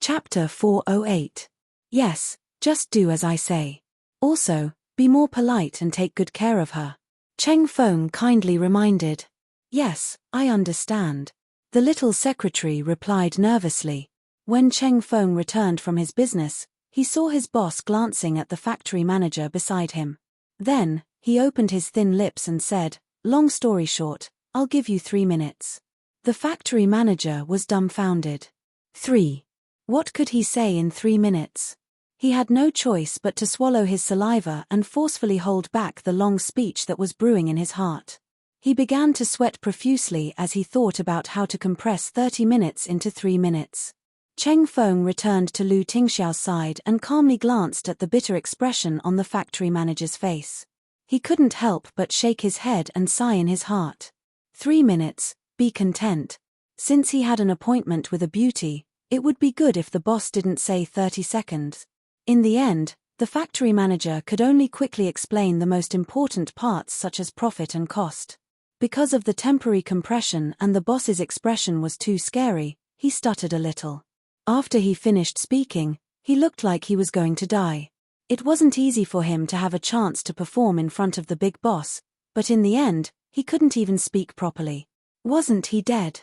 Chapter 408. Yes, just do as I say. Also, be more polite and take good care of her. Cheng Feng kindly reminded. Yes, I understand. The little secretary replied nervously. When Cheng Feng returned from his business, he saw his boss glancing at the factory manager beside him. Then, he opened his thin lips and said, "Long story short, I'll give you 3 minutes." The factory manager was dumbfounded. 3. What could he say in 3 minutes? He had no choice but to swallow his saliva and forcefully hold back the long speech that was brewing in his heart. He began to sweat profusely as he thought about how to compress 30 minutes into 3 minutes. Cheng Feng returned to Lu Tingxiao's side and calmly glanced at the bitter expression on the factory manager's face. He couldn't help but shake his head and sigh in his heart. 3 minutes, be content. Since he had an appointment with a beauty, it would be good if the boss didn't say 30 seconds. In the end, the factory manager could only quickly explain the most important parts such as profit and cost. Because of the temporary compression and the boss's expression was too scary, he stuttered a little. After he finished speaking, he looked like he was going to die. It wasn't easy for him to have a chance to perform in front of the big boss, but in the end, he couldn't even speak properly. Wasn't he dead?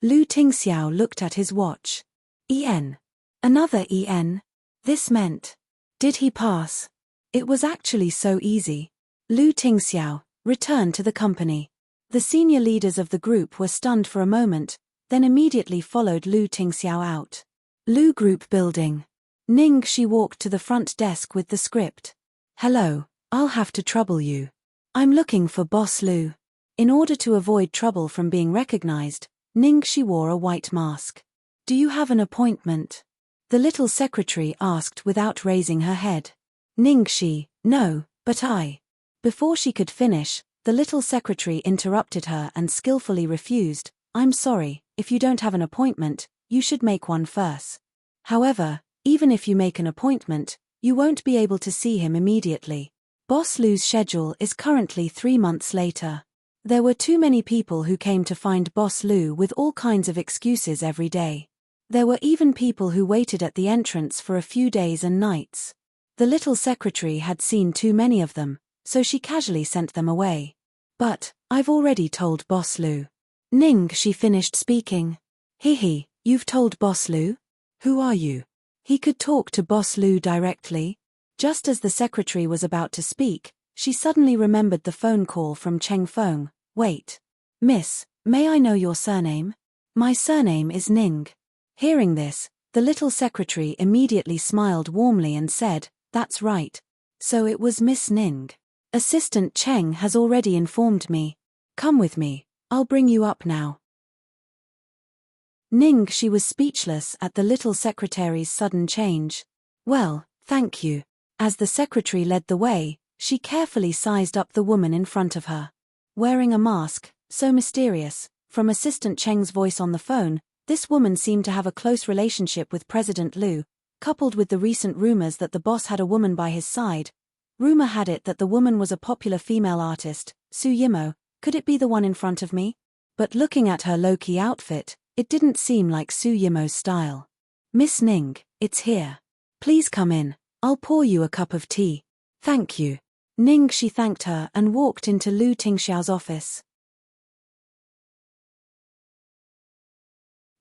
Lu Tingxiao looked at his watch. En. Another En. This meant. Did he pass? It was actually so easy. Lu Tingxiao returned to the company. The senior leaders of the group were stunned for a moment, then immediately followed Lu Tingxiao out. Lu Group Building. Ningxi walked to the front desk with the script. "Hello, I'll have to trouble you. I'm looking for Boss Lu." In order to avoid trouble from being recognized, Ningxi wore a white mask. "Do you have an appointment?" the little secretary asked without raising her head. Ningxi, "No, but I." Before she could finish, the little secretary interrupted her and skillfully refused. "I'm sorry, if you don't have an appointment, you should make one first. However, even if you make an appointment, you won't be able to see him immediately. Boss Lu's schedule is currently 3 months later." There were too many people who came to find Boss Lu with all kinds of excuses every day. There were even people who waited at the entrance for a few days and nights. The little secretary had seen too many of them, so she casually sent them away. "But, I've already told Boss Lu." Ningxi finished speaking. "Hihi, you've told Boss Lu? Who are you?" He could talk to Boss Lu directly. Just as the secretary was about to speak, she suddenly remembered the phone call from Cheng Feng. "Wait. Miss, may I know your surname?" "My surname is Ning." Hearing this, the little secretary immediately smiled warmly and said, "That's right. So it was Miss Ning. Assistant Cheng has already informed me. Come with me, I'll bring you up now." She was speechless at the little secretary's sudden change. "Well, thank you." As the secretary led the way, she carefully sized up the woman in front of her. Wearing a mask, so mysterious, from Assistant Cheng's voice on the phone, this woman seemed to have a close relationship with President Lu, coupled with the recent rumors that the boss had a woman by his side. Rumor had it that the woman was a popular female artist, Su Yimo. Could it be the one in front of me? But looking at her low-key outfit, it didn't seem like Su Yimo's style. "Miss Ning, it's here. Please come in, I'll pour you a cup of tea." "Thank you." She thanked her and walked into Lu Tingxiao's office.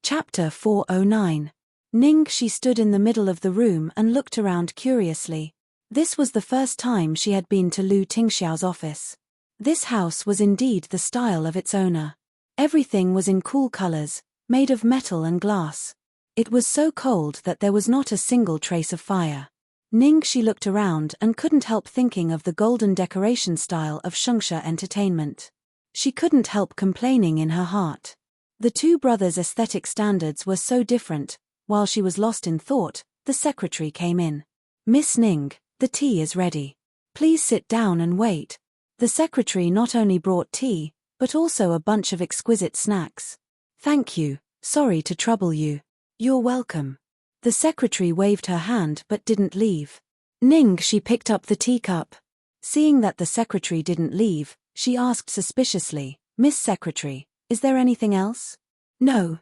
Chapter 409. She stood in the middle of the room and looked around curiously. This was the first time she had been to Lu Tingxiao's office. This house was indeed the style of its owner. Everything was in cool colors, made of metal and glass. It was so cold that there was not a single trace of fire. She looked around and couldn't help thinking of the golden decoration style of Shengshe Entertainment. She couldn't help complaining in her heart. The two brothers' aesthetic standards were so different. While she was lost in thought, the secretary came in. "Miss Ning, the tea is ready. Please sit down and wait." The secretary not only brought tea, but also a bunch of exquisite snacks. "Thank you, sorry to trouble you." "You're welcome." The secretary waved her hand but didn't leave. She picked up the teacup. Seeing that the secretary didn't leave, she asked suspiciously, "Miss Secretary, is there anything else?" No.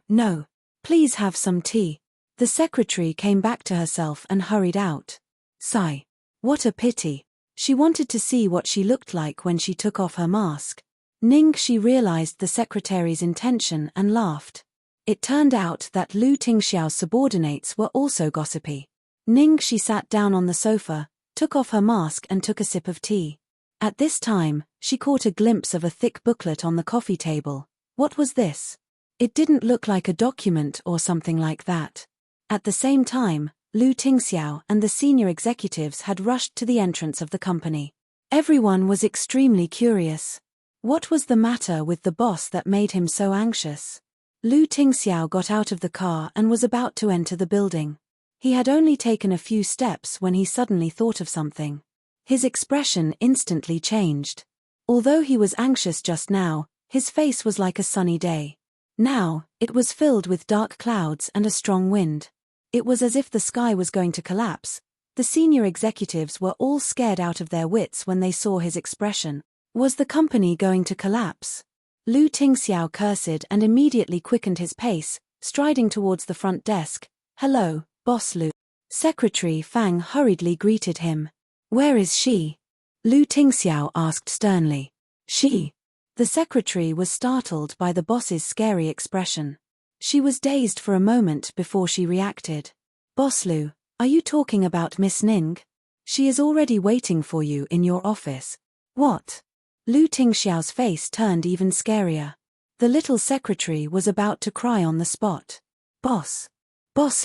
Please have some tea." The secretary came back to herself and hurried out. Sigh. What a pity. She wanted to see what she looked like when she took off her mask. Ningxi realized the secretary's intention and laughed. It turned out that Lu Tingxiao's subordinates were also gossipy. Ningxi sat down on the sofa, took off her mask and took a sip of tea. At this time, she caught a glimpse of a thick booklet on the coffee table. What was this? It didn't look like a document or something like that. At the same time, Lu Tingxiao and the senior executives had rushed to the entrance of the company. Everyone was extremely curious. What was the matter with the boss that made him so anxious? Lu Tingxiao got out of the car and was about to enter the building. He had only taken a few steps when he suddenly thought of something. His expression instantly changed. Although he was anxious just now, his face was like a sunny day. Now, it was filled with dark clouds and a strong wind. It was as if the sky was going to collapse. The senior executives were all scared out of their wits when they saw his expression. Was the company going to collapse? Lu Tingxiao cursed and immediately quickened his pace, striding towards the front desk. Hello, Boss Lu. Secretary Fang hurriedly greeted him. Where is she? Lu Tingxiao asked sternly. She? The secretary was startled by the boss's scary expression. She was dazed for a moment before she reacted. Boss Lu, are you talking about Miss Ning? She is already waiting for you in your office. What? Lu Tingxiao's face turned even scarier. The little secretary was about to cry on the spot. Boss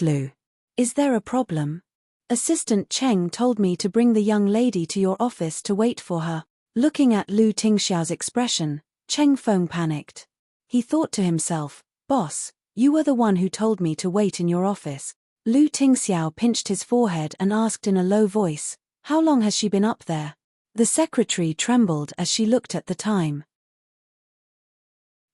Lu, is there a problem? Assistant Cheng told me to bring the young lady to your office to wait for her. Looking at Lu Tingxiao's expression, Cheng Feng panicked. He thought to himself, Boss, you were the one who told me to wait in your office. Lu Tingxiao pinched his forehead and asked in a low voice, how long has she been up there? The secretary trembled as she looked at the time.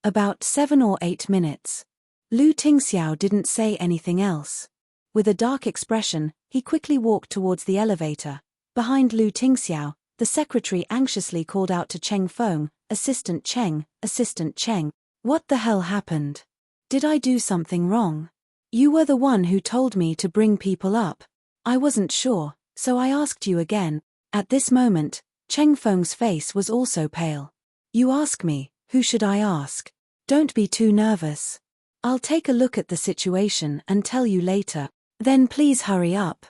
About 7 or 8 minutes. Lu Tingxiao didn't say anything else. With a dark expression, he quickly walked towards the elevator. Behind Lu Tingxiao, the secretary anxiously called out to Cheng Feng, Assistant Cheng, what the hell happened? Did I do something wrong? You were the one who told me to bring people up. I wasn't sure, so I asked you again. At this moment, Cheng Feng's face was also pale. You ask me, who should I ask? Don't be too nervous. I'll take a look at the situation and tell you later. Then please hurry up.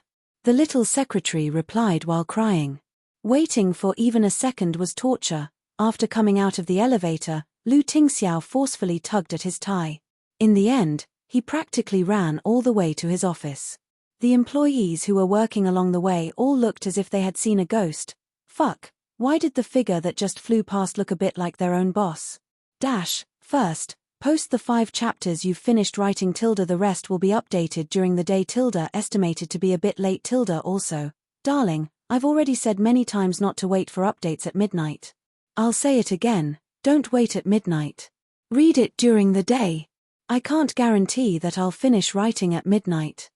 The little secretary replied while crying. Waiting for even a second was torture. After coming out of the elevator, Lu Tingxiao forcefully tugged at his tie. In the end, he practically ran all the way to his office. The employees who were working along the way all looked as if they had seen a ghost. Fuck, why did the figure that just flew past look a bit like their own boss? First, post the 5 chapters you've finished writing. The rest will be updated during the day. Estimated to be a bit late. Also, darling, I've already said many times not to wait for updates at midnight. I'll say it again, don't wait at midnight. Read it during the day. I can't guarantee that I'll finish writing at midnight.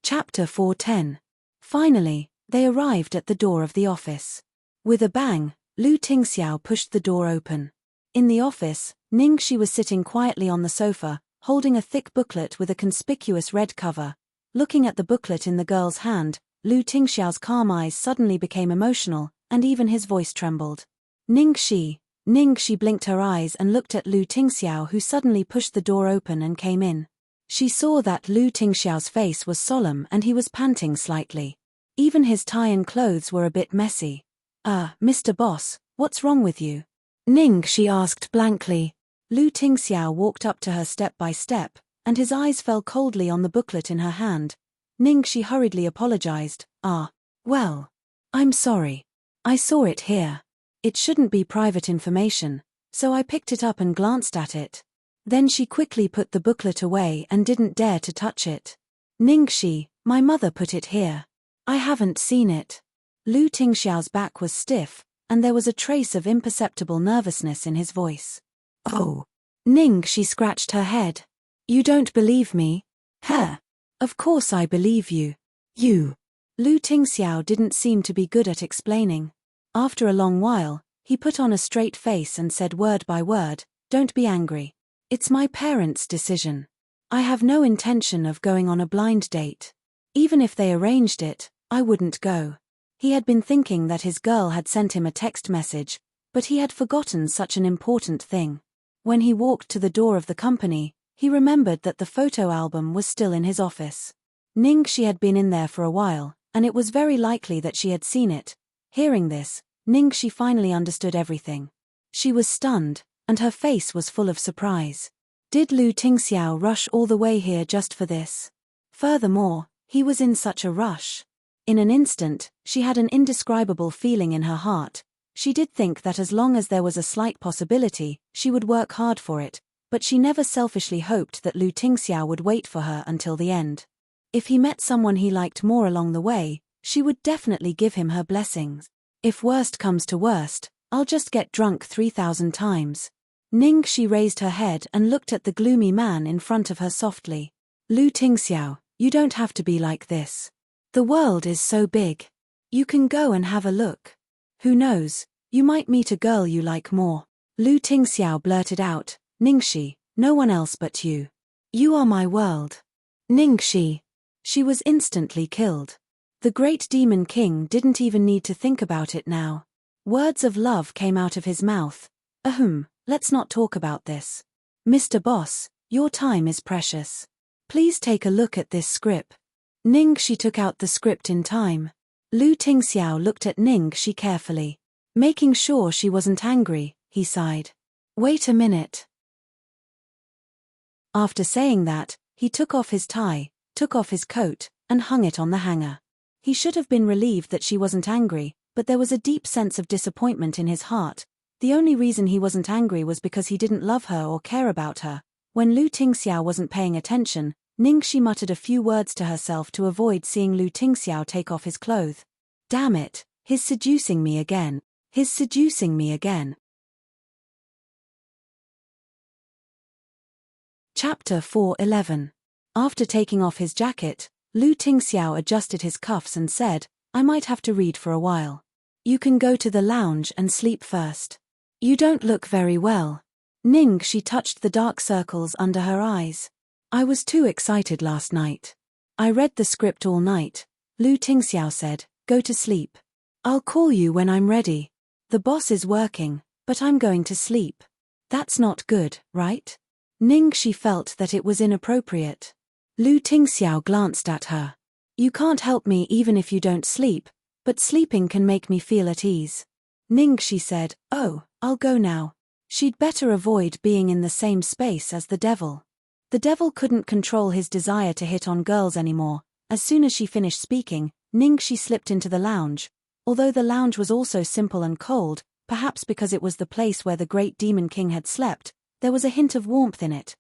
Chapter 410. Finally, they arrived at the door of the office. With a bang, Lu Tingxiao pushed the door open. In the office, Ningxi was sitting quietly on the sofa, holding a thick booklet with a conspicuous red cover. Looking at the booklet in the girl's hand, Lu Tingxiao's calm eyes suddenly became emotional, and even his voice trembled. Ningxi blinked her eyes and looked at Lu Tingxiao, who suddenly pushed the door open and came in. She saw that Lu Tingxiao's face was solemn and he was panting slightly. Even his tie and clothes were a bit messy. Mr. Boss, what's wrong with you? Ningxi asked blankly. Lu Tingxiao walked up to her step by step, and his eyes fell coldly on the booklet in her hand. Ningxi hurriedly apologized. Well, I'm sorry. I saw it here. It shouldn't be private information, so I picked it up and glanced at it. Then she quickly put the booklet away and didn't dare to touch it. Ningxi, my mother put it here. I haven't seen it. Lu Tingxiao's back was stiff, and there was a trace of imperceptible nervousness in his voice. Oh. Ningxi scratched her head. You don't believe me? Of course I believe you. Lu Tingxiao didn't seem to be good at explaining. After a long while, he put on a straight face and said word by word, don't be angry. It's my parents' decision. I have no intention of going on a blind date. Even if they arranged it, I wouldn't go. He had been thinking that his girl had sent him a text message, but he had forgotten such an important thing. When he walked to the door of the company, he remembered that the photo album was still in his office. Ningxi had been in there for a while, and it was very likely that she had seen it. Hearing this, Ningxi finally understood everything. She was stunned, and her face was full of surprise. Did Lu Tingxiao rush all the way here just for this? Furthermore, he was in such a rush. In an instant, she had an indescribable feeling in her heart. She did think that as long as there was a slight possibility, she would work hard for it, but she never selfishly hoped that Lu Tingxiao would wait for her until the end. If he met someone he liked more along the way, she would definitely give him her blessings. If worst comes to worst, I'll just get drunk 3,000 times. Ningxi raised her head and looked at the gloomy man in front of her softly. Lu Tingxiao, you don't have to be like this. The world is so big. You can go and have a look. Who knows, you might meet a girl you like more. Lu Tingxiao blurted out, Ningxi, no one else but you. You are my world. Ningxi. She was instantly killed. The great demon king didn't even need to think about it now. Words of love came out of his mouth. Let's not talk about this. Mr. Boss, your time is precious. Please take a look at this script. Ningxi took out the script in time. Lu Tingxiao looked at Ningxi carefully. Making sure she wasn't angry, he sighed. Wait a minute. After saying that, he took off his tie, took off his coat, and hung it on the hanger. He should have been relieved that she wasn't angry, but there was a deep sense of disappointment in his heart. The only reason he wasn't angry was because he didn't love her or care about her. When Lu Tingxiao wasn't paying attention, Ningxi muttered a few words to herself to avoid seeing Lu Tingxiao take off his clothes. Damn it, he's seducing me again. He's seducing me again. Chapter 4:11. After taking off his jacket, Lu Tingxiao adjusted his cuffs and said, I might have to read for a while. You can go to the lounge and sleep first. You don't look very well. Ningxi touched the dark circles under her eyes. I was too excited last night. I read the script all night. Lu Tingxiao said, go to sleep. I'll call you when I'm ready. The boss is working, but I'm going to sleep. That's not good, right? Ningxi felt that it was inappropriate. Lu Tingxiao glanced at her. You can't help me even if you don't sleep, but sleeping can make me feel at ease. Ningxi said, oh, I'll go now. She'd better avoid being in the same space as the devil. The devil couldn't control his desire to hit on girls anymore. As soon as she finished speaking, Ningxi slipped into the lounge. Although the lounge was also simple and cold, perhaps because it was the place where the great demon king had slept, there was a hint of warmth in it.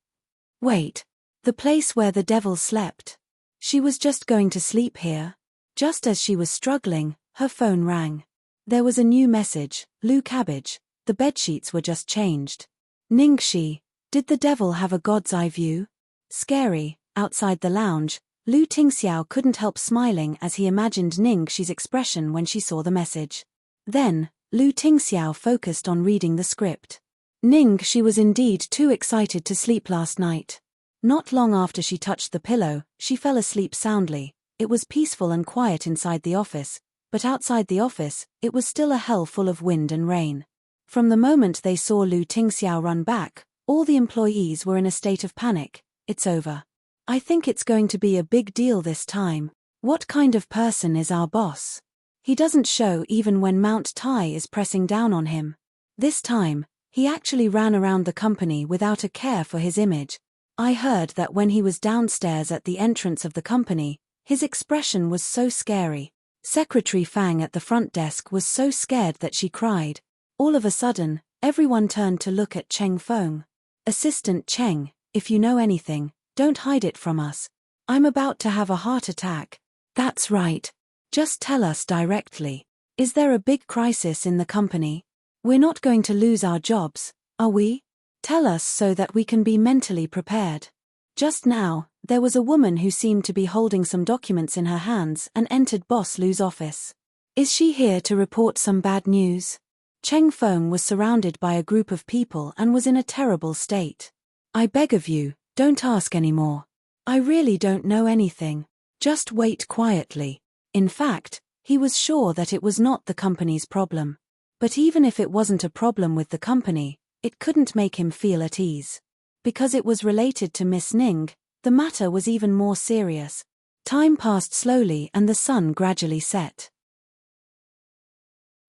Wait. The place where the devil slept. She was just going to sleep here. Just as she was struggling, her phone rang. There was a new message, Lu Cabbage, the bedsheets were just changed. Ningxi, did the devil have a god's eye view? Scary. Outside the lounge, Lu Tingxiao couldn't help smiling as he imagined Ningxi's expression when she saw the message. Then, Lu Tingxiao focused on reading the script. Ningxi was indeed too excited to sleep last night. Not long after she touched the pillow, she fell asleep soundly. It was peaceful and quiet inside the office, but outside the office, it was still a hell full of wind and rain. From the moment they saw Lu Tingxiao run back, all the employees were in a state of panic. It's over. I think it's going to be a big deal this time. What kind of person is our boss? He doesn't show even when Mount Tai is pressing down on him. This time, he actually ran around the company without a care for his image. I heard that when he was downstairs at the entrance of the company, his expression was so scary. Secretary Fang at the front desk was so scared that she cried. All of a sudden, everyone turned to look at Cheng Feng. Assistant Cheng, if you know anything, don't hide it from us. I'm about to have a heart attack. That's right. Just tell us directly. Is there a big crisis in the company? We're not going to lose our jobs, are we? Tell us so that we can be mentally prepared. Just now, there was a woman who seemed to be holding some documents in her hands and entered Boss Lu's office. Is she here to report some bad news? Cheng Feng was surrounded by a group of people and was in a terrible state. I beg of you, don't ask any more. I really don't know anything. Just wait quietly. In fact, he was sure that it was not the company's problem. But even if it wasn't a problem with the company, it couldn't make him feel at ease. Because it was related to Miss Ning, the matter was even more serious. Time passed slowly and the sun gradually set.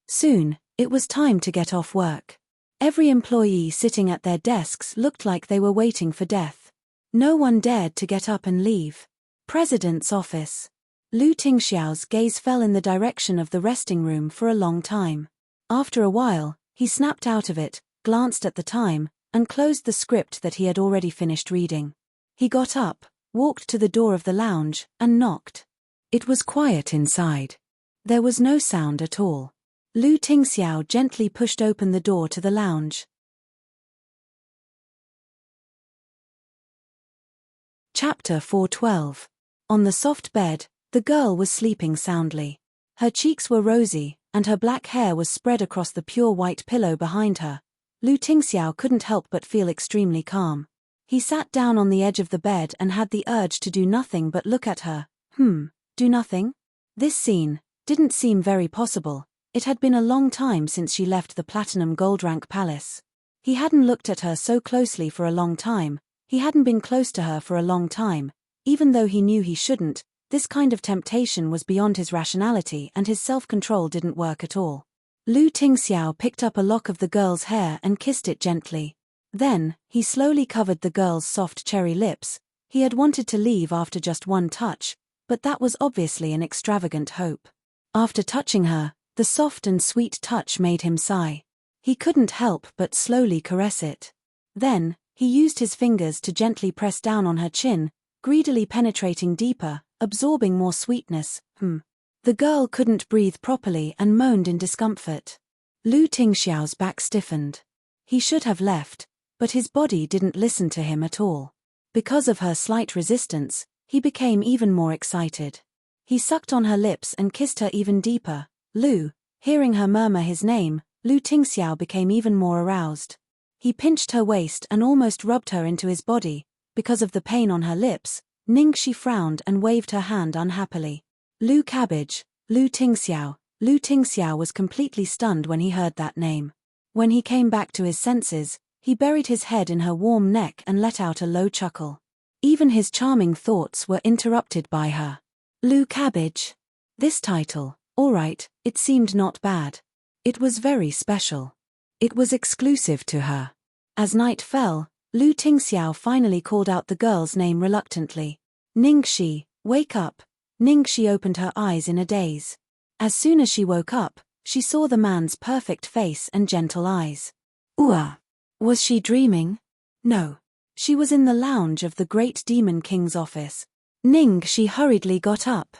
Soon, it was time to get off work. Every employee sitting at their desks looked like they were waiting for death. No one dared to get up and leave. President's office. Lu Tingxiao's gaze fell in the direction of the resting room for a long time. After a while, he snapped out of it, glanced at the time, and closed the script that he had already finished reading. He got up, walked to the door of the lounge, and knocked. It was quiet inside. There was no sound at all. Lu Tingxiao gently pushed open the door to the lounge. Chapter 412. On the soft bed, the girl was sleeping soundly. Her cheeks were rosy, and her black hair was spread across the pure white pillow behind her. Lu Tingxiao couldn't help but feel extremely calm. He sat down on the edge of the bed and had the urge to do nothing but look at her. Do nothing? This scene didn't seem very possible. It had been a long time since she left the Platinum Gold Rank Palace. He hadn't looked at her so closely for a long time. He hadn't been close to her for a long time. Even though he knew he shouldn't, this kind of temptation was beyond his rationality and his self-control didn't work at all. Lu Tingxiao picked up a lock of the girl's hair and kissed it gently. Then, he slowly covered the girl's soft cherry lips. He had wanted to leave after just one touch, but that was obviously an extravagant hope. After touching her, the soft and sweet touch made him sigh. He couldn't help but slowly caress it. Then, he used his fingers to gently press down on her chin, greedily penetrating deeper, absorbing more sweetness. The girl couldn't breathe properly and moaned in discomfort. Lu Tingxiao's back stiffened. He should have left, but his body didn't listen to him at all. Because of her slight resistance, he became even more excited. He sucked on her lips and kissed her even deeper. Lu, hearing her murmur his name, Lu Tingxiao became even more aroused. He pinched her waist and almost rubbed her into his body. Because of the pain on her lips, Ningxi frowned and waved her hand unhappily. Lu Cabbage, Lu Tingxiao. Lu Tingxiao was completely stunned when he heard that name. When he came back to his senses, he buried his head in her warm neck and let out a low chuckle. Even his charming thoughts were interrupted by her. Lu Cabbage. This title, all right, it seemed not bad. It was very special. It was exclusive to her. As night fell, Lu Tingxiao finally called out the girl's name reluctantly. Ningxi, wake up. Ningxi opened her eyes in a daze. As soon as she woke up, she saw the man's perfect face and gentle eyes. Was she dreaming? No. She was in the lounge of the Great Demon King's office. Ningxi hurriedly got up.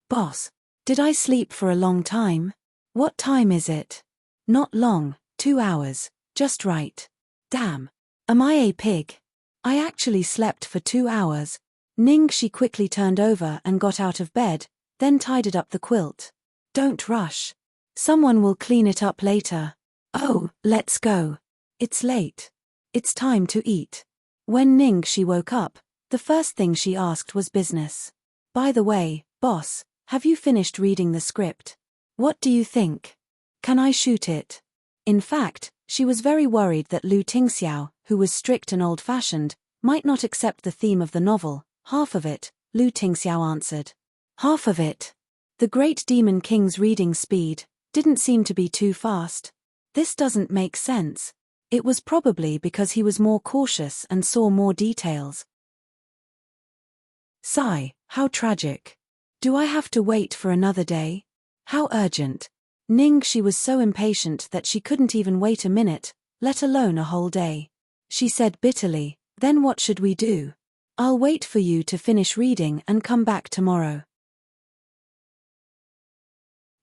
Boss, did I sleep for a long time? What time is it? Not long, 2 hours, just right. Damn. Am I a pig? I actually slept for 2 hours. Ningxi quickly turned over and got out of bed, then tidied up the quilt. Don't rush. Someone will clean it up later. Oh, let's go. It's late. It's time to eat. When Ningxi woke up, the first thing she asked was business. By the way, boss, have you finished reading the script? What do you think? Can I shoot it? In fact, she was very worried that Lu Tingxiao, who was strict and old-fashioned, might not accept the theme of the novel. Half of it, Lu Tingxiao answered. Half of it. The Great Demon King's reading speed didn't seem to be too fast. This doesn't make sense. It was probably because he was more cautious and saw more details. Sigh, how tragic. Do I have to wait for another day? How urgent. Ningxi was so impatient that she couldn't even wait a minute, let alone a whole day. She said bitterly, then what should we do? I'll wait for you to finish reading and come back tomorrow.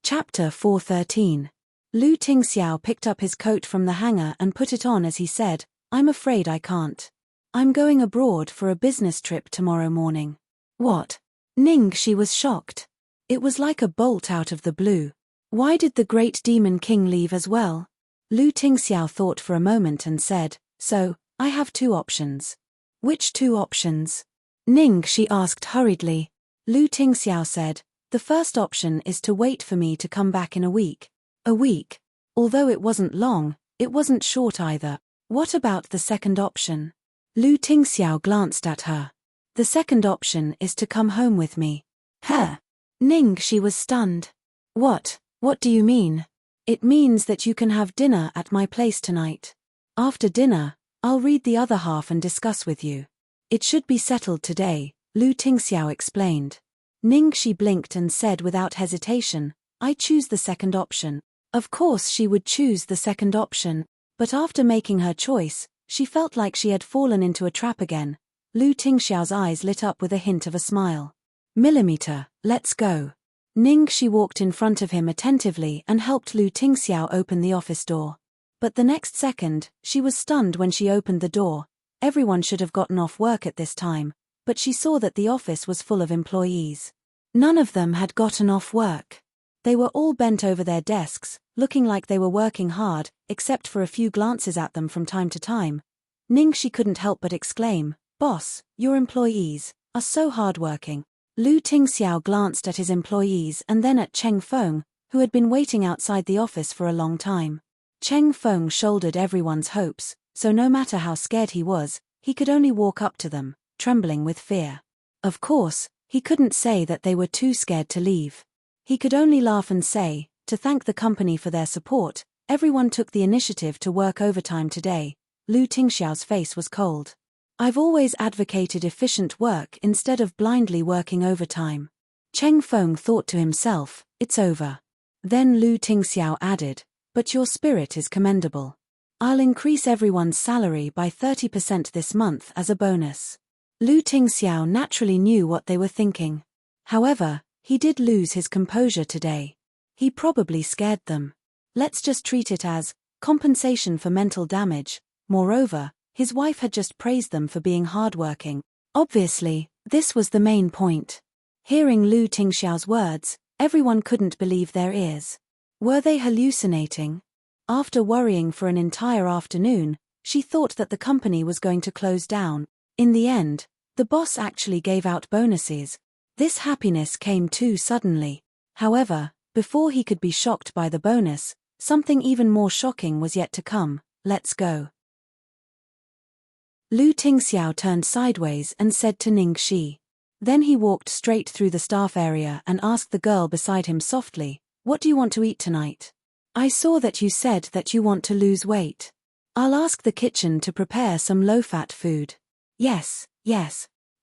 Chapter 413. Lu Tingxiao picked up his coat from the hanger and put it on as he said, I'm afraid I can't. I'm going abroad for a business trip tomorrow morning. What? Ningxi was shocked. It was like a bolt out of the blue. Why did the Great Demon King leave as well? Lu Tingxiao thought for a moment and said, so, I have 2 options. Which two options? Ning, she asked hurriedly. Lu Tingxiao said, the first option is to wait for me to come back in a week. A week. Although it wasn't long, it wasn't short either. What about the second option? Lu Tingxiao glanced at her. The second option is to come home with me. Huh? Ning, she was stunned. What do you mean? It means that you can have dinner at my place tonight. After dinner, I'll read the other half and discuss with you. It should be settled today, Lu Tingxiao explained. Ning, she blinked and said without hesitation, I choose the second option. Of course she would choose the second option, but after making her choice, she felt like she had fallen into a trap again. Lu Tingxiao's eyes lit up with a hint of a smile. Millimeter, let's go. Ning, she walked in front of him attentively and helped Lu Tingxiao open the office door. But the next second, she was stunned when she opened the door. Everyone should have gotten off work at this time, but she saw that the office was full of employees. None of them had gotten off work. They were all bent over their desks, looking like they were working hard, except for a few glances at them from time to time. Ning, she couldn't help but exclaim, Boss, your employees are so hardworking. Lu Tingxiao glanced at his employees and then at Cheng Feng, who had been waiting outside the office for a long time. Cheng Feng shouldered everyone's hopes, so no matter how scared he was, he could only walk up to them, trembling with fear. Of course, he couldn't say that they were too scared to leave. He could only laugh and say, to thank the company for their support, everyone took the initiative to work overtime today. Lu Tingxiao's face was cold. I've always advocated efficient work instead of blindly working overtime. Cheng Feng thought to himself, it's over. Then Lu Tingxiao added, but your spirit is commendable. I'll increase everyone's salary by 30% this month as a bonus. Lu Tingxiao naturally knew what they were thinking. However, he did lose his composure today. He probably scared them. Let's just treat it as compensation for mental damage. Moreover, his wife had just praised them for being hardworking. Obviously, this was the main point. Hearing Lu Tingxiao's words, everyone couldn't believe their ears. Were they hallucinating? After worrying for an entire afternoon, she thought that the company was going to close down. In the end, the boss actually gave out bonuses. This happiness came too suddenly. However, before he could be shocked by the bonus, something even more shocking was yet to come. Let's go. Lu Tingxiao turned sideways and said to Ning Shi. Then he walked straight through the staff area and asked the girl beside him softly, what do you want to eat tonight? I saw that you said that you want to lose weight. I'll ask the kitchen to prepare some low-fat food. Yes.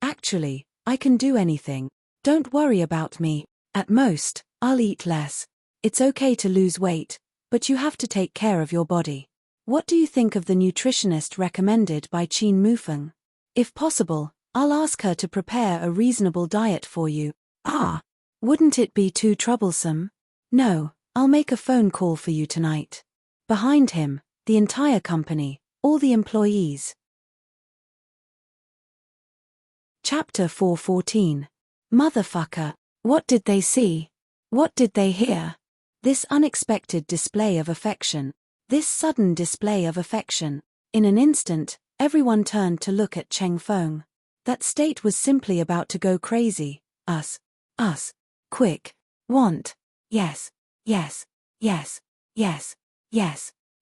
Actually, I can do anything. Don't worry about me. At most, I'll eat less. It's okay to lose weight, but you have to take care of your body. What do you think of the nutritionist recommended by Qin Mufeng? If possible, I'll ask her to prepare a reasonable diet for you. Wouldn't it be too troublesome? No, I'll make a phone call for you tonight. Behind him, the entire company, all the employees. Chapter 414. Motherfucker. What did they see? What did they hear? This unexpected display of affection. This sudden display of affection. In an instant, everyone turned to look at Cheng Feng. That state was simply about to go crazy. Us. Quick. Want. Yes.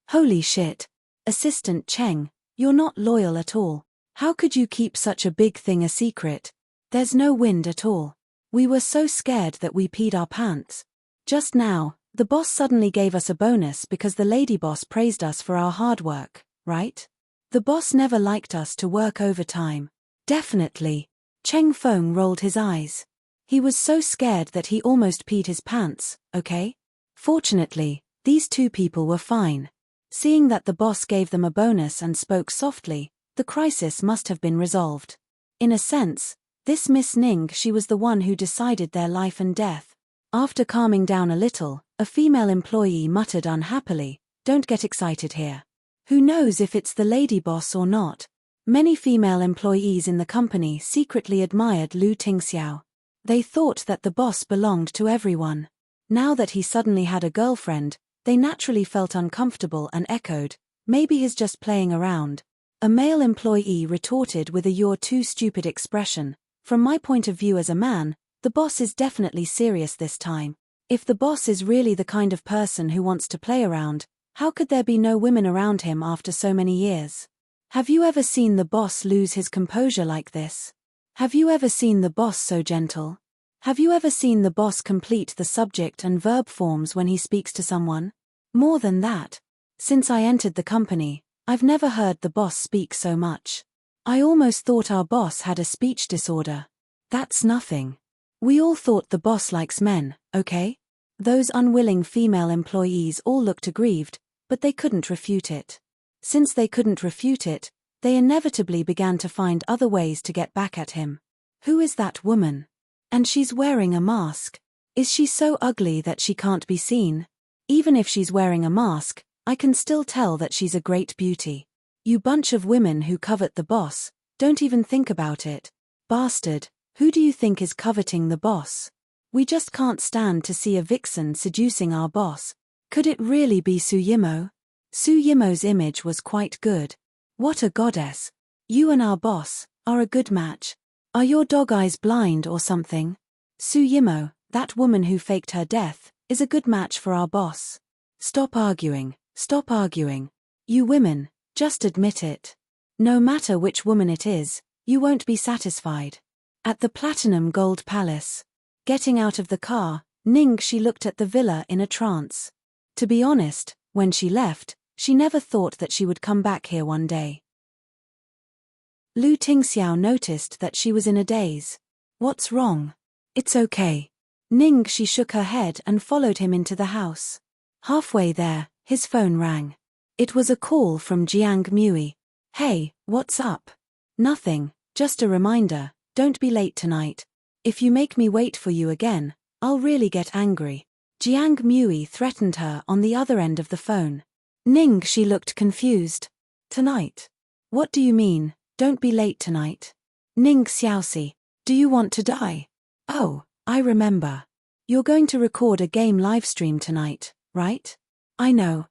Holy shit. Assistant Cheng, you're not loyal at all. How could you keep such a big thing a secret? There's no wind at all. We were so scared that we peed our pants. Just now, the boss suddenly gave us a bonus because the lady boss praised us for our hard work, right? The boss never liked us to work overtime. Definitely. Cheng Feng rolled his eyes. He was so scared that he almost peed his pants, okay? Fortunately, these two people were fine. Seeing that the boss gave them a bonus and spoke softly, the crisis must have been resolved. In a sense, this Miss Ning, she was the one who decided their life and death. After calming down a little, a female employee muttered unhappily, "Don't get excited here. Who knows if it's the lady boss or not?" Many female employees in the company secretly admired Lu Tingxiao. They thought that the boss belonged to everyone. Now that he suddenly had a girlfriend, they naturally felt uncomfortable and echoed, "Maybe he's just playing around." A male employee retorted with a "you're too stupid" expression. From my point of view as a man, the boss is definitely serious this time. If the boss is really the kind of person who wants to play around, how could there be no women around him after so many years? Have you ever seen the boss lose his composure like this? Have you ever seen the boss so gentle? Have you ever seen the boss complete the subject and verb forms when he speaks to someone? More than that, since I entered the company, I've never heard the boss speak so much. I almost thought our boss had a speech disorder. That's nothing. We all thought the boss likes men, okay? Those unwilling female employees all looked aggrieved, but they couldn't refute it. Since they couldn't refute it, they inevitably began to find other ways to get back at him. Who is that woman? And she's wearing a mask. Is she so ugly that she can't be seen? Even if she's wearing a mask, I can still tell that she's a great beauty. You bunch of women who covet the boss, don't even think about it. Bastard, who do you think is coveting the boss? We just can't stand to see a vixen seducing our boss. Could it really be Suyimo? Suyimo's image was quite good. What a goddess. You and our boss are a good match. Are your dog eyes blind or something? Suyimo, that woman who faked her death, is a good match for our boss. Stop arguing. Stop arguing. You women, just admit it. No matter which woman it is, you won't be satisfied. At the Platinum Gold Palace. Getting out of the car, Ningxi looked at the villa in a trance. To be honest, when she left, she never thought that she would come back here one day. Lu Tingxiao noticed that she was in a daze. What's wrong? It's okay. Ningxi shook her head and followed him into the house. Halfway there, his phone rang. It was a call from Jiang Mui. Hey, what's up? Nothing, just a reminder, don't be late tonight. If you make me wait for you again, I'll really get angry. Jiang Mui threatened her on the other end of the phone. Ningxi looked confused. Tonight? What do you mean, don't be late tonight? Ning Xiaoxi, do you want to die? Oh, I remember. You're going to record a game livestream tonight, right? I know.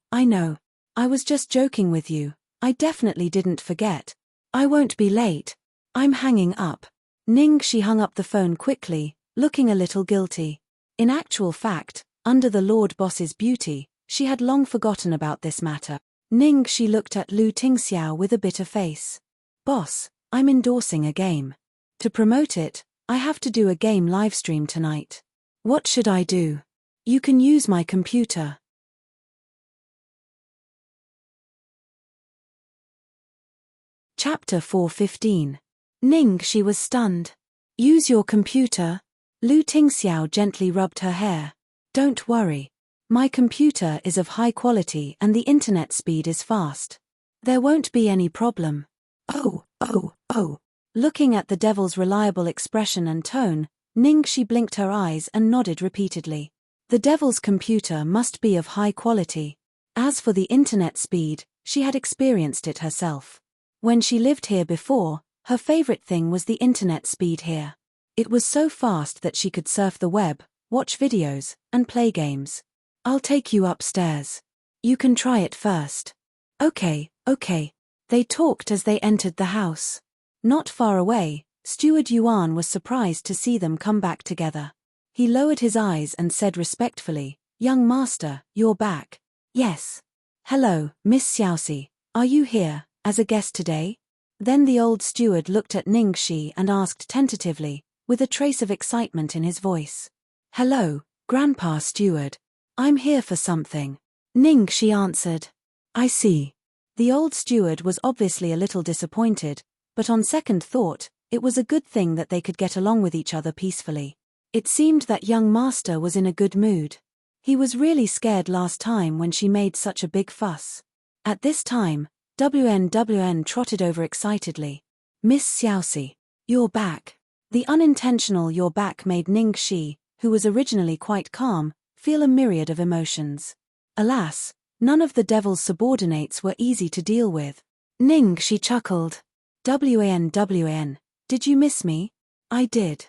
I was just joking with you. I definitely didn't forget. I won't be late. I'm hanging up. Ningxi hung up the phone quickly, looking a little guilty. In actual fact, under the Lord Boss's beauty, she had long forgotten about this matter. Ningxi looked at Lu Tingxiao with a bitter face. Boss, I'm endorsing a game. To promote it, I have to do a game livestream tonight. What should I do? You can use my computer. Chapter 4:15. Ningxi was stunned. Use your computer? Lu Tingxiao gently rubbed her hair. Don't worry. My computer is of high quality and the internet speed is fast. There won't be any problem. Oh. Looking at the devil's reliable expression and tone, Ningxi blinked her eyes and nodded repeatedly. The devil's computer must be of high quality. As for the internet speed, she had experienced it herself. When she lived here before, her favorite thing was the internet speed here. It was so fast that she could surf the web, watch videos, and play games. I'll take you upstairs. You can try it first. Okay. They talked as they entered the house. Not far away, Steward Yuan was surprised to see them come back together. He lowered his eyes and said respectfully, Young master, you're back. Yes. Hello, Miss Xiaoxi, are you here, as a guest today? Then the old steward looked at Ningxi and asked tentatively, with a trace of excitement in his voice. Hello, Grandpa Steward. I'm here for something. Ningxi answered. I see. The old steward was obviously a little disappointed, but on second thought, it was a good thing that they could get along with each other peacefully. It seemed that young master was in a good mood. He was really scared last time when she made such a big fuss. At this time, WN trotted over excitedly. Miss Xiaoxi, you're back. The unintentional you're back made Ningxi, who was originally quite calm, feel a myriad of emotions. Alas, none of the devil's subordinates were easy to deal with. Ningxi chuckled. WN, did you miss me? I did.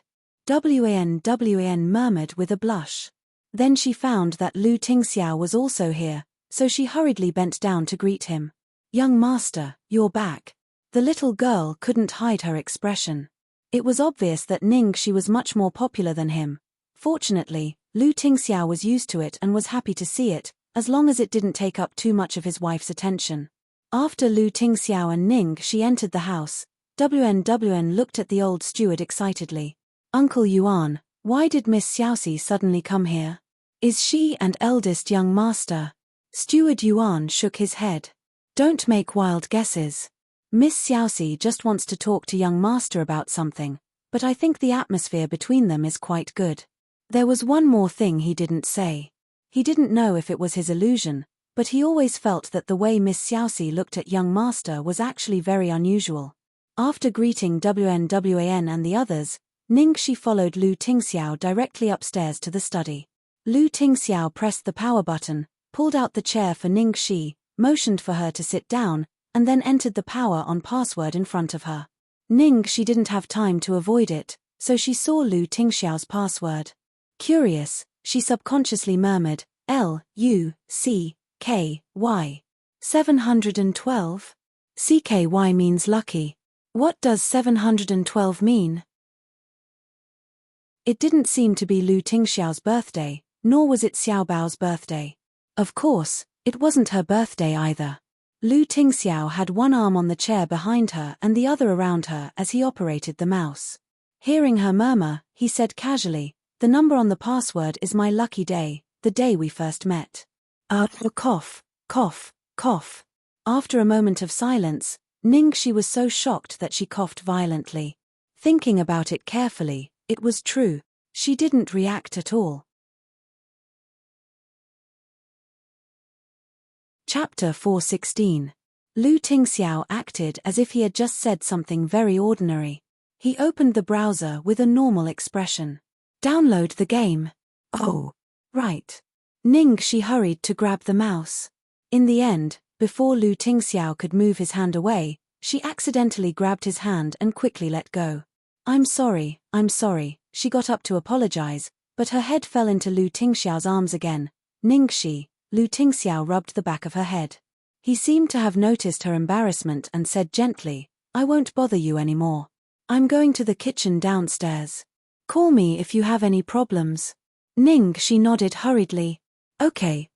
WN murmured with a blush. Then she found that Lu Tingxiao was also here, so she hurriedly bent down to greet him. Young master, you're back. The little girl couldn't hide her expression. It was obvious that Ningxi was much more popular than him. Fortunately, Lu Tingxiao was used to it and was happy to see it, as long as it didn't take up too much of his wife's attention. After Lu Tingxiao and Ningxi entered the house, WN looked at the old steward excitedly. Uncle Yuan, why did Miss Xiaoxi suddenly come here? Is she and eldest young master? Steward Yuan shook his head. Don't make wild guesses. Miss Xiaoxi just wants to talk to young master about something, but I think the atmosphere between them is quite good. There was one more thing he didn't say. He didn't know if it was his illusion, but he always felt that the way Miss Xiaoxi looked at young master was actually very unusual. After greeting WNWAN and the others, Ningxi followed Lu Tingxiao directly upstairs to the study. Lu Tingxiao pressed the power button, pulled out the chair for Ningxi, motioned for her to sit down, and then entered the power on password in front of her. Ningxi didn't have time to avoid it, so she saw Lu Tingxiao's password. Curious, she subconsciously murmured, L-U-C-K-Y. 712? CKY means lucky. What does 712 mean? It didn't seem to be Lu Tingxiao's birthday, nor was it Xiaobao's birthday. Of course, it wasn't her birthday either. Lu Tingxiao had one arm on the chair behind her and the other around her as he operated the mouse. Hearing her murmur, he said casually, "The number on the password is my lucky day, the day we first met." Cough, cough, cough. After a moment of silence, Ningxi was so shocked that she coughed violently. Thinking about it carefully, it was true. She didn't react at all. Chapter 416. Lu Tingxiao acted as if he had just said something very ordinary. He opened the browser with a normal expression. Download the game. Oh, right. Ningxi hurried to grab the mouse. In the end, before Lu Tingxiao could move his hand away, she accidentally grabbed his hand and quickly let go. I'm sorry, she got up to apologize, but her head fell into Lu Tingxiao's arms again. Ningxi, Lu Tingxiao rubbed the back of her head. He seemed to have noticed her embarrassment and said gently, I won't bother you anymore. I'm going to the kitchen downstairs. Call me if you have any problems. Ningxi nodded hurriedly. Okay.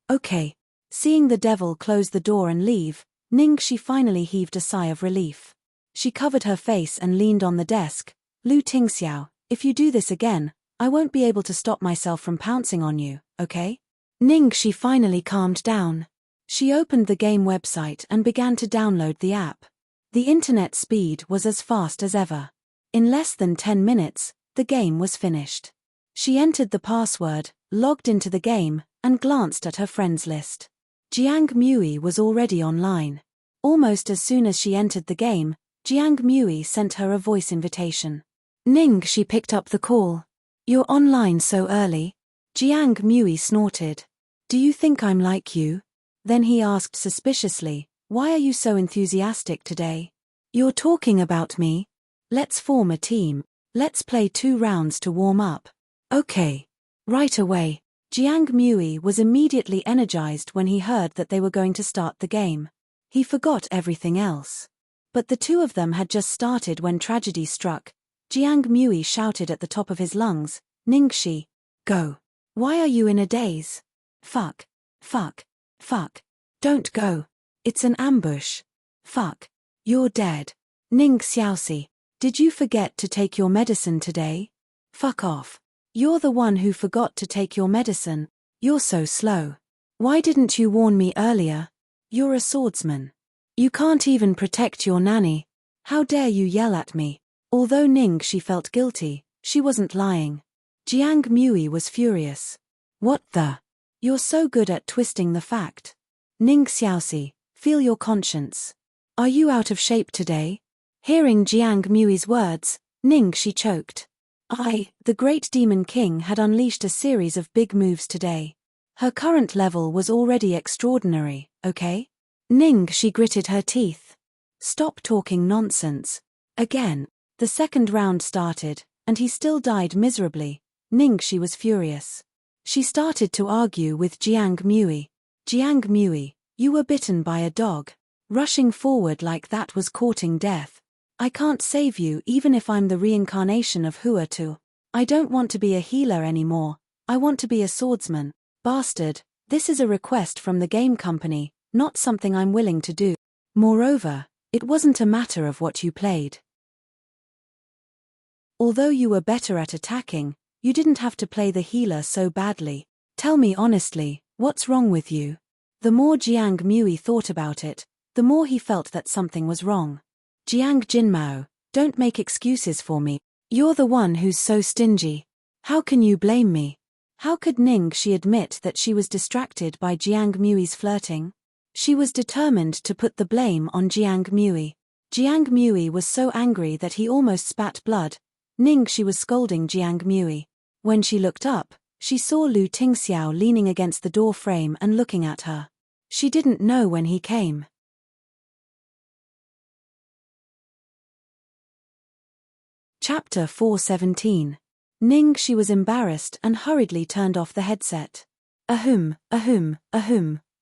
Seeing the devil close the door and leave, Ningxi finally heaved a sigh of relief. She covered her face and leaned on the desk. Lu Tingxiao, if you do this again, I won't be able to stop myself from pouncing on you, okay? Ningxi finally calmed down. She opened the game website and began to download the app. The internet speed was as fast as ever. In less than 10 minutes, the game was finished. She entered the password, logged into the game, and glanced at her friends list. Jiang Mui was already online. Almost as soon as she entered the game, Jiang Mui sent her a voice invitation. Ningxi picked up the call. You're online so early? Jiang Mui snorted. Do you think I'm like you? Then he asked suspiciously, why are you so enthusiastic today? You're talking about me? Let's form a team. Let's play 2 rounds to warm up. Okay. Right away. Jiang Mui was immediately energized when he heard that they were going to start the game. He forgot everything else. But the two of them had just started when tragedy struck. Jiang Mui shouted at the top of his lungs, Ningxi, go. Why are you in a daze? Fuck. Don't go. It's an ambush. Fuck. You're dead. Ning Xiaoxi, did you forget to take your medicine today? Fuck off. You're the one who forgot to take your medicine. You're so slow. Why didn't you warn me earlier? You're a swordsman. You can't even protect your nanny. How dare you yell at me? Although Ningxi felt guilty, she wasn't lying. Jiang Mui was furious. What the? You're so good at twisting the fact. Ning Xiaoxi, feel your conscience. Are you out of shape today? Hearing Jiang Mui's words, Ningxi choked. The great demon king had unleashed a series of big moves today. Her current level was already extraordinary, okay? Ningxi gritted her teeth. Stop talking nonsense. Again, the second round started, and he still died miserably. Ningxi was furious. She started to argue with Jiang Mui. Jiang Mui, you were bitten by a dog. Rushing forward like that was courting death. I can't save you even if I'm the reincarnation of Huatu. I don't want to be a healer anymore, I want to be a swordsman. Bastard, this is a request from the game company, not something I'm willing to do. Moreover, it wasn't a matter of what you played. Although you were better at attacking, you didn't have to play the healer so badly. Tell me honestly, what's wrong with you? The more Jiang Mui thought about it, the more he felt that something was wrong. Jiang Jinmao, don't make excuses for me. You're the one who's so stingy. How can you blame me? How could Ningxi admit that she was distracted by Jiang Mui's flirting? She was determined to put the blame on Jiang Mui. Jiang Mui was so angry that he almost spat blood. Ningxi was scolding Jiang Mui. When she looked up, she saw Lu Tingxiao leaning against the door frame and looking at her. She didn't know when he came. Chapter 417. Ningxi was embarrassed and hurriedly turned off the headset. Ahum,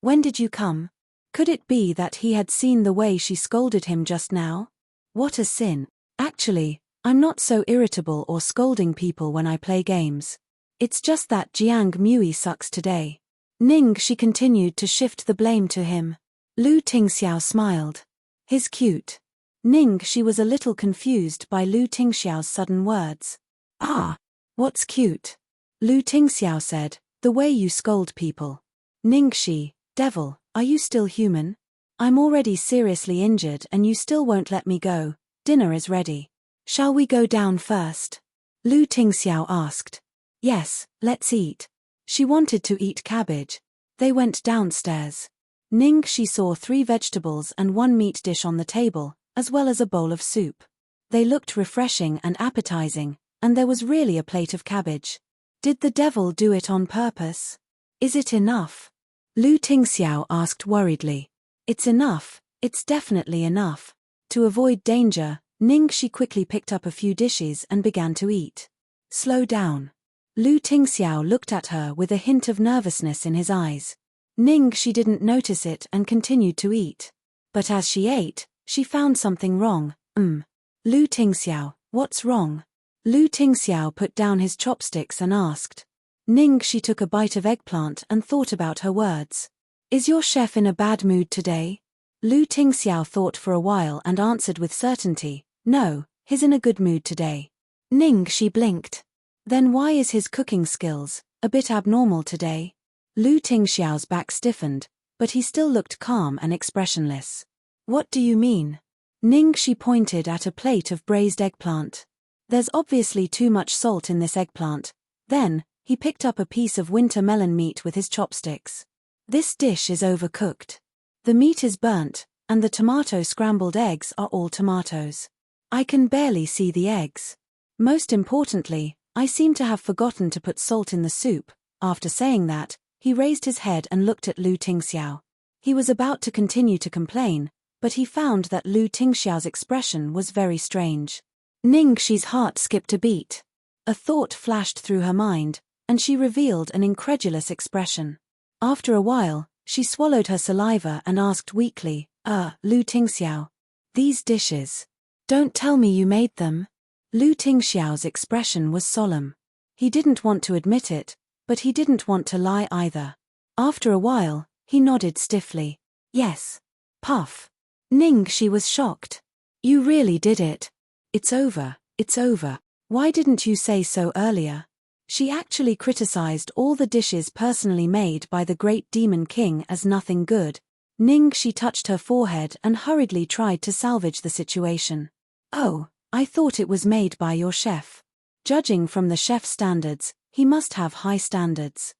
when did you come? Could it be that he had seen the way she scolded him just now? What a sin. Actually, I'm not so irritable or scolding people when I play games. It's just that Jiang Mui sucks today. Ningxi continued to shift the blame to him. Lu Tingxiao smiled. He's cute. Ningxi was a little confused by Lu Tingxiao's sudden words. Ah, what's cute? Lu Tingxiao said, the way you scold people. Ningxi, devil, are you still human? I'm already seriously injured and you still won't let me go. Dinner is ready. Shall we go down first? Lu Tingxiao asked. Yes, let's eat. She wanted to eat cabbage. They went downstairs. Ningxi saw 3 vegetables and 1 meat dish on the table, as well as a bowl of soup. They looked refreshing and appetizing, and there was really a plate of cabbage. Did the devil do it on purpose? Is it enough? Lu Tingxiao asked worriedly. It's enough, it's definitely enough. To avoid danger, Ningxi quickly picked up a few dishes and began to eat. Slow down. Lu Tingxiao looked at her with a hint of nervousness in his eyes. Ningxi didn't notice it and continued to eat. But as she ate, she found something wrong. Lu Tingxiao, what's wrong? Lu Tingxiao put down his chopsticks and asked. Ningxi took a bite of eggplant and thought about her words. Is your chef in a bad mood today? Lu Tingxiao thought for a while and answered with certainty, no, he's in a good mood today. Ningxi blinked. Then why is his cooking skills a bit abnormal today? Lu Tingxiao's back stiffened, but he still looked calm and expressionless. What do you mean? Ningxi pointed at a plate of braised eggplant. There's obviously too much salt in this eggplant. Then, he picked up a piece of winter melon meat with his chopsticks. This dish is overcooked. The meat is burnt, and the tomato scrambled eggs are all tomatoes. I can barely see the eggs. Most importantly, I seem to have forgotten to put salt in the soup. After saying that, he raised his head and looked at Lu Tingxiao. He was about to continue to complain, but he found that Lu Tingxiao's expression was very strange. Ningxi's heart skipped a beat. A thought flashed through her mind, and she revealed an incredulous expression. After a while, she swallowed her saliva and asked weakly, Lu Tingxiao, these dishes. Don't tell me you made them. Lu Tingxiao's expression was solemn. He didn't want to admit it, but he didn't want to lie either. After a while, he nodded stiffly. Yes. Puff. Ningxi was shocked. You really did it. It's over, it's over. Why didn't you say so earlier? She actually criticized all the dishes personally made by the great demon king as nothing good. Ningxi touched her forehead and hurriedly tried to salvage the situation. Oh, I thought it was made by your chef. Judging from the chef's standards, he must have high standards.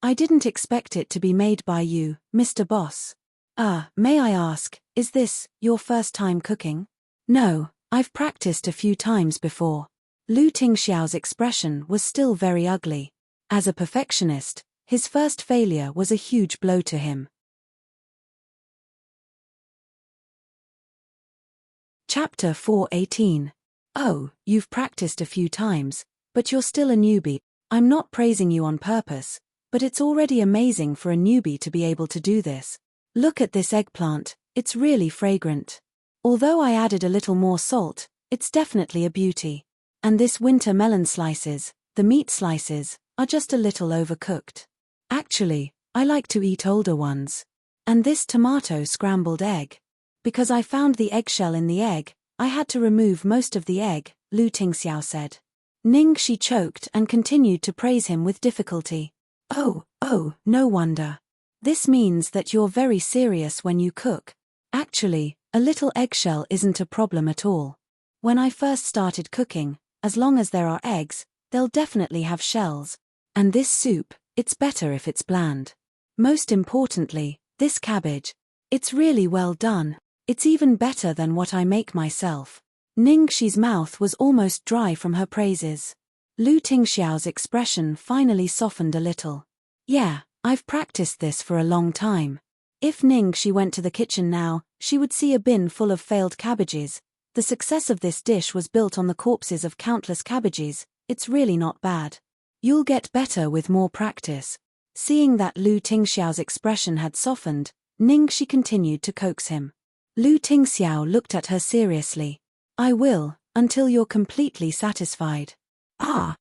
I didn't expect it to be made by you, Mr. Boss. May I ask, is this your first time cooking? No, I've practiced a few times before. Lu Tingxiao's expression was still very ugly. As a perfectionist, his first failure was a huge blow to him. Chapter 418. Oh, you've practiced a few times, but you're still a newbie. I'm not praising you on purpose, but it's already amazing for a newbie to be able to do this. Look at this eggplant, it's really fragrant. Although I added a little more salt, it's definitely a beauty. And this winter melon slices, the meat slices, are just a little overcooked. Actually, I like to eat older ones. And this tomato scrambled egg. Because I found the eggshell in the egg, I had to remove most of the egg, Lu Tingxiao said. Ningxi choked and continued to praise him with difficulty. Oh, no wonder. This means that you're very serious when you cook. Actually, a little eggshell isn't a problem at all. When I first started cooking, as long as there are eggs, they'll definitely have shells. And this soup, it's better if it's bland. Most importantly, this cabbage. It's really well done. It's even better than what I make myself. Ningxi's mouth was almost dry from her praises. Lu Tingxiao's expression finally softened a little. Yeah, I've practiced this for a long time. If Ningxi went to the kitchen now, she would see a bin full of failed cabbages. The success of this dish was built on the corpses of countless cabbages. It's really not bad. You'll get better with more practice. Seeing that Lu Tingxiao's expression had softened, Ningxi continued to coax him. Lu Tingxiao looked at her seriously. I will, until you're completely satisfied. I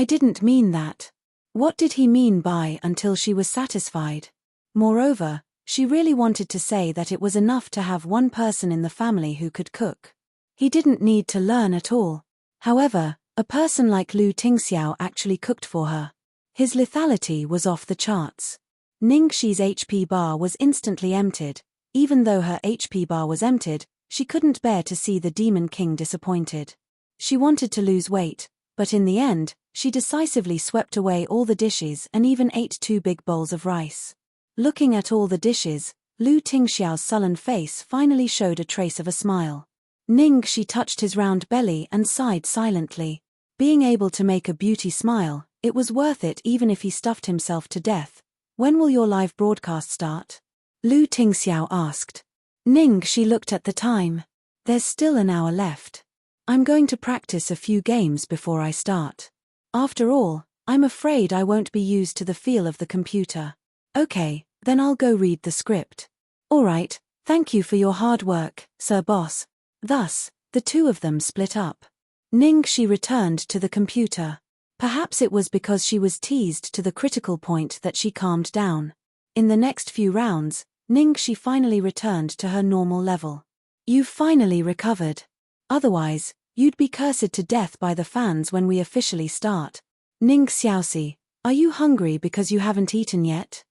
didn't mean that. What did he mean by until she was satisfied? Moreover, she really wanted to say that it was enough to have one person in the family who could cook. He didn't need to learn at all. However, a person like Lu Tingxiao actually cooked for her. His lethality was off the charts. Ningxi's HP bar was instantly emptied. Even though her HP bar was emptied, she couldn't bear to see the Demon King disappointed. She wanted to lose weight, but in the end, she decisively swept away all the dishes and even ate 2 big bowls of rice. Looking at all the dishes, Lu Tingxiao's sullen face finally showed a trace of a smile. Ningxi touched his round belly and sighed silently. Being able to make a beauty smile, it was worth it even if he stuffed himself to death. When will your live broadcast start? Lu Tingxiao asked. Ningxi looked at the time. There's still an hour left. I'm going to practice a few games before I start. After all, I'm afraid I won't be used to the feel of the computer. Okay, then I'll go read the script. Alright, thank you for your hard work, Sir Boss. Thus, the two of them split up. Ningxi returned to the computer. Perhaps it was because she was teased to the critical point that she calmed down. In the next few rounds, Ningxi finally returned to her normal level. You've finally recovered. Otherwise, you'd be cursed to death by the fans when we officially start. Ning Xiaoxi, are you hungry because you haven't eaten yet?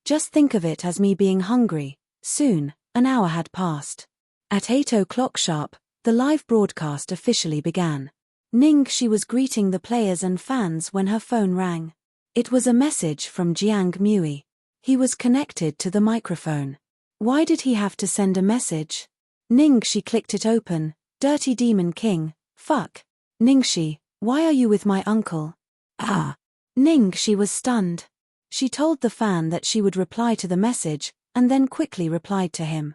Just think of it as me being hungry. Soon, an hour had passed. At 8:00 sharp, the live broadcast officially began. Ningxi was greeting the players and fans when her phone rang. It was a message from Jiang Mui. He was connected to the microphone. Why did he have to send a message? Ningxi clicked it open. Dirty Demon King, fuck. Ningxi, why are you with my uncle? Ningxi was stunned. She told the fan that she would reply to the message, and then quickly replied to him.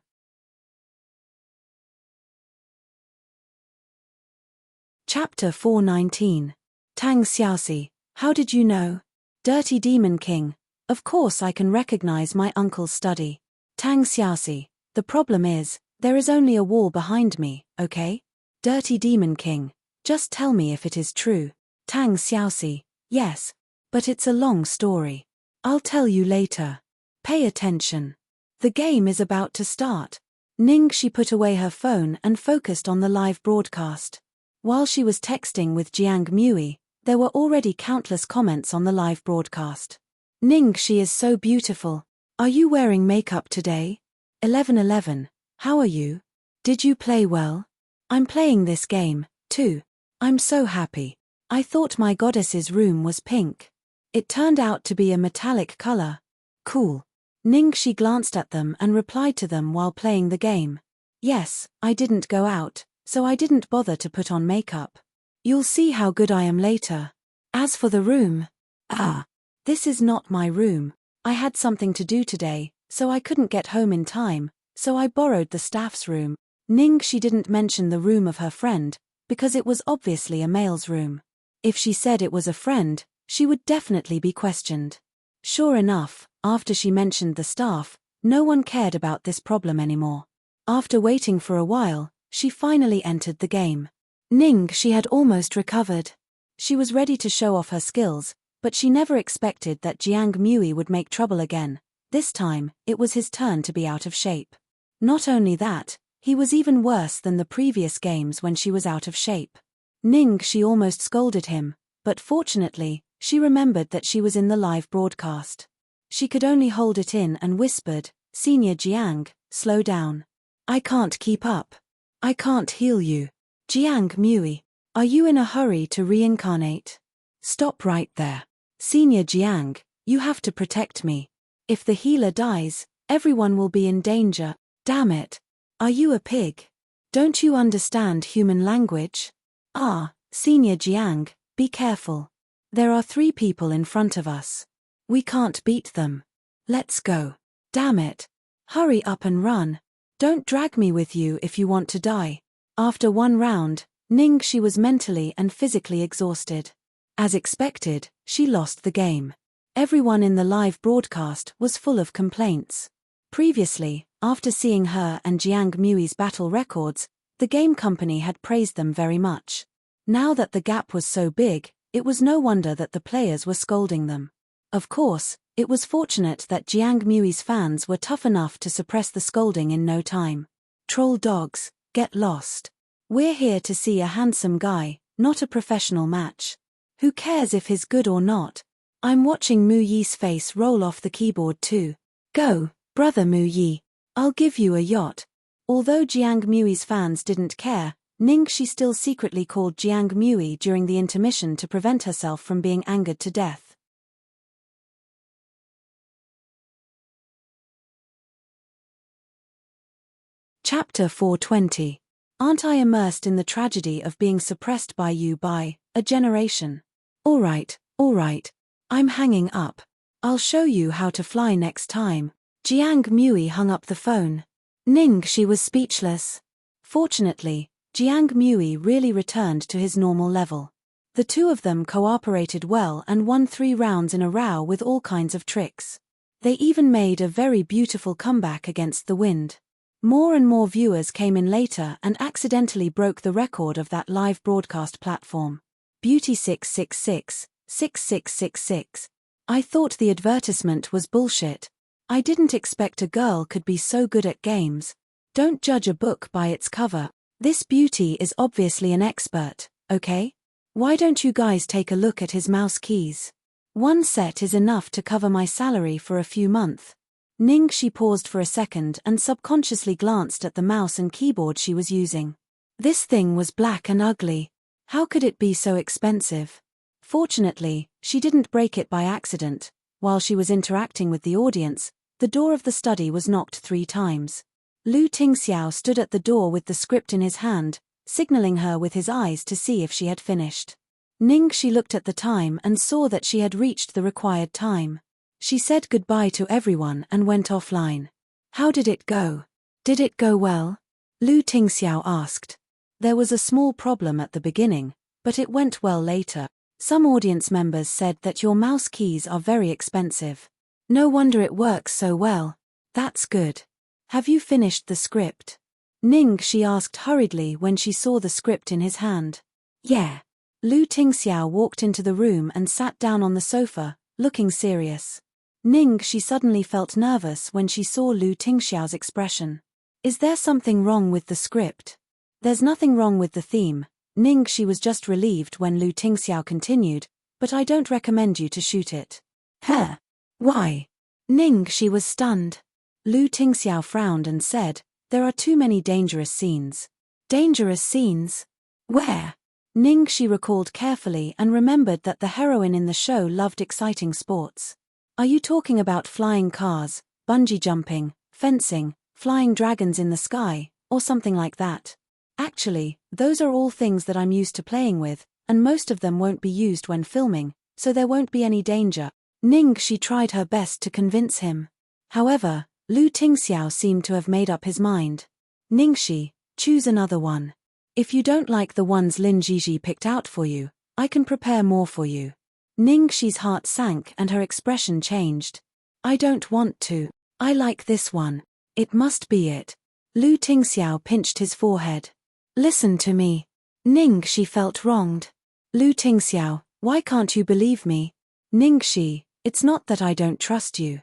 Chapter 419. Tang Xiaoxi, how did you know? Dirty Demon King, of course I can recognize my uncle's study. Tang Xiaoxi, the problem is, there is only a wall behind me, okay? Dirty Demon King, just tell me if it is true. Tang Xiaoxi, yes, but it's a long story. I'll tell you later. Pay attention. The game is about to start. Ningxi put away her phone and focused on the live broadcast. While she was texting with Jiang Mui, there were already countless comments on the live broadcast. Ningxi is so beautiful. Are you wearing makeup today? 1111, how are you? Did you play well? I'm playing this game, too. I'm so happy. I thought my goddess's room was pink. It turned out to be a metallic color. Cool. Ningxi glanced at them and replied to them while playing the game. Yes, I didn't go out, so I didn't bother to put on makeup. You'll see how good I am later. As for the room, this is not my room. I had something to do today, so I couldn't get home in time, so I borrowed the staff's room. Ningxi didn't mention the room of her friend, because it was obviously a male's room. If she said it was a friend, she would definitely be questioned. Sure enough, after she mentioned the staff, No one cared about this problem anymore. After waiting for a while, she finally entered the game. She had almost recovered. She was ready to show off her skills, but she never expected that Jiang Mui would make trouble again. This time, it was his turn to be out of shape. Not only that, he was even worse than the previous games when she was out of shape. She almost scolded him, but fortunately, she remembered that she was in the live broadcast. She could only hold it in and whispered, "Senior Jiang, slow down. I can't keep up. I can't heal you. Jiang Mui, are you in a hurry to reincarnate? Stop right there. Senior Jiang, you have to protect me. If the healer dies, everyone will be in danger. Damn it. Are you a pig? Don't you understand human language? Senior Jiang, be careful. There are 3 people in front of us. We can't beat them. Let's go. Damn it. Hurry up and run. Don't drag me with you if you want to die." After one round, she was mentally and physically exhausted. As expected, she lost the game. Everyone in the live broadcast was full of complaints. Previously, after seeing her and Jiang Mui's battle records, the game company had praised them very much. Now that the gap was so big, it was no wonder that the players were scolding them. Of course, it was fortunate that Jiang Mui's fans were tough enough to suppress the scolding in no time. Troll dogs, get lost. We're here to see a handsome guy, not a professional match. Who cares if he's good or not? I'm watching Mu Yi's face roll off the keyboard too. Go, brother Mu Yi. I'll give you a yacht. Although Jiang Mui's fans didn't care, she still secretly called Jiang Mui during the intermission to prevent herself from being angered to death. Chapter 420. Aren't I immersed in the tragedy of being suppressed by you by a generation? All right. I'm hanging up. I'll show you how to fly next time. Jiang Mui hung up the phone. She was speechless. Fortunately, Jiang Mui really returned to his normal level. The two of them cooperated well and won 3 rounds in a row with all kinds of tricks. They even made a very beautiful comeback against the wind. More and more viewers came in later and accidentally broke the record of that live broadcast platform. Beauty 666, 6666. I thought the advertisement was bullshit. I didn't expect a girl could be so good at games. Don't judge a book by its cover. This beauty is obviously an expert, okay? Why don't you guys take a look at his mouse keys? 1 set is enough to cover my salary for a few months. She paused for a second and subconsciously glanced at the mouse and keyboard she was using. This thing was black and ugly. How could it be so expensive? Fortunately, she didn't break it by accident. While she was interacting with the audience, the door of the study was knocked 3 times. Lu Tingxiao stood at the door with the script in his hand, signaling her with his eyes to see if she had finished. She looked at the time and saw that she had reached the required time. She said goodbye to everyone and went offline. How did it go? Did it go well? Lu Tingxiao asked. There was a small problem at the beginning, but it went well later. Some audience members said that your mouse keys are very expensive. No wonder it works so well. That's good. Have you finished the script? She asked hurriedly when she saw the script in his hand. Yeah. Lu Tingxiao walked into the room and sat down on the sofa, looking serious. She suddenly felt nervous when she saw Lu Tingxiao's expression. Is there something wrong with the script? There's nothing wrong with the theme. She was just relieved when Lu Tingxiao continued, but I don't recommend you to shoot it. Huh? Why? She was stunned. Lu Tingxiao frowned and said, there are too many dangerous scenes. Dangerous scenes? Where? She recalled carefully and remembered that the heroine in the show loved exciting sports. Are you talking about flying cars, bungee jumping, fencing, flying dragons in the sky, or something like that? Actually, those are all things that I'm used to playing with, and most of them won't be used when filming, so there won't be any danger. She tried her best to convince him. However, Lu Tingxiao seemed to have made up his mind. Ningxi, choose another one. If you don't like the ones Lin Jiji picked out for you, I can prepare more for you. Ningxi's heart sank and her expression changed. I don't want to. I like this one. It must be it. Lu Tingxiao pinched his forehead. Listen to me. Ningxi felt wronged. Lu Tingxiao, why can't you believe me? Ningxi, it's not that I don't trust you.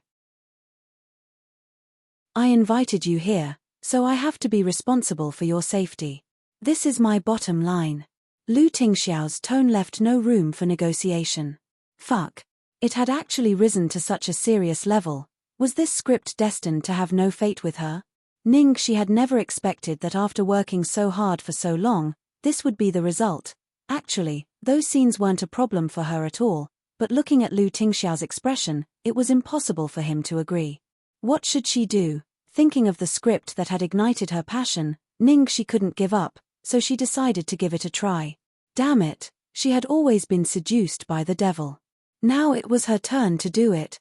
I invited you here, so I have to be responsible for your safety. This is my bottom line. Lu Tingxiao's tone left no room for negotiation. Fuck. It had actually risen to such a serious level. Was this script destined to have no fate with her? Ningxi had never expected that after working so hard for so long, this would be the result. Actually, those scenes weren't a problem for her at all, but looking at Lu Tingxiao's expression, it was impossible for him to agree. What should she do? Thinking of the script that had ignited her passion, Ningxi couldn't give up, so she decided to give it a try. Damn it, she had always been seduced by the devil. Now it was her turn to do it.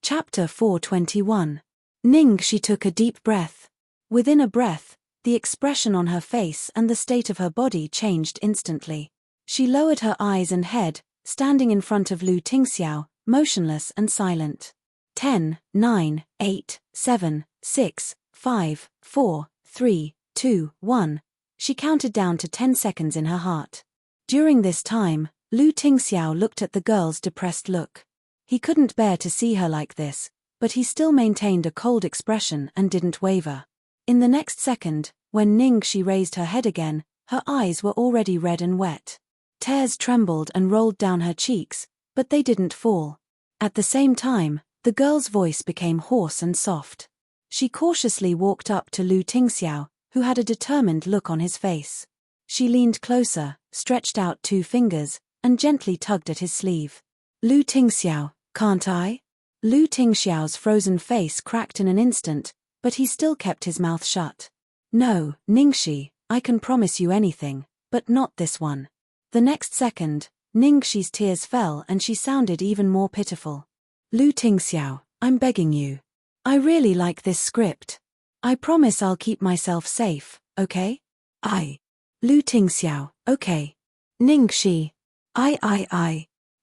Chapter 421. Ningxi took a deep breath. Within a breath, the expression on her face and the state of her body changed instantly. She lowered her eyes and head, standing in front of Lu Tingxiao, motionless and silent. 10, 9, 8, 7, 6, 5, 4, 3, 2, 1. She counted down to 10 seconds in her heart. During this time, Lu Tingxiao looked at the girl's depressed look. He couldn't bear to see her like this, but he still maintained a cold expression and didn't waver. In the next second, when Ningxi raised her head again, her eyes were already red and wet. Tears trembled and rolled down her cheeks, but they didn't fall. At the same time, the girl's voice became hoarse and soft. She cautiously walked up to Lu Tingxiao, who had a determined look on his face. She leaned closer, stretched out 2 fingers, and gently tugged at his sleeve. Lu Tingxiao, can't I? Lu Tingxiao's frozen face cracked in an instant, but he still kept his mouth shut. No, Ningxi, I can promise you anything, but not this one. The next second, Ningxi's tears fell and she sounded even more pitiful. Lu Tingxiao, I'm begging you. I really like this script. I promise I'll keep myself safe, okay? Lu Tingxiao, okay. Ningxi.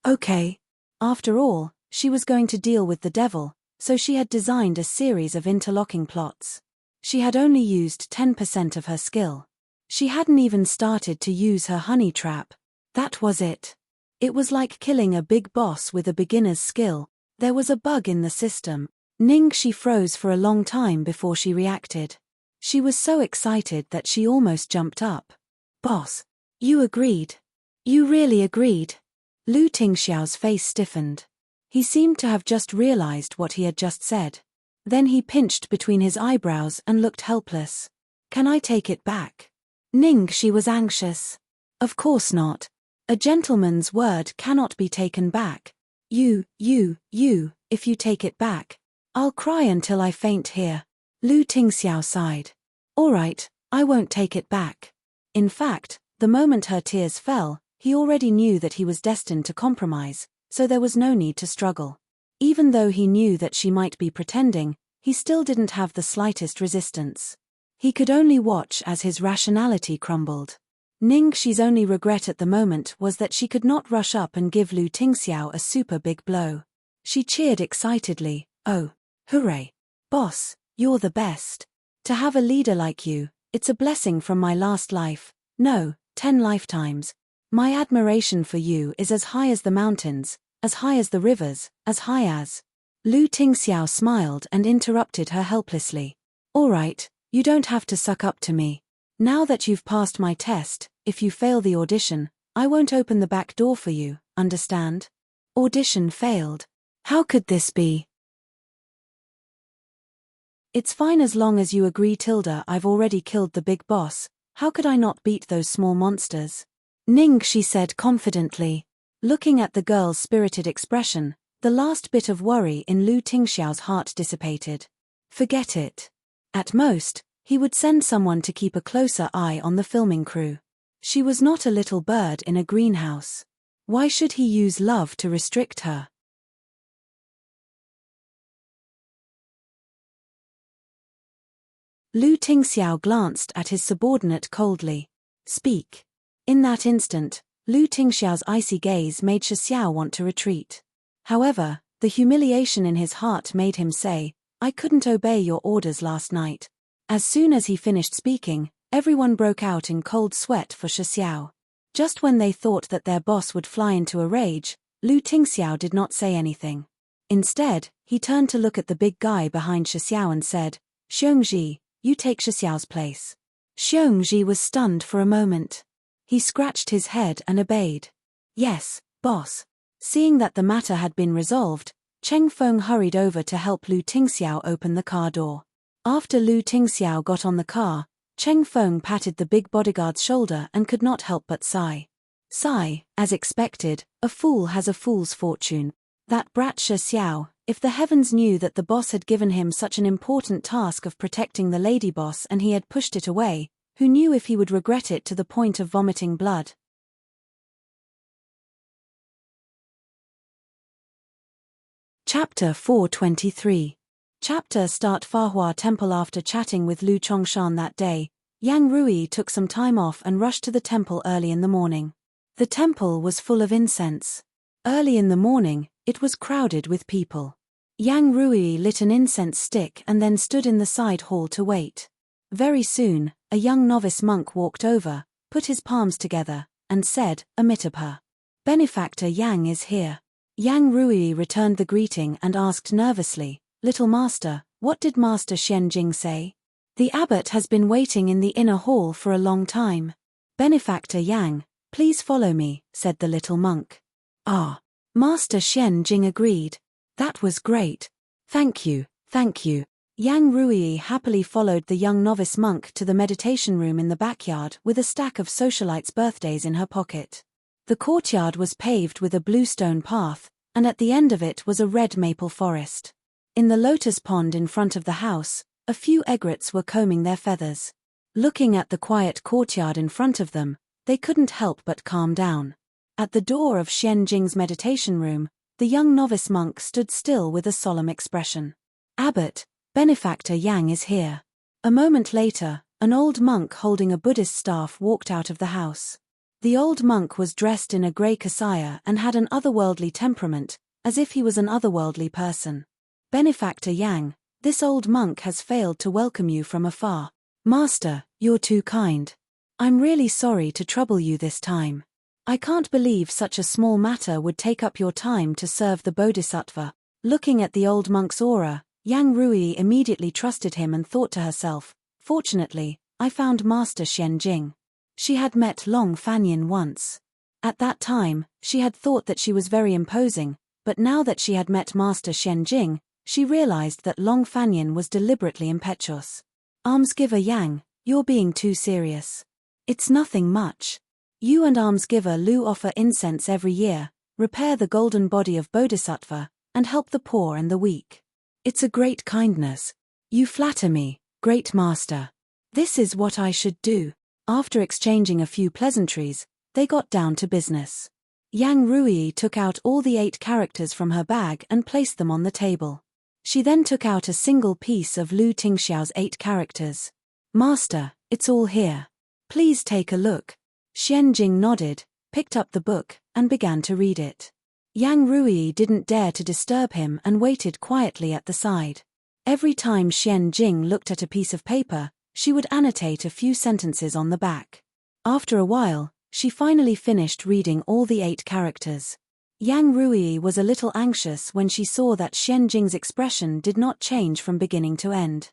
Okay. After all, she was going to deal with the devil, so she had designed a series of interlocking plots. She had only used 10% of her skill. She hadn't even started to use her honey trap. That was it. It was like killing a big boss with a beginner's skill. There was a bug in the system. Ningxi froze for a long time before she reacted. She was so excited that she almost jumped up. Boss, you agreed. You really agreed. Lu Tingxiao's face stiffened. He seemed to have just realized what he had just said. Then he pinched between his eyebrows and looked helpless. Can I take it back? Ningxi was anxious. Of course not. A gentleman's word cannot be taken back. If you take it back, I'll cry until I faint here. Lu Tingxiao sighed. All right, I won't take it back. In fact, the moment her tears fell, he already knew that he was destined to compromise, so there was no need to struggle. Even though he knew that she might be pretending, he still didn't have the slightest resistance. He could only watch as his rationality crumbled. Ningxi's only regret at the moment was that she could not rush up and give Lu Tingxiao a super big blow. She cheered excitedly. Oh, hooray. Boss, you're the best. To have a leader like you, it's a blessing from my last life. No, 10 lifetimes. My admiration for you is as high as the mountains, as high as the rivers, as high as... Lu Tingxiao smiled and interrupted her helplessly. All right, you don't have to suck up to me. Now that you've passed my test, if you fail the audition, I won't open the back door for you, understand? Audition failed. How could this be? It's fine as long as you agree, Tilda. I've already killed the big boss. How could I not beat those small monsters? Ningxi said confidently. Looking at the girl's spirited expression, the last bit of worry in Lu Tingxiao's heart dissipated. Forget it. At most, he would send someone to keep a closer eye on the filming crew. She was not a little bird in a greenhouse. Why should he use love to restrict her? Lu Tingxiao glanced at his subordinate coldly. Speak. In that instant, Lu Tingxiao's icy gaze made Xiao want to retreat. However, the humiliation in his heart made him say, "I couldn't obey your orders last night." As soon as he finished speaking, everyone broke out in cold sweat for Xiao. Just when they thought that their boss would fly into a rage, Lu Tingxiao did not say anything. Instead, he turned to look at the big guy behind Xiao and said, "Xiongji, you take Xiao's place." Xiongji was stunned for a moment. He scratched his head and obeyed. "Yes, boss." Seeing that the matter had been resolved, Cheng Feng hurried over to help Lu Tingxiao open the car door. After Lu Tingxiao got on the car, Cheng Feng patted the big bodyguard's shoulder and could not help but sigh. Sigh, as expected, a fool has a fool's fortune. That brat Xiao, if the heavens knew that the boss had given him such an important task of protecting the lady boss and he had pushed it away, who knew if he would regret it to the point of vomiting blood. Chapter 423. Chapter Start Fahua Temple. After chatting with Lu Chongshan that day, Yang Rui took some time off and rushed to the temple early in the morning. The temple was full of incense. Early in the morning, it was crowded with people. Yang Rui lit an incense stick and then stood in the side hall to wait. Very soon, a young novice monk walked over, put his palms together, and said, "Amitabha. Benefactor Yang is here." Yang Rui returned the greeting and asked nervously, "Little master, what did Master Xianjing say?" "The abbot has been waiting in the inner hall for a long time." "Benefactor Yang, please follow me," said the little monk. "Ah." Master Xianjing agreed. "That was great. Thank you, thank you." Yang Rui happily followed the young novice monk to the meditation room in the backyard with a stack of socialites' birthdays in her pocket. The courtyard was paved with a bluestone path, and at the end of it was a red maple forest. In the lotus pond in front of the house, a few egrets were combing their feathers. Looking at the quiet courtyard in front of them, they couldn't help but calm down. At the door of Xianjing's meditation room, the young novice monk stood still with a solemn expression. "Abbot, Benefactor Yang is here." A moment later, an old monk holding a Buddhist staff walked out of the house. The old monk was dressed in a grey kasaya and had an otherworldly temperament, as if he was an otherworldly person. "Benefactor Yang, this old monk has failed to welcome you from afar." "Master, you're too kind. I'm really sorry to trouble you this time. I can't believe such a small matter would take up your time to serve the Bodhisattva." Looking at the old monk's aura, Yang Rui immediately trusted him and thought to herself, "Fortunately, I found Master Xianjing." She had met Long Fanyin once. At that time, she had thought that she was very imposing, but now that she had met Master Xianjing, she realized that Long Fanyin was deliberately impetuous. "Almsgiver Yang, you're being too serious. It's nothing much. You and Almsgiver Lu offer incense every year, repair the golden body of Bodhisattva, and help the poor and the weak. It's a great kindness. You flatter me, great master. This is what I should do." After exchanging a few pleasantries, they got down to business. Yang Rui took out all the 8 characters from her bag and placed them on the table. She then took out a single piece of Lu Tingxiao's 8 characters. "Master, it's all here. Please take a look." Xianjing nodded, picked up the book, and began to read it. Yang Rui didn't dare to disturb him and waited quietly at the side. Every time Xianjing looked at a piece of paper, she would annotate a few sentences on the back. After a while, she finally finished reading all the 8 characters. Yang Rui was a little anxious when she saw that Xianjing's expression did not change from beginning to end.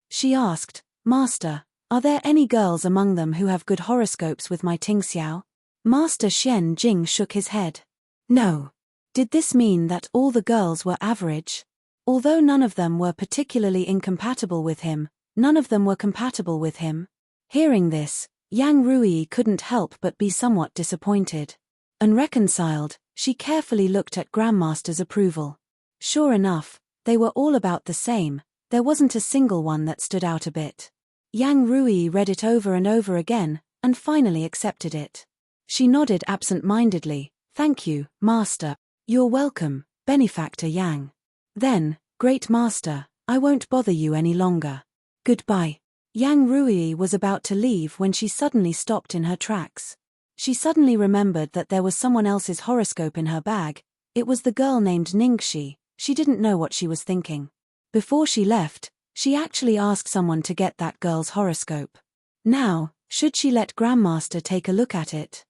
She asked, "Master, are there any girls among them who have good horoscopes with my Tingxiao?" Master Xianjing shook his head. "No." Did this mean that all the girls were average? Although none of them were particularly incompatible with him, none of them were compatible with him. Hearing this, Yang Rui couldn't help but be somewhat disappointed. Unreconciled, she carefully looked at Grandmaster's approval. Sure enough, they were all about the same, there wasn't a single one that stood out a bit. Yang Rui read it over and over again, and finally accepted it. She nodded absent-mindedly, "Thank you, Master." "You're welcome, Benefactor Yang." "Then, Great Master, I won't bother you any longer. Goodbye." Yang Rui was about to leave when she suddenly stopped in her tracks. She suddenly remembered that there was someone else's horoscope in her bag. It was the girl named Ningxi. She didn't know what she was thinking. Before she left, she actually asked someone to get that girl's horoscope. Now, should she let Grandmaster take a look at it?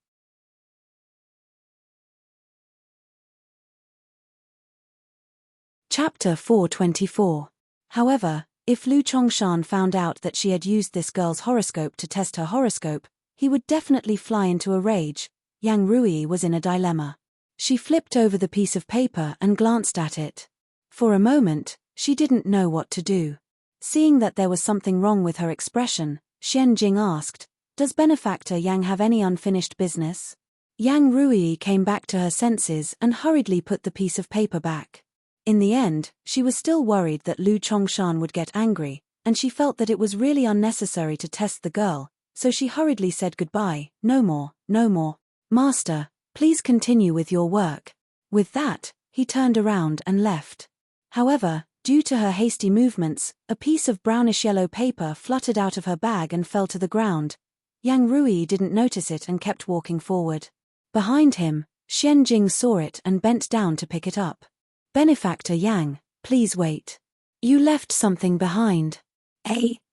Chapter 424. However, if Lu Chongshan found out that she had used this girl's horoscope to test her horoscope, he would definitely fly into a rage. Yang Rui was in a dilemma. She flipped over the piece of paper and glanced at it. For a moment, she didn't know what to do. Seeing that there was something wrong with her expression, Xian Jing asked, "Does Benefactor Yang have any unfinished business?" Yang Rui came back to her senses and hurriedly put the piece of paper back. In the end, she was still worried that Lu Chongshan would get angry, and she felt that it was really unnecessary to test the girl, so she hurriedly said goodbye. "No more, no more. Master, please continue with your work." With that, he turned around and left. However, due to her hasty movements, a piece of brownish-yellow paper fluttered out of her bag and fell to the ground. Yang Rui didn't notice it and kept walking forward. Behind him, Xian Jing saw it and bent down to pick it up. "Benefactor Yang, please wait. You left something behind."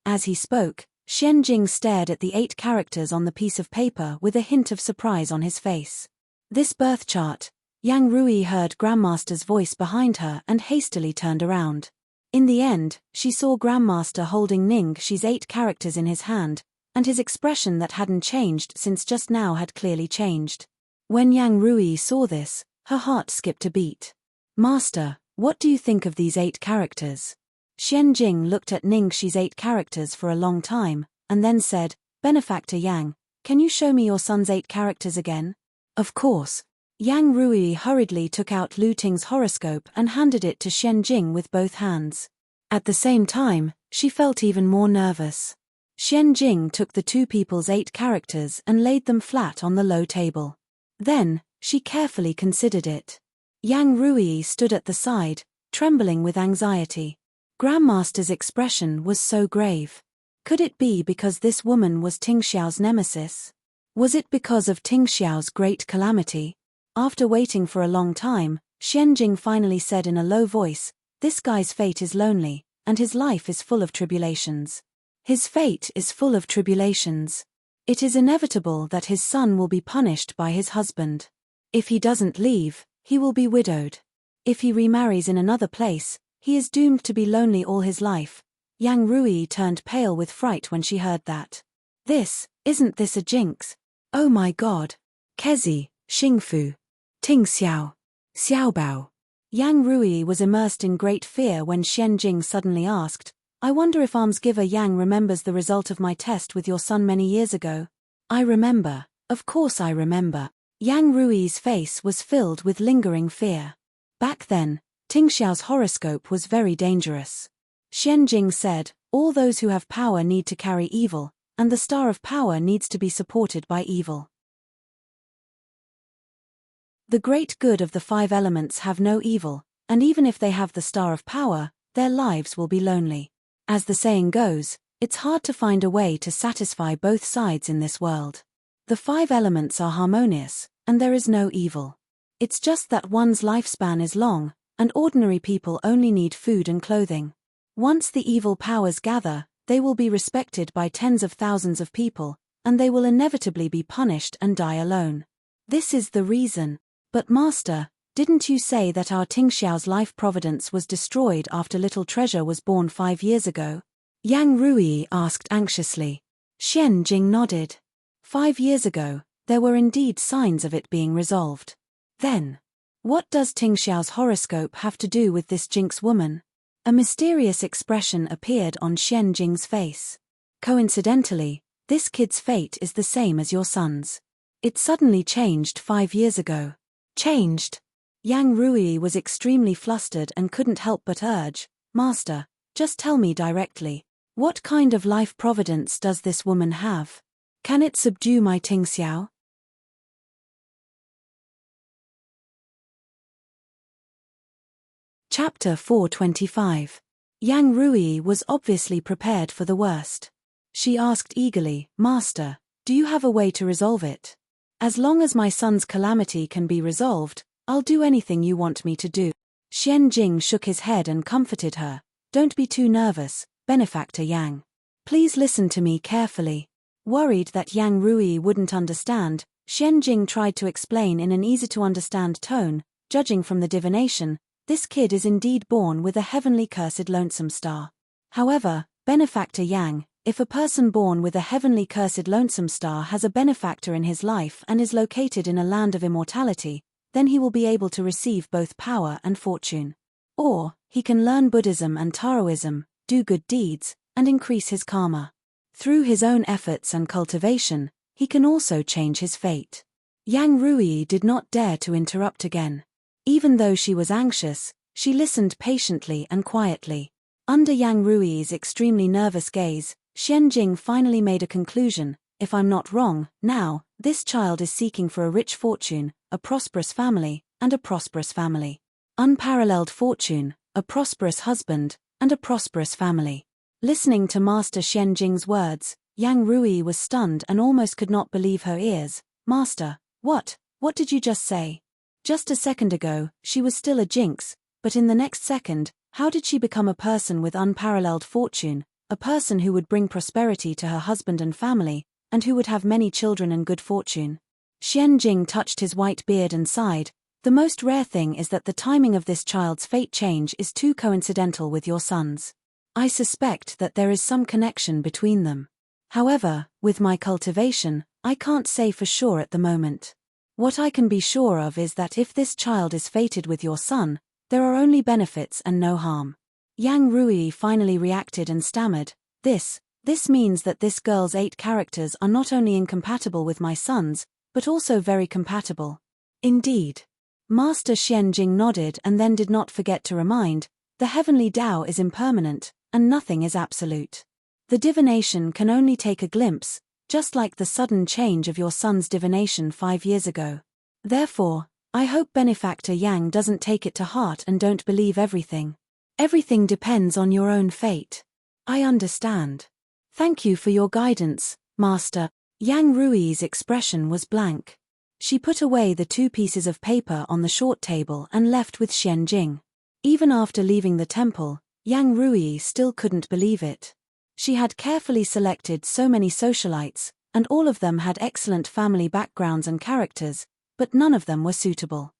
As he spoke, Xian Jing stared at the 8 characters on the piece of paper with a hint of surprise on his face. This birth chart. Yang Rui heard Grandmaster's voice behind her and hastily turned around. In the end, she saw Grandmaster holding Ningxi's 8 characters in his hand, and his expression that hadn't changed since just now had clearly changed. When Yang Rui saw this, her heart skipped a beat. "Master, what do you think of these 8 characters?" Xian Jing looked at Ningxi's 8 characters for a long time, and then said, "Benefactor Yang, can you show me your son's 8 characters again?" "Of course." Yang Rui hurriedly took out Lu Ting's horoscope and handed it to Xian Jing with both hands. At the same time, she felt even more nervous. Xian Jing took the 2 people's 8 characters and laid them flat on the low table. Then, she carefully considered it. Yang Rui stood at the side, trembling with anxiety. Grandmaster's expression was so grave. Could it be because this woman was Ting Xiao's nemesis? Was it because of Ting Xiao's great calamity? After waiting for a long time, Xian Jing finally said in a low voice, "This guy's fate is lonely, and his life is full of tribulations. His fate is full of tribulations. It is inevitable that his son will be punished by his husband. If he doesn't leave, he will be widowed. If he remarries in another place, he is doomed to be lonely all his life." Yang Rui turned pale with fright when she heard that. Isn't this a jinx? Oh my god. Kezi, Xingfu. Ting Xiao. Xiaobao. Yang Rui was immersed in great fear when Xian Jing suddenly asked, "I wonder if almsgiver Yang remembers the result of my test with your son many years ago?" "I remember, of course I remember." Yang Rui's face was filled with lingering fear. Back then, Ting Xiao's horoscope was very dangerous. Xian Jing said, "All those who have power need to carry evil, and the star of power needs to be supported by evil. The great good of the 5 elements have no evil, and even if they have the star of power, their lives will be lonely. As the saying goes, it's hard to find a way to satisfy both sides in this world. The 5 elements are harmonious, and there is no evil. It's just that one's lifespan is long, and ordinary people only need food and clothing. Once the evil powers gather, they will be respected by tens of thousands of people, and they will inevitably be punished and die alone. This is the reason." "But Master, didn't you say that our Ting Xiao's life providence was destroyed after little treasure was born 5 years ago?" Yang Rui asked anxiously. Xian Jing nodded. 5 years ago, there were indeed signs of it being resolved. Then, what does Ting Xiao's horoscope have to do with this jinx woman? A mysterious expression appeared on Xian Jing's face. "Coincidentally, this kid's fate is the same as your son's. It suddenly changed 5 years ago." Changed? Yang Rui was extremely flustered and couldn't help but urge, "Master, just tell me directly, what kind of life providence does this woman have? Can it subdue my Ting Xiao?" Chapter 425. Yang Rui was obviously prepared for the worst. She asked eagerly, Master, do you have a way to resolve it? As long as my son's calamity can be resolved, I'll do anything you want me to do. Xianjing shook his head and comforted her. Don't be too nervous, Benefactor Yang. Please listen to me carefully. Worried that Yang Rui wouldn't understand, Xianjing tried to explain in an easy-to-understand tone. Judging from the divination, this kid is indeed born with a heavenly cursed lonesome star. However, Benefactor Yang, if a person born with a heavenly cursed lonesome star has a benefactor in his life and is located in a land of immortality, then he will be able to receive both power and fortune. Or, he can learn Buddhism and Taoism, do good deeds, and increase his karma. Through his own efforts and cultivation, he can also change his fate. Yang Rui did not dare to interrupt again. Even though she was anxious, she listened patiently and quietly. Under Yang Rui's extremely nervous gaze, Xianjing finally made a conclusion. If I'm not wrong, now, this child is seeking for a rich fortune, a prosperous family, and a prosperous family. Unparalleled fortune, a prosperous husband, and a prosperous family. Listening to Master Xianjing's words, Yang Rui was stunned and almost could not believe her ears. Master, what did you just say? Just a second ago, she was still a jinx, but in the next second, how did she become a person with unparalleled fortune, a person who would bring prosperity to her husband and family, and who would have many children and good fortune? Xianjing touched his white beard and sighed. The most rare thing is that the timing of this child's fate change is too coincidental with your son's. I suspect that there is some connection between them. However, with my cultivation, I can't say for sure at the moment. What I can be sure of is that if this child is fated with your son, there are only benefits and no harm. Yang Rui finally reacted and stammered, This means that this girl's 8 characters are not only incompatible with my son's, but also very compatible. Indeed. Master Xianjing nodded and then did not forget to remind, the heavenly Tao is impermanent, and nothing is absolute. The divination can only take a glimpse, just like the sudden change of your son's divination 5 years ago. Therefore, I hope Benefactor Yang doesn't take it to heart and don't believe everything. Everything depends on your own fate. I understand. Thank you for your guidance, Master. Yang Rui's expression was blank. She put away the 2 pieces of paper on the short table and left with Xianjing. Even after leaving the temple, Yang Rui still couldn't believe it. She had carefully selected so many socialites, and all of them had excellent family backgrounds and characters, but none of them were suitable.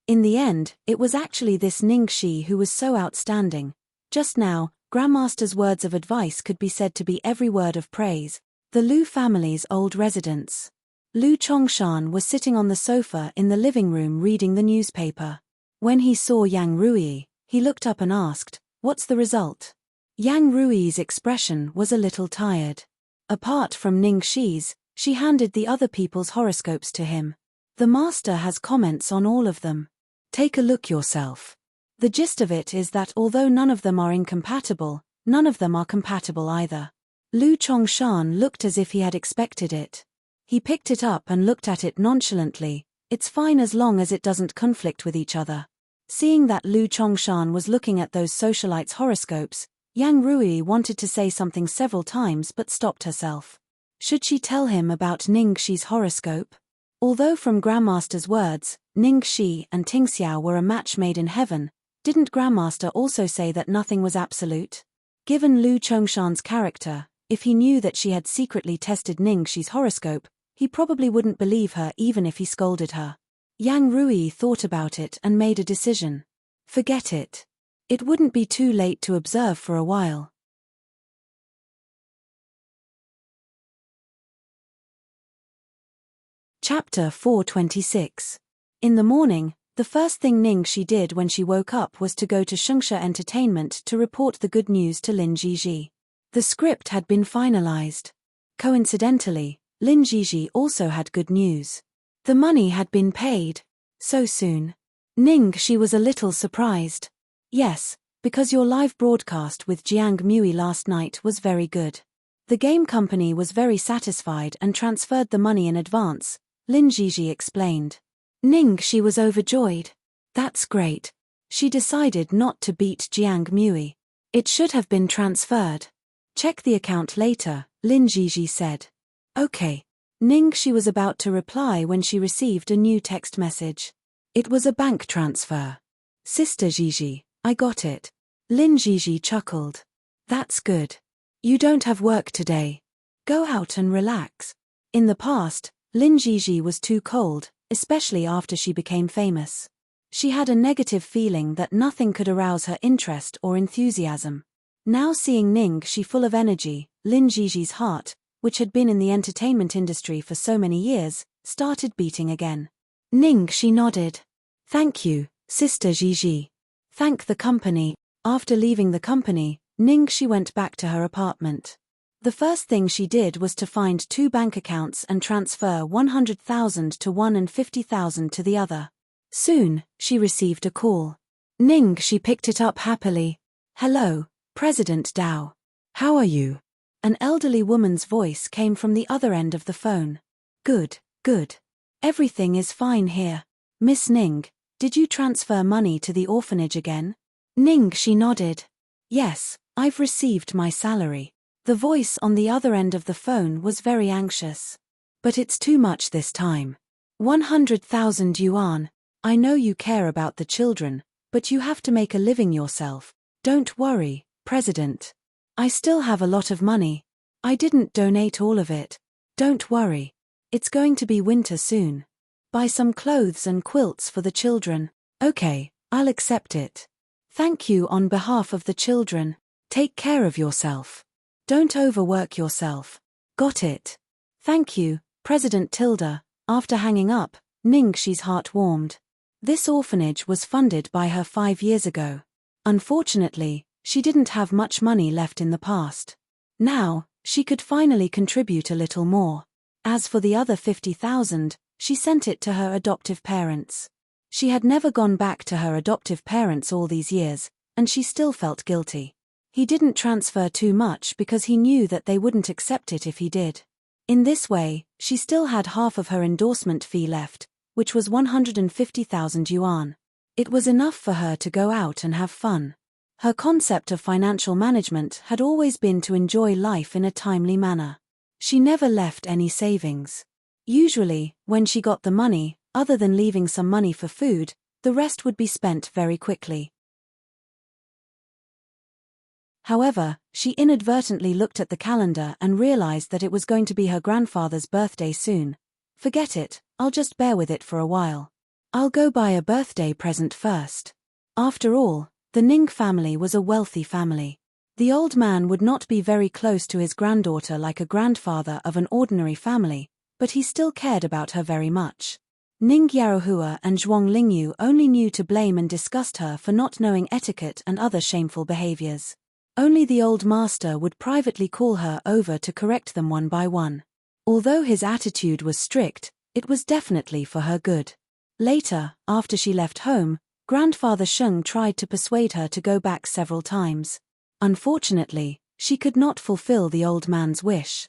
In the end, it was actually this Ningxi who was so outstanding. Just now, Grandmaster's words of advice could be said to be every word of praise. The Lu family's old residence. Lu Chongshan was sitting on the sofa in the living room reading the newspaper. When he saw Yang Rui, he looked up and asked, What's the result? Yang Rui's expression was a little tired. Apart from Ningxi's, she handed the other people's horoscopes to him. The master has comments on all of them. Take a look yourself. The gist of it is that although none of them are incompatible, none of them are compatible either. Lu Chongshan looked as if he had expected it. He picked it up and looked at it nonchalantly. It's fine as long as it doesn't conflict with each other. Seeing that Lu Chongshan was looking at those socialites' horoscopes, Yang Rui wanted to say something several times but stopped herself. Should she tell him about Ningxi's horoscope? Although from Grandmaster's words, Ningxi and Tingxiao were a match made in heaven, didn't Grandmaster also say that nothing was absolute? Given Lu Chongshan's character, if he knew that she had secretly tested Ningxi's horoscope, he probably wouldn't believe her even if he scolded her. Yang Rui thought about it and made a decision. Forget it. It wouldn't be too late to observe for a while. Chapter 426. In the morning, the first thing Ningxi did when she woke up was to go to Shengsha Entertainment to report the good news to Lin Jiji. The script had been finalized. Coincidentally, Lin Jiji also had good news. The money had been paid. So soon. Ningxi was a little surprised. Yes, because your live broadcast with Jiang Mui last night was very good. The game company was very satisfied and transferred the money in advance, Lin Jiji explained. Ningxi was overjoyed. That's great. She decided not to beat Jiang Mui. It should have been transferred. Check the account later, Lin Jiji said. Okay. Ningxi was about to reply when she received a new text message. It was a bank transfer. Sister Jiji, I got it. Lin Jiji chuckled. That's good. You don't have work today. Go out and relax. In the past, Lin Jiji was too cold, especially after she became famous. She had a negative feeling that nothing could arouse her interest or enthusiasm. Now seeing Ningxi full of energy, Lin Jiji's heart, which had been in the entertainment industry for so many years, started beating again. Ningxi nodded. Thank you, Sister Jiji. Thank the company. After leaving the company, Ningxi went back to her apartment. The first thing she did was to find 2 bank accounts and transfer 100,000 to one and 50,000 to the other. Soon, she received a call. Ningxi picked it up happily. Hello, President Dao. How are you? An elderly woman's voice came from the other end of the phone. Good, good. Everything is fine here. Miss Ning, did you transfer money to the orphanage again? Ningxi nodded. Yes, I've received my salary. The voice on the other end of the phone was very anxious. But it's too much this time. 100,000 yuan. I know you care about the children, but you have to make a living yourself. Don't worry, President. I still have a lot of money. I didn't donate all of it. Don't worry. It's going to be winter soon. Buy some clothes and quilts for the children. Okay, I'll accept it. Thank you on behalf of the children. Take care of yourself. Don't overwork yourself. Got it. Thank you, President Tilda. After hanging up, Ningxi's heart warmed. This orphanage was funded by her 5 years ago. Unfortunately, she didn't have much money left in the past. Now, she could finally contribute a little more. As for the other 50,000, she sent it to her adoptive parents. She had never gone back to her adoptive parents all these years, and she still felt guilty. He didn't transfer too much because he knew that they wouldn't accept it if he did. In this way, she still had half of her endorsement fee left, which was 150,000 yuan. It was enough for her to go out and have fun. Her concept of financial management had always been to enjoy life in a timely manner. She never left any savings. Usually, when she got the money, other than leaving some money for food, the rest would be spent very quickly. However, she inadvertently looked at the calendar and realized that it was going to be her grandfather's birthday soon. Forget it, I'll just bear with it for a while. I'll go buy a birthday present first. After all, the Ning family was a wealthy family. The old man would not be very close to his granddaughter like a grandfather of an ordinary family, but he still cared about her very much. Ning Yaohua and Zhuang Lingyu only knew to blame and disgust her for not knowing etiquette and other shameful behaviors. Only the old master would privately call her over to correct them one by one. Although his attitude was strict, it was definitely for her good. Later, after she left home, Grandfather Sheng tried to persuade her to go back several times. Unfortunately, she could not fulfill the old man's wish.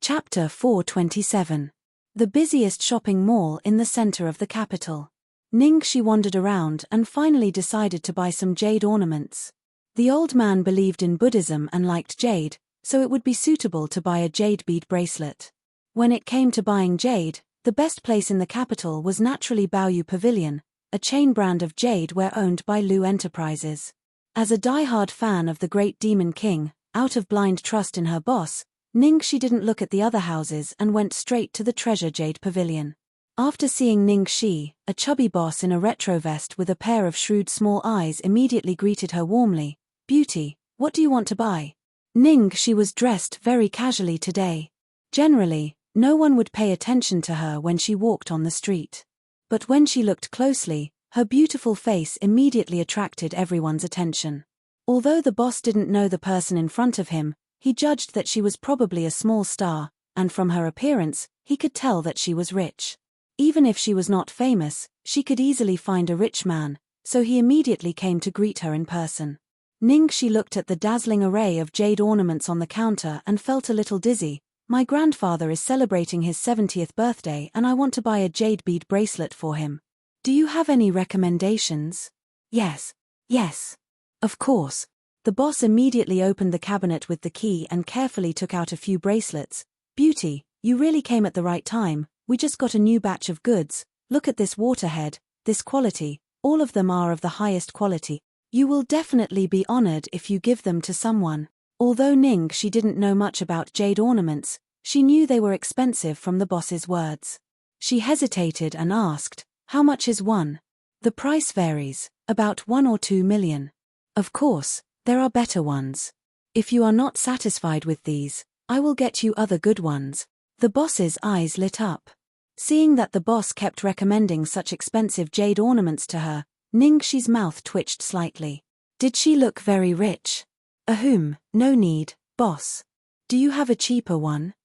Chapter 427. The busiest shopping mall in the center of the capital. Ningxi wandered around and finally decided to buy some jade ornaments. The old man believed in Buddhism and liked jade, so it would be suitable to buy a jade bead bracelet. When it came to buying jade, the best place in the capital was naturally Baoyu Pavilion, a chain brand of jade ware owned by Lu Enterprises. As a die-hard fan of the Great Demon King, out of blind trust in her boss, Ningxi didn't look at the other houses and went straight to the Treasure Jade Pavilion. After seeing Ningxi, a chubby boss in a retro vest with a pair of shrewd small eyes immediately greeted her warmly. "Beauty, what do you want to buy?" Ningxi was dressed very casually today. Generally, no one would pay attention to her when she walked on the street. But when she looked closely, her beautiful face immediately attracted everyone's attention. Although the boss didn't know the person in front of him, he judged that she was probably a small star, and from her appearance, he could tell that she was rich. Even if she was not famous, she could easily find a rich man, so he immediately came to greet her in person. Ningxi looked at the dazzling array of jade ornaments on the counter and felt a little dizzy, My grandfather is celebrating his 70th birthday and I want to buy a jade bead bracelet for him. Do you have any recommendations? Yes. Of course. The boss immediately opened the cabinet with the key and carefully took out a few bracelets. Beauty, you really came at the right time. We just got a new batch of goods. Look at this waterhead, this quality. All of them are of the highest quality. You will definitely be honored if you give them to someone. Although she didn't know much about jade ornaments, she knew they were expensive from the boss's words. She hesitated and asked, how much is one? The price varies, about 1 or 2 million. Of course, there are better ones. If you are not satisfied with these, I will get you other good ones. The boss's eyes lit up. Seeing that the boss kept recommending such expensive jade ornaments to her, Ningxi's mouth twitched slightly. Did she look very rich? No need, boss. Do you have a cheaper one?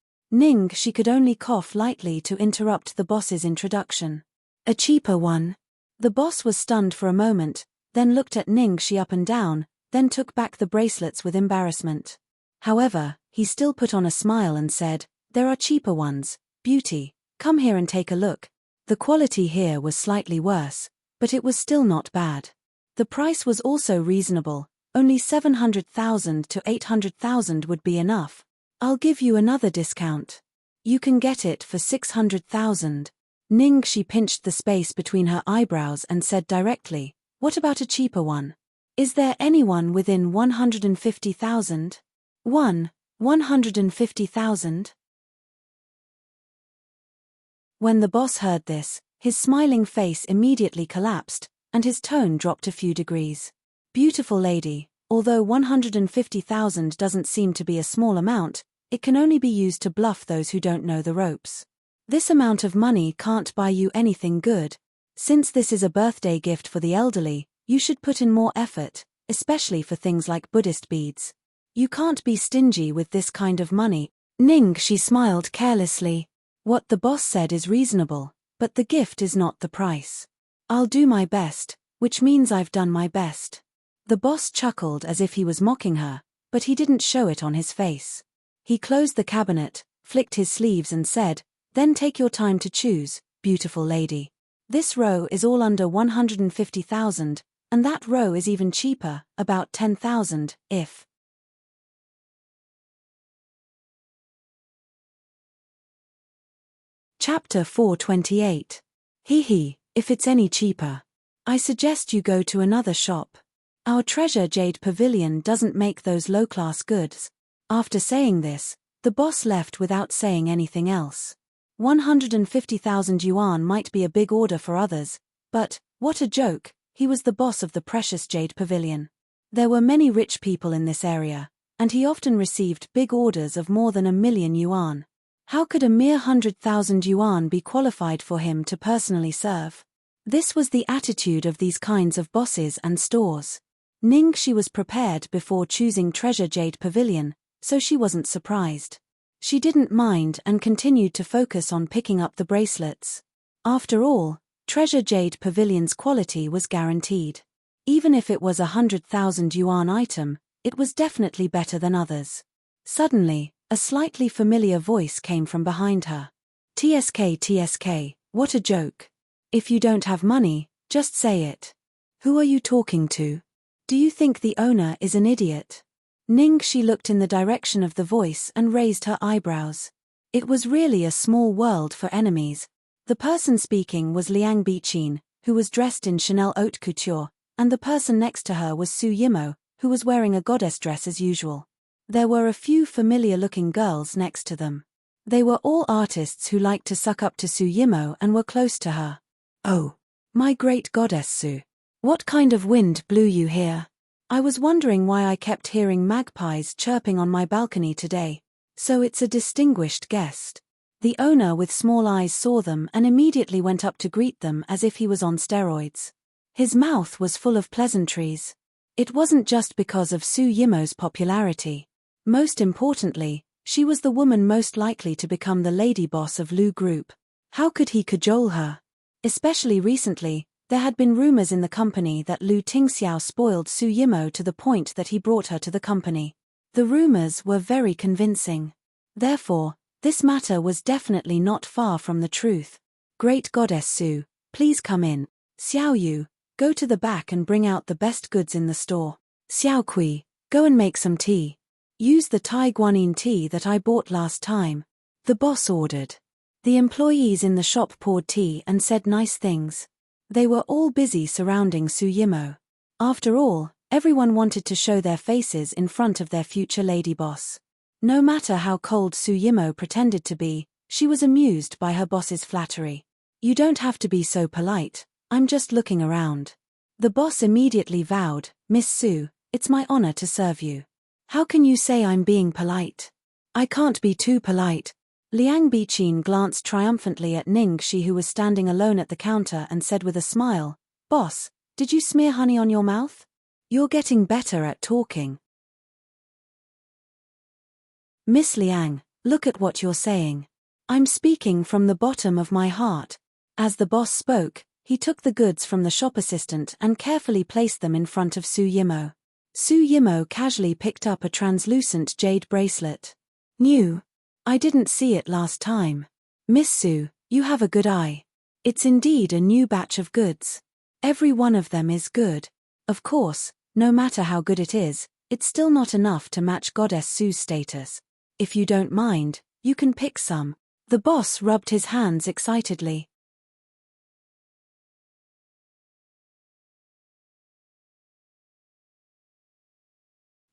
She could only cough lightly to interrupt the boss's introduction. A cheaper one? The boss was stunned for a moment, then looked at Ningxi up and down, then took back the bracelets with embarrassment. However, he still put on a smile and said, there are cheaper ones. Beauty, come here and take a look. The quality here was slightly worse, but it was still not bad. The price was also reasonable. Only 700,000 to 800,000 would be enough. I'll give you another discount. You can get it for 600,000. Ningxi pinched the space between her eyebrows and said directly, what about a cheaper one? Is there anyone within 150,000? 150,000? When the boss heard this, his smiling face immediately collapsed, and his tone dropped a few degrees. Beautiful lady, although 150,000 doesn't seem to be a small amount, it can only be used to bluff those who don't know the ropes. This amount of money can't buy you anything good. Since this is a birthday gift for the elderly, you should put in more effort, especially for things like Buddhist beads. You can't be stingy with this kind of money. She smiled carelessly. What the boss said is reasonable, but the gift is not the price. I'll do my best, which means I've done my best. The boss chuckled as if he was mocking her, but he didn't show it on his face. He closed the cabinet, flicked his sleeves and said, then take your time to choose, beautiful lady. This row is all under 150,000, and that row is even cheaper, about 10,000, if. Chapter 428. If it's any cheaper. I suggest you go to another shop. Our treasure jade pavilion doesn't make those low-class goods. After saying this, the boss left without saying anything else. 150,000 yuan might be a big order for others, but, what a joke, he was the boss of the precious jade pavilion. There were many rich people in this area, and he often received big orders of more than 1 million yuan. How could a mere 100,000 yuan be qualified for him to personally serve? This was the attitude of these kinds of bosses and stores. Ningxi was prepared before choosing Treasure Jade Pavilion, so she wasn't surprised. She didn't mind and continued to focus on picking up the bracelets. After all, Treasure Jade Pavilion's quality was guaranteed. Even if it was a 100,000 yuan item, it was definitely better than others. Suddenly, a slightly familiar voice came from behind her. TSK, what a joke. If you don't have money, just say it. Who are you talking to? Do you think the owner is an idiot? Ningxi looked in the direction of the voice and raised her eyebrows. It was really a small world for enemies. The person speaking was Liang Biqin, who was dressed in Chanel haute couture, and the person next to her was Su Yimo, who was wearing a goddess dress as usual. There were a few familiar-looking girls next to them. They were all artists who liked to suck up to Su Yimo and were close to her. Oh, my great goddess Su. What kind of wind blew you here? I was wondering why I kept hearing magpies chirping on my balcony today. So it's a distinguished guest. The owner with small eyes saw them and immediately went up to greet them as if he was on steroids. His mouth was full of pleasantries. It wasn't just because of Su Yimo's popularity. Most importantly, she was the woman most likely to become the lady boss of Lu Group. How could he cajole her? Especially recently, there had been rumors in the company that Lu Tingxiao spoiled Su Yimo to the point that he brought her to the company. The rumors were very convincing. Therefore, This matter was definitely not far from the truth. Great Goddess Su, please come in. Xiao Yu, go to the back and bring out the best goods in the store. Xiao Kui, go and make some tea. Use the Thai guanyin tea that I bought last time. The boss ordered. The employees in the shop poured tea and said nice things. They were all busy surrounding Su Yimo. After all, everyone wanted to show their faces in front of their future lady boss. No matter how cold Su Yimo pretended to be, she was amused by her boss's flattery. You don't have to be so polite, I'm just looking around. The boss immediately vowed, Miss Su, it's my honor to serve you. How can you say I'm being polite? I can't be too polite. Liang Biqin glanced triumphantly at Ning Shi, who was standing alone at the counter, and said with a smile, Boss, did you smear honey on your mouth? You're getting better at talking. Miss Liang, look at what you're saying. I'm speaking from the bottom of my heart. As the boss spoke, he took the goods from the shop assistant and carefully placed them in front of Su Yimo. Su Yimo casually picked up a translucent jade bracelet. New. I didn't see it last time. Miss Su, you have a good eye. It's indeed a new batch of goods. Every one of them is good. Of course, no matter how good it is, it's still not enough to match Goddess Su's status. If you don't mind, you can pick some. The boss rubbed his hands excitedly.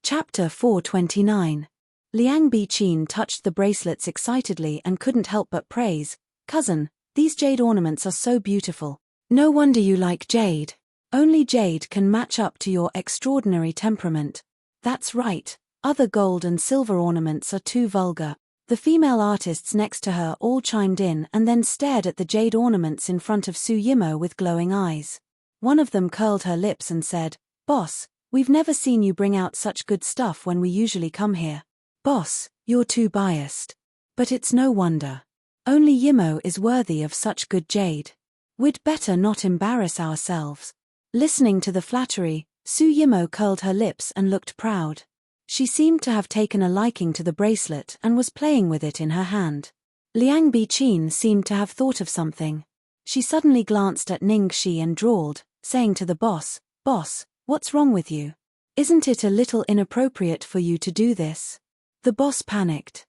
Chapter 429. Liang Biqin touched the bracelets excitedly and couldn't help but praise, Cousin, these jade ornaments are so beautiful. No wonder you like jade. Only jade can match up to your extraordinary temperament. That's right, other gold and silver ornaments are too vulgar. The female artists next to her all chimed in and then stared at the jade ornaments in front of Su Yimo with glowing eyes. One of them curled her lips and said, Boss, we've never seen you bring out such good stuff when we usually come here. Boss, you're too biased. But it's no wonder. Only Yimo is worthy of such good jade. We'd better not embarrass ourselves. Listening to the flattery, Su Yimo curled her lips and looked proud. She seemed to have taken a liking to the bracelet and was playing with it in her hand. Liang Biqin seemed to have thought of something. She suddenly glanced at Ning Shi and drawled, saying to the boss, Boss, what's wrong with you? Isn't it a little inappropriate for you to do this? The boss panicked.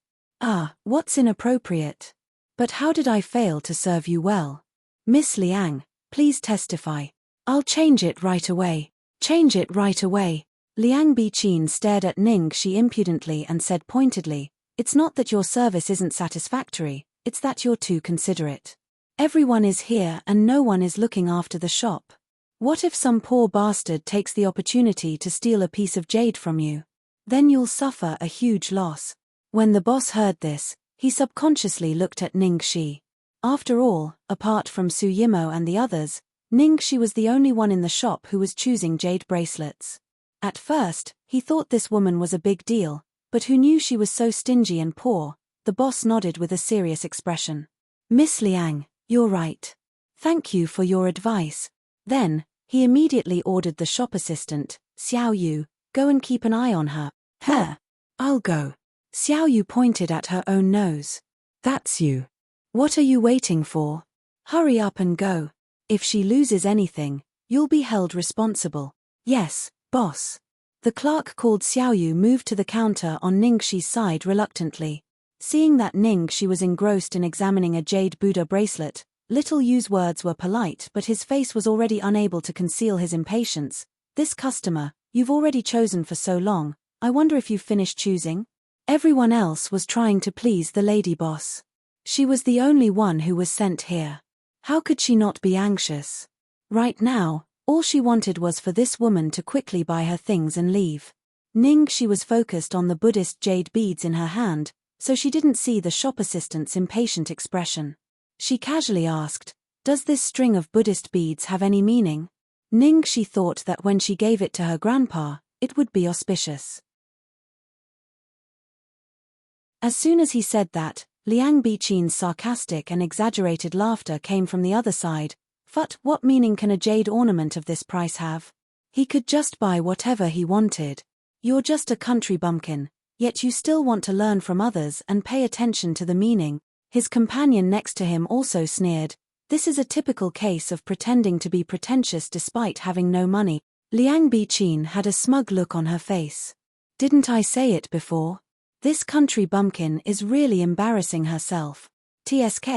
What's inappropriate? But how did I fail to serve you well? Miss Liang, please testify. I'll change it right away. Change it right away. Liang Biqin stared at Ning Shi impudently and said pointedly, It's not that your service isn't satisfactory, it's that you're too considerate. Everyone is here and no one is looking after the shop. What if some poor bastard takes the opportunity to steal a piece of jade from you? Then you'll suffer a huge loss. When the boss heard this, he subconsciously looked at Ning Shi. After all, apart from Su Yimo and the others, Ning Shi was the only one in the shop who was choosing jade bracelets. At first, he thought this woman was a big deal, but who knew she was so stingy and poor? The boss nodded with a serious expression. Miss Liang, you're right. Thank you for your advice. Then, he immediately ordered the shop assistant, Xiao Yu, go and keep an eye on her. Her. I'll go. Xiao Yu pointed at her own nose. That's you. What are you waiting for? Hurry up and go. If she loses anything, you'll be held responsible. Yes, boss. The clerk called Xiao Yu moved to the counter on Ning Shi's side reluctantly. Seeing that Ning Shi was engrossed in examining a jade Buddha bracelet, Little Yu's words were polite, but his face was already unable to conceal his impatience. This customer, you've already chosen for so long, I wonder if you've finished choosing? Everyone else was trying to please the lady boss. She was the only one who was sent here. How could she not be anxious? Right now, all she wanted was for this woman to quickly buy her things and leave. Ning Shi was focused on the Buddhist jade beads in her hand, so she didn't see the shop assistant's impatient expression. She casually asked, Does this string of Buddhist beads have any meaning? Ning Shi thought that when she gave it to her grandpa, it would be auspicious. As soon as he said that, Liang Biqin's sarcastic and exaggerated laughter came from the other side. Phut, what meaning can a jade ornament of this price have? He could just buy whatever he wanted. You're just a country bumpkin. Yet you still want to learn from others and pay attention to the meaning. His companion next to him also sneered. This is a typical case of pretending to be pretentious despite having no money. Liang Biqin had a smug look on her face. Didn't I say it before? This country bumpkin is really embarrassing herself. TSK,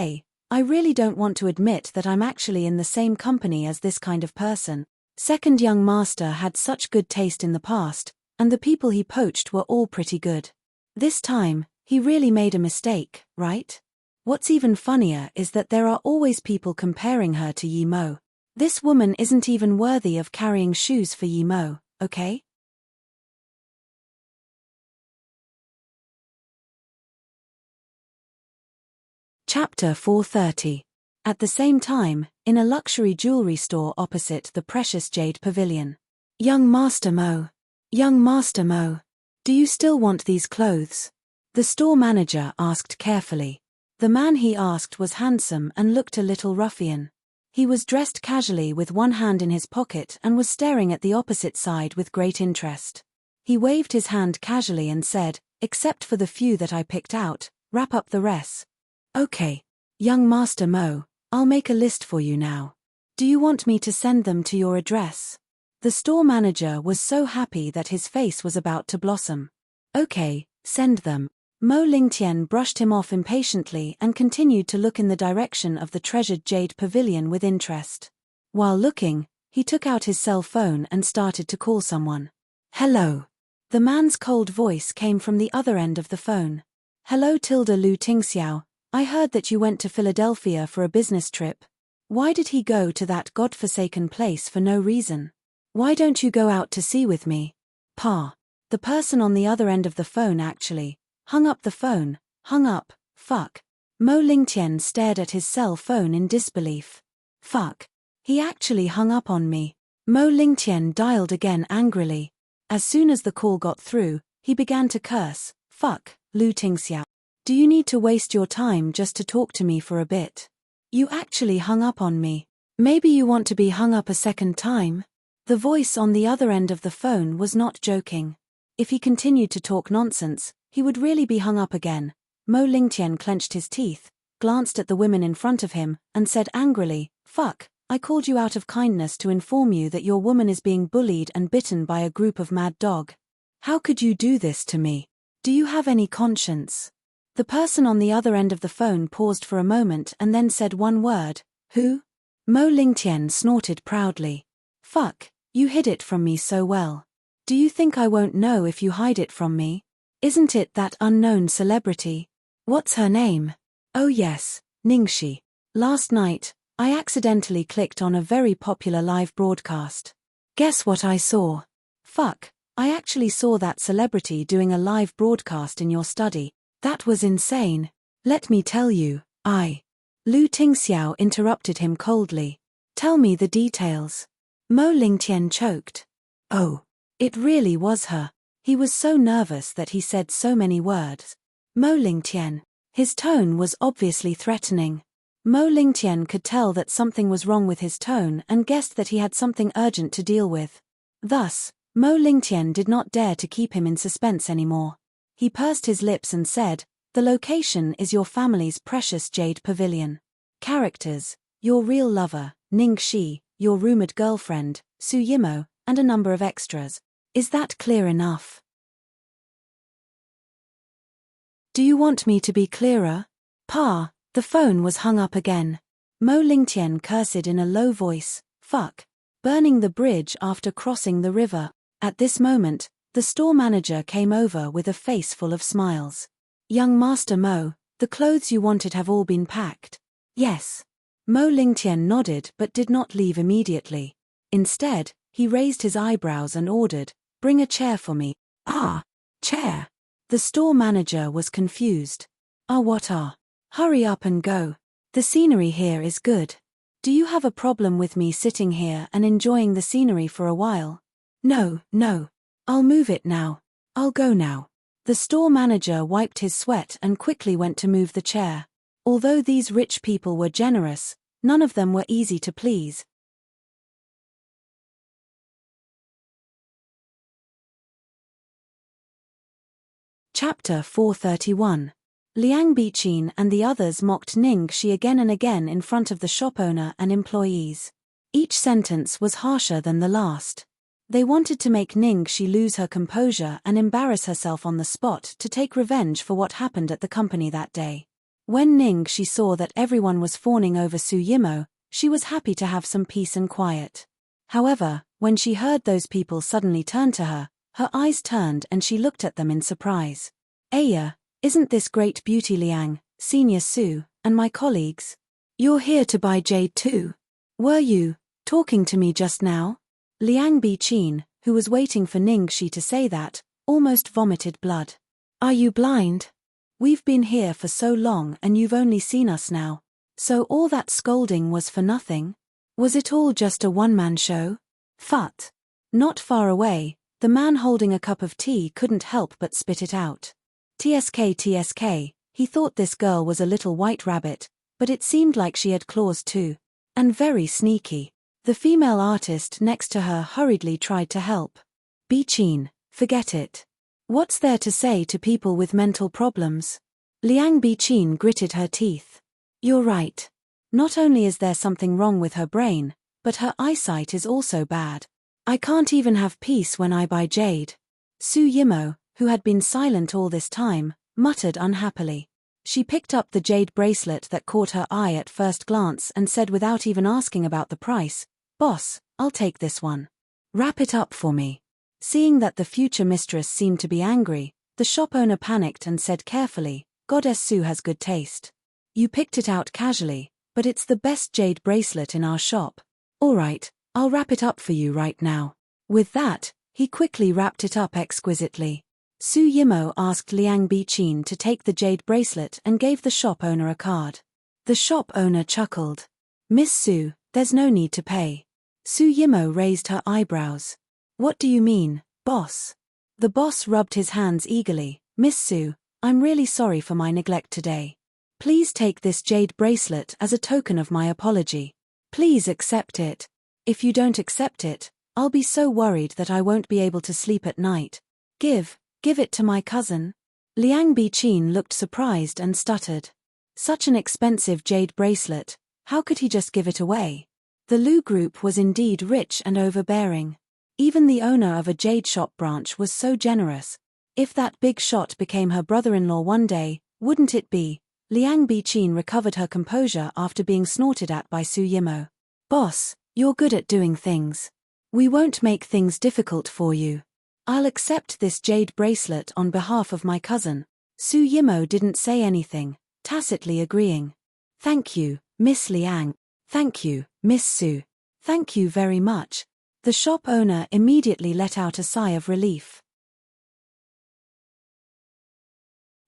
I really don't want to admit that I'm actually in the same company as this kind of person. Second young master had such good taste in the past, and the people he poached were all pretty good. This time, he really made a mistake, right? What's even funnier is that there are always people comparing her to Yi Mo. This woman isn't even worthy of carrying shoes for Yi Mo, okay? Chapter 430. At the same time, in a luxury jewelry store opposite the precious jade pavilion. Young Master Mo. Young Master Mo. Do you still want these clothes? The store manager asked carefully. The man he asked was handsome and looked a little ruffian. He was dressed casually with one hand in his pocket and was staring at the opposite side with great interest. He waved his hand casually and said, except for the few that I picked out, wrap up the rest. Okay. Young Master Mo, I'll make a list for you now. Do you want me to send them to your address? The store manager was so happy that his face was about to blossom. Okay, send them. Mo Lingtian brushed him off impatiently and continued to look in the direction of the treasured jade pavilion with interest. While looking, he took out his cell phone and started to call someone. Hello. The man's cold voice came from the other end of the phone. Hello Tilda Lu Tingxiao, I heard that you went to Philadelphia for a business trip. Why did he go to that godforsaken place for no reason? Why don't you go out to sea with me? Pa. The person on the other end of the phone actually hung up the phone. Hung up, fuck. Mo Lingtian stared at his cell phone in disbelief. Fuck. He actually hung up on me. Mo Lingtian dialed again angrily. As soon as the call got through, he began to curse. Fuck, Lu Tingxiao. Do you need to waste your time just to talk to me for a bit? You actually hung up on me. Maybe you want to be hung up a second time? The voice on the other end of the phone was not joking. If he continued to talk nonsense, he would really be hung up again. Mo Lingtian clenched his teeth, glanced at the women in front of him, and said angrily, fuck, I called you out of kindness to inform you that your woman is being bullied and bitten by a group of mad dog. How could you do this to me? Do you have any conscience? The person on the other end of the phone paused for a moment and then said one word, who? Mo Lingtian snorted proudly. Fuck, you hid it from me so well. Do you think I won't know if you hide it from me? Isn't it that unknown celebrity? What's her name? Oh yes, Ningxi. Last night, I accidentally clicked on a very popular live broadcast. Guess what I saw? Fuck, I actually saw that celebrity doing a live broadcast in your study. That was insane. Let me tell you, Lu Tingxiao interrupted him coldly. Tell me the details. Mo Lingtian choked. Oh, it really was her. He was so nervous that he said so many words. Mo Lingtian. His tone was obviously threatening. Mo Lingtian could tell that something was wrong with his tone and guessed that he had something urgent to deal with. Thus, Mo Lingtian did not dare to keep him in suspense anymore. He pursed his lips and said, the location is your family's precious jade pavilion. Characters, your real lover, Ning Shi, your rumored girlfriend, Su Yimo, and a number of extras. Is that clear enough? Do you want me to be clearer? Pa, the phone was hung up again. Mo Lingtian cursed in a low voice, fuck. Burning the bridge after crossing the river. At this moment, the store manager came over with a face full of smiles. Young Master Mo, the clothes you wanted have all been packed. Yes. Mo Lingtian nodded but did not leave immediately. Instead, he raised his eyebrows and ordered, bring a chair for me. Ah, chair. The store manager was confused. What? Hurry up and go. The scenery here is good. Do you have a problem with me sitting here and enjoying the scenery for a while? No. I'll move it now. I'll go now. The store manager wiped his sweat and quickly went to move the chair. Although these rich people were generous, none of them were easy to please. Chapter 431. Liang Biqin and the others mocked Ningxi again and again in front of the shop owner and employees. Each sentence was harsher than the last. They wanted to make Ningxi lose her composure and embarrass herself on the spot to take revenge for what happened at the company that day. When Ningxi saw that everyone was fawning over Su Yimo, she was happy to have some peace and quiet. However, when she heard those people suddenly turn to her, her eyes turned and she looked at them in surprise. Aya, isn't this great beauty Liang, Senior Su, and my colleagues? You're here to buy jade too? Were you talking to me just now? Liang Biqin, who was waiting for Ningxi to say that, almost vomited blood. Are you blind? We've been here for so long and you've only seen us now. So all that scolding was for nothing? Was it all just a one-man show? Phut. Not far away, the man holding a cup of tea couldn't help but spit it out. TSK, he thought this girl was a little white rabbit, but it seemed like she had claws too. And very sneaky. The female artist next to her hurriedly tried to help. Biqin, forget it. What's there to say to people with mental problems? Liang Biqin gritted her teeth. You're right. Not only is there something wrong with her brain, but her eyesight is also bad. I can't even have peace when I buy jade. Su Yimo, who had been silent all this time, muttered unhappily. She picked up the jade bracelet that caught her eye at first glance and said without even asking about the price, "Boss, I'll take this one. Wrap it up for me." Seeing that the future mistress seemed to be angry, the shop owner panicked and said carefully, "Goddess Su has good taste. You picked it out casually, but it's the best jade bracelet in our shop. All right, I'll wrap it up for you right now." With that, he quickly wrapped it up exquisitely. Su Yimo asked Liang Biqin to take the jade bracelet and gave the shop owner a card. The shop owner chuckled. "Miss Su, there's no need to pay." Su Yimo raised her eyebrows. "What do you mean, boss?" The boss rubbed his hands eagerly. "Miss Su, I'm really sorry for my neglect today. Please take this jade bracelet as a token of my apology. Please accept it. If you don't accept it, I'll be so worried that I won't be able to sleep at night. Give it to my cousin." Liang Biqin looked surprised and stuttered. Such an expensive jade bracelet, how could he just give it away? The Lu group was indeed rich and overbearing. Even the owner of a jade shop branch was so generous. If that big shot became her brother-in-law one day, wouldn't it be? Liang Biqin recovered her composure after being snorted at by Su Yimo. "Boss, you're good at doing things. We won't make things difficult for you. I'll accept this jade bracelet on behalf of my cousin." Su Yimo didn't say anything, tacitly agreeing. "Thank you, Miss Liang. Thank you, Miss Su. Thank you very much." The shop owner immediately let out a sigh of relief.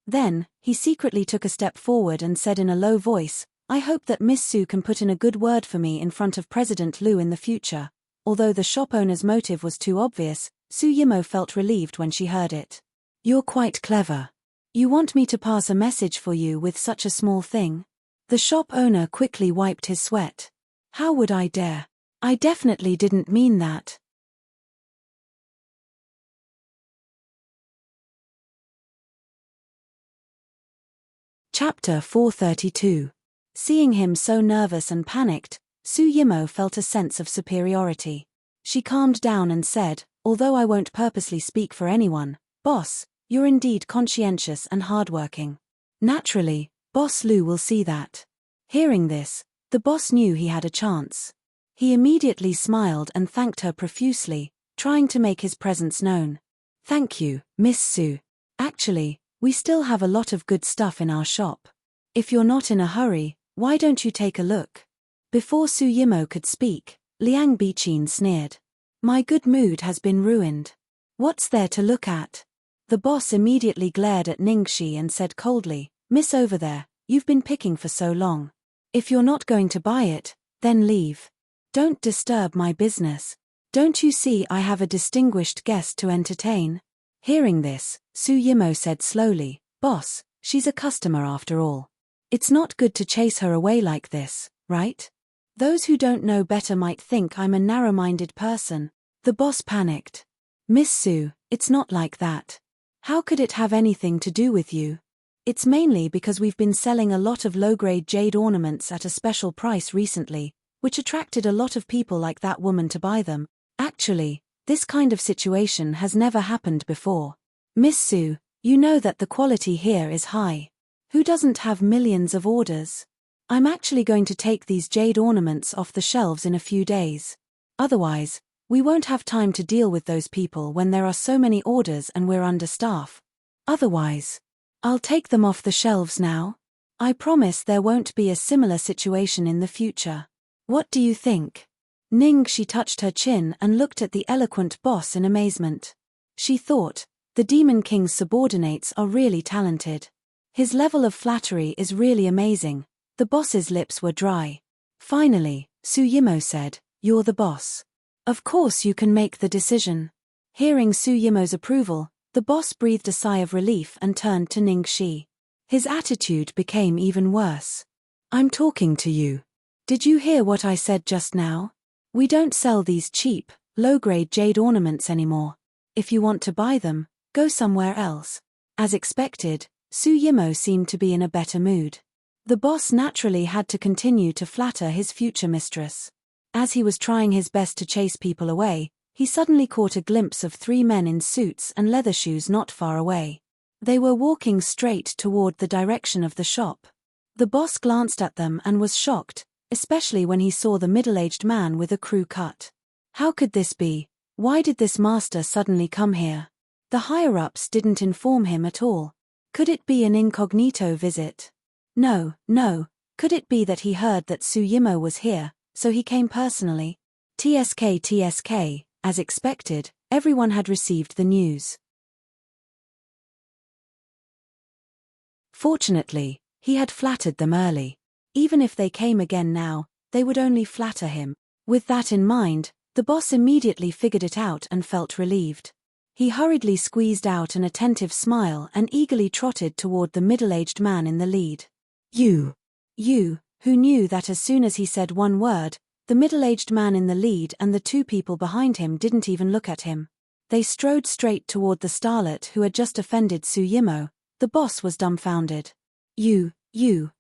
Then, he secretly took a step forward and said in a low voice, "I hope that Miss Su can put in a good word for me in front of President Lu in the future." Although the shop owner's motive was too obvious, Su Yimo felt relieved when she heard it. "You're quite clever. You want me to pass a message for you with such a small thing?" The shop owner quickly wiped his sweat. "How would I dare? I definitely didn't mean that." Chapter 432. Seeing him so nervous and panicked, Su Yimo felt a sense of superiority. She calmed down and said, "Although I won't purposely speak for anyone, boss, you're indeed conscientious and hardworking. Naturally, Boss Lu will see that." Hearing this, the boss knew he had a chance. He immediately smiled and thanked her profusely, trying to make his presence known. "Thank you, Miss Su. Actually, we still have a lot of good stuff in our shop. If you're not in a hurry, why don't you take a look?" Before Su Yimo could speak, Liang Biqin sneered. "My good mood has been ruined. What's there to look at?" The boss immediately glared at Ningxi and said coldly, "Miss over there, you've been picking for so long. If you're not going to buy it, then leave. Don't disturb my business. Don't you see I have a distinguished guest to entertain?" Hearing this, Su Yimo said slowly, "Boss, she's a customer after all. It's not good to chase her away like this, right? Those who don't know better might think I'm a narrow-minded person." The boss panicked. "Miss Su, it's not like that. How could it have anything to do with you? It's mainly because we've been selling a lot of low-grade jade ornaments at a special price recently, which attracted a lot of people like that woman to buy them. Actually, this kind of situation has never happened before. Miss Sue, you know that the quality here is high. Who doesn't have millions of orders? I'm actually going to take these jade ornaments off the shelves in a few days. Otherwise, we won't have time to deal with those people when there are so many orders and we're understaffed. Otherwise, I'll take them off the shelves now. I promise there won't be a similar situation in the future. What do you think? She touched her chin and looked at the eloquent boss in amazement. She thought, the Demon King's subordinates are really talented. His level of flattery is really amazing. The boss's lips were dry. Finally, Suyimo said, "You're the boss. Of course you can make the decision." Hearing Suyimo's approval, the boss breathed a sigh of relief and turned to Ningxi. His attitude became even worse. "I'm talking to you. Did you hear what I said just now? We don't sell these cheap, low-grade jade ornaments anymore. If you want to buy them, go somewhere else." As expected, Suyimo seemed to be in a better mood. The boss naturally had to continue to flatter his future mistress. As he was trying his best to chase people away, he suddenly caught a glimpse of 3 men in suits and leather shoes not far away. They were walking straight toward the direction of the shop. The boss glanced at them and was shocked, especially when he saw the middle-aged man with a crew cut. How could this be? Why did this master suddenly come here? The higher-ups didn't inform him at all. Could it be an incognito visit? No. Could it be that he heard that Suyimo was here, so he came personally? TSK. As expected, everyone had received the news. Fortunately, he had flattered them early. Even if they came again now, they would only flatter him. With that in mind, the boss immediately figured it out and felt relieved. He hurriedly squeezed out an attentive smile and eagerly trotted toward the middle-aged man in the lead. You, who knew that as soon as he said one word, the middle-aged man in the lead and the 2 people behind him didn't even look at him. They strode straight toward the starlet who had just offended Suyimo. The boss was dumbfounded. You,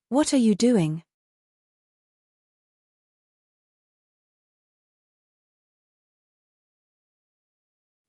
what are you doing?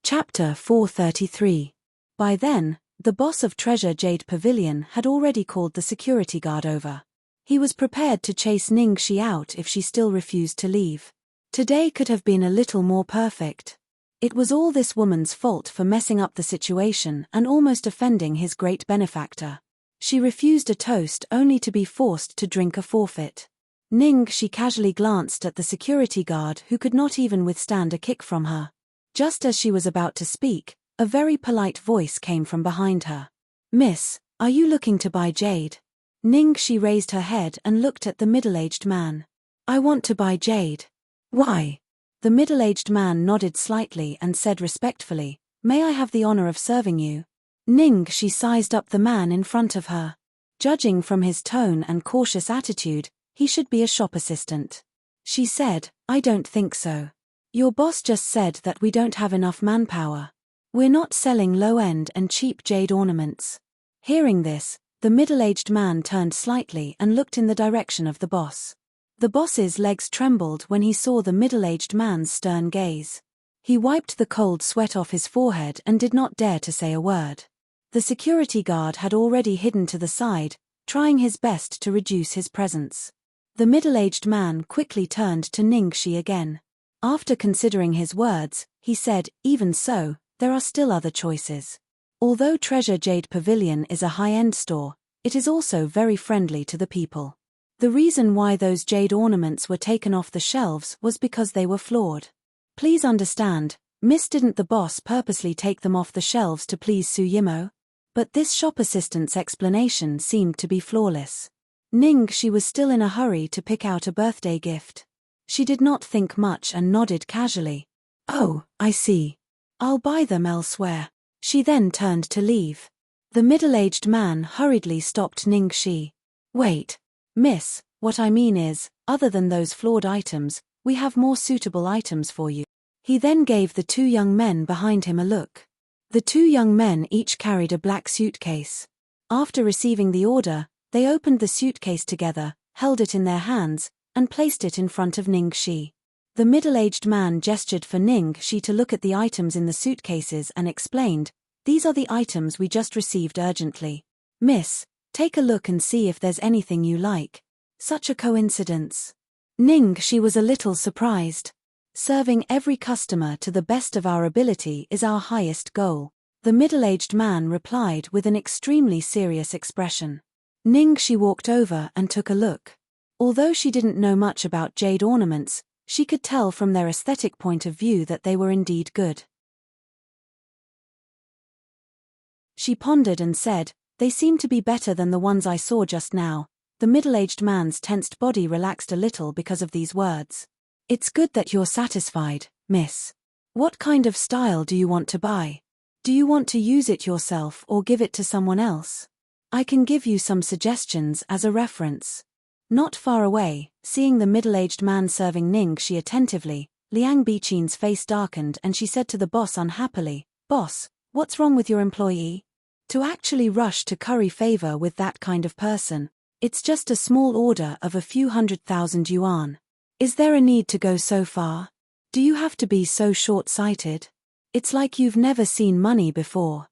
Chapter 433. By then, the boss of Treasure Jade Pavilion had already called the security guard over. He was prepared to chase Ningxi out if she still refused to leave. Today could have been a little more perfect. It was all this woman's fault for messing up the situation and almost offending his great benefactor. She refused a toast only to be forced to drink a forfeit. Ningxi casually glanced at the security guard who could not even withstand a kick from her. Just as she was about to speak, a very polite voice came from behind her. "Miss, are you looking to buy jade?" Ningxi raised her head and looked at the middle-aged man. "I want to buy jade." "Why?" The middle-aged man nodded slightly and said respectfully, "May I have the honor of serving you?" Ningxi sized up the man in front of her. Judging from his tone and cautious attitude, he should be a shop assistant. She said, "I don't think so. Your boss just said that we don't have enough manpower. We're not selling low-end and cheap jade ornaments." Hearing this, the middle-aged man turned slightly and looked in the direction of the boss. The boss's legs trembled when he saw the middle-aged man's stern gaze. He wiped the cold sweat off his forehead and did not dare to say a word. The security guard had already hidden to the side, trying his best to reduce his presence. The middle-aged man quickly turned to Ningxi again. After considering his words, he said, "Even so, there are still other choices. Although Treasure Jade Pavilion is a high-end store, it is also very friendly to the people. The reason why those jade ornaments were taken off the shelves was because they were flawed. Please understand, Miss, didn't the boss purposely take them off the shelves to please Suyimo?" But this shop assistant's explanation seemed to be flawless. Ningxi was still in a hurry to pick out a birthday gift. She did not think much and nodded casually. "Oh, I see. I'll buy them elsewhere." She then turned to leave. The middle-aged man hurriedly stopped Ningxi. "Wait. Miss, what I mean is, other than those flawed items, we have more suitable items for you." He then gave the 2 young men behind him a look. The two young men each carried a black suitcase. After receiving the order, they opened the suitcase together, held it in their hands, and placed it in front of Ningxi. The middle-aged man gestured for Ningxi to look at the items in the suitcases and explained, "These are the items we just received urgently. Miss, take a look and see if there's anything you like." Such a coincidence. Ningxi was a little surprised. Serving every customer to the best of our ability is our highest goal. The middle-aged man replied with an extremely serious expression. Ningxi walked over and took a look. Although she didn't know much about jade ornaments, she could tell from their aesthetic point of view that they were indeed good. She pondered and said, "They seem to be better than the ones I saw just now." The middle-aged man's tensed body relaxed a little because of these words. "It's good that you're satisfied, miss. What kind of style do you want to buy? Do you want to use it yourself or give it to someone else? I can give you some suggestions as a reference." Not far away, seeing the middle-aged man serving Ningxi attentively, Liang Biqin's face darkened and she said to the boss unhappily, "Boss, what's wrong with your employee? To actually rush to curry favor with that kind of person. It's just a small order of a few 100,000 yuan. Is there a need to go so far? Do you have to be so short-sighted? It's like you've never seen money before."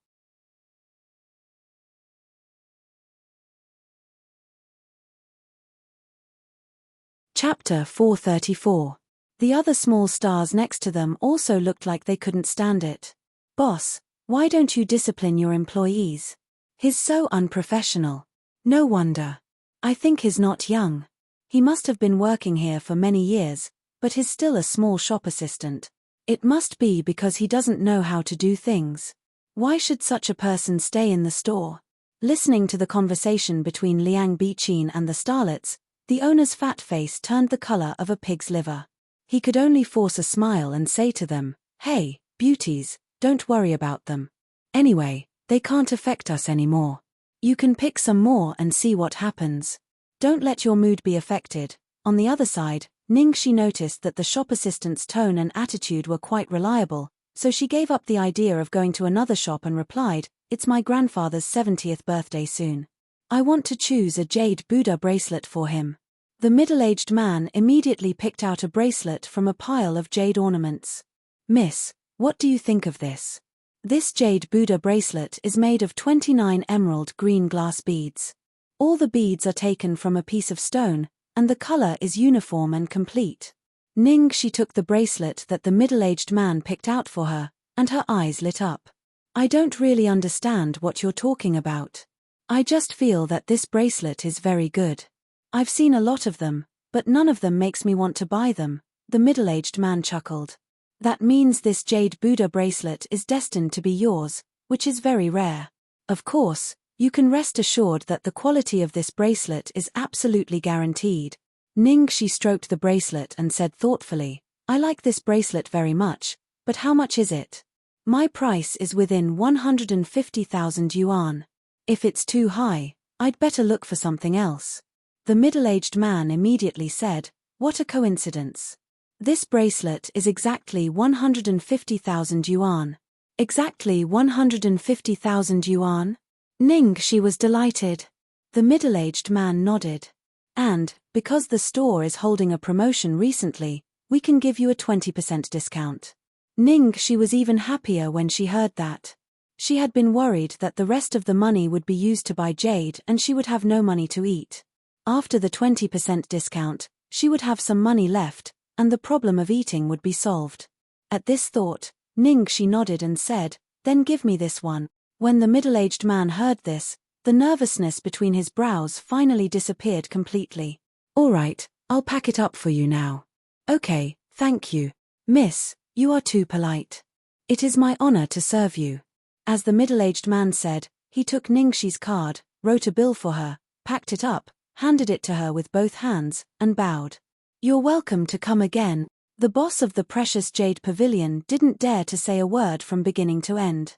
Chapter 434. The other small stars next to them also looked like they couldn't stand it. "Boss, why don't you discipline your employees? He's so unprofessional. No wonder. I think he's not young. He must have been working here for many years, but he's still a small shop assistant. It must be because he doesn't know how to do things. Why should such a person stay in the store?" Listening to the conversation between Liang Biqin and the starlets, the owner's fat face turned the color of a pig's liver. He could only force a smile and say to them, "Hey, beauties, don't worry about them. Anyway, they can't affect us anymore. You can pick some more and see what happens. Don't let your mood be affected." On the other side, Ningxi noticed that the shop assistant's tone and attitude were quite reliable, so she gave up the idea of going to another shop and replied, "It's my grandfather's 70th birthday soon. I want to choose a jade Buddha bracelet for him." The middle-aged man immediately picked out a bracelet from a pile of jade ornaments. "Miss, what do you think of this? This jade Buddha bracelet is made of 29 emerald green glass beads. All the beads are taken from a piece of stone, and the color is uniform and complete." Ningxi took the bracelet that the middle-aged man picked out for her, and her eyes lit up. "I don't really understand what you're talking about. I just feel that this bracelet is very good. I've seen a lot of them, but none of them makes me want to buy them." The middle-aged man chuckled. "That means this jade Buddha bracelet is destined to be yours, which is very rare. Of course, you can rest assured that the quality of this bracelet is absolutely guaranteed." Ningxi stroked the bracelet and said thoughtfully, "I like this bracelet very much, but how much is it? My price is within 150,000 yuan. If it's too high, I'd better look for something else." The middle-aged man immediately said, "What a coincidence. This bracelet is exactly 150,000 yuan. Exactly 150,000 yuan? Ningxi was delighted. The middle-aged man nodded. "And, because the store is holding a promotion recently, we can give you a 20% discount." Ningxi was even happier when she heard that. She had been worried that the rest of the money would be used to buy jade and she would have no money to eat. After the 20% discount, she would have some money left, and the problem of eating would be solved. At this thought, Ningxi nodded and said, "Then give me this one." When the middle-aged man heard this, the nervousness between his brows finally disappeared completely. "All right, I'll pack it up for you now." "Okay, thank you. Miss, you are too polite. It is my honor to serve you." As the middle-aged man said, he took Ningxi's card, wrote a bill for her, packed it up, handed it to her with both hands, and bowed. "You're welcome to come again." The boss of the precious jade pavilion didn't dare to say a word from beginning to end.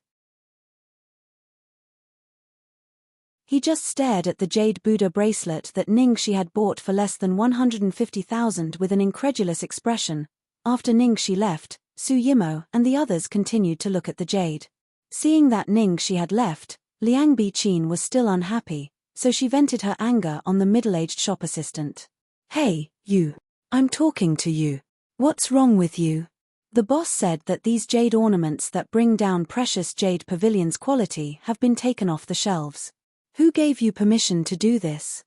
He just stared at the jade Buddha bracelet that Ningxi had bought for less than 150,000 with an incredulous expression. After Ningxi left, Su Yimo and the others continued to look at the jade. Seeing that Ningxi had left, Liang Biqin was still unhappy, so she vented her anger on the middle-aged shop assistant. "Hey, you. I'm talking to you. What's wrong with you?" The boss said that these jade ornaments that bring down precious jade pavilion's quality have been taken off the shelves. Who gave you permission to do this?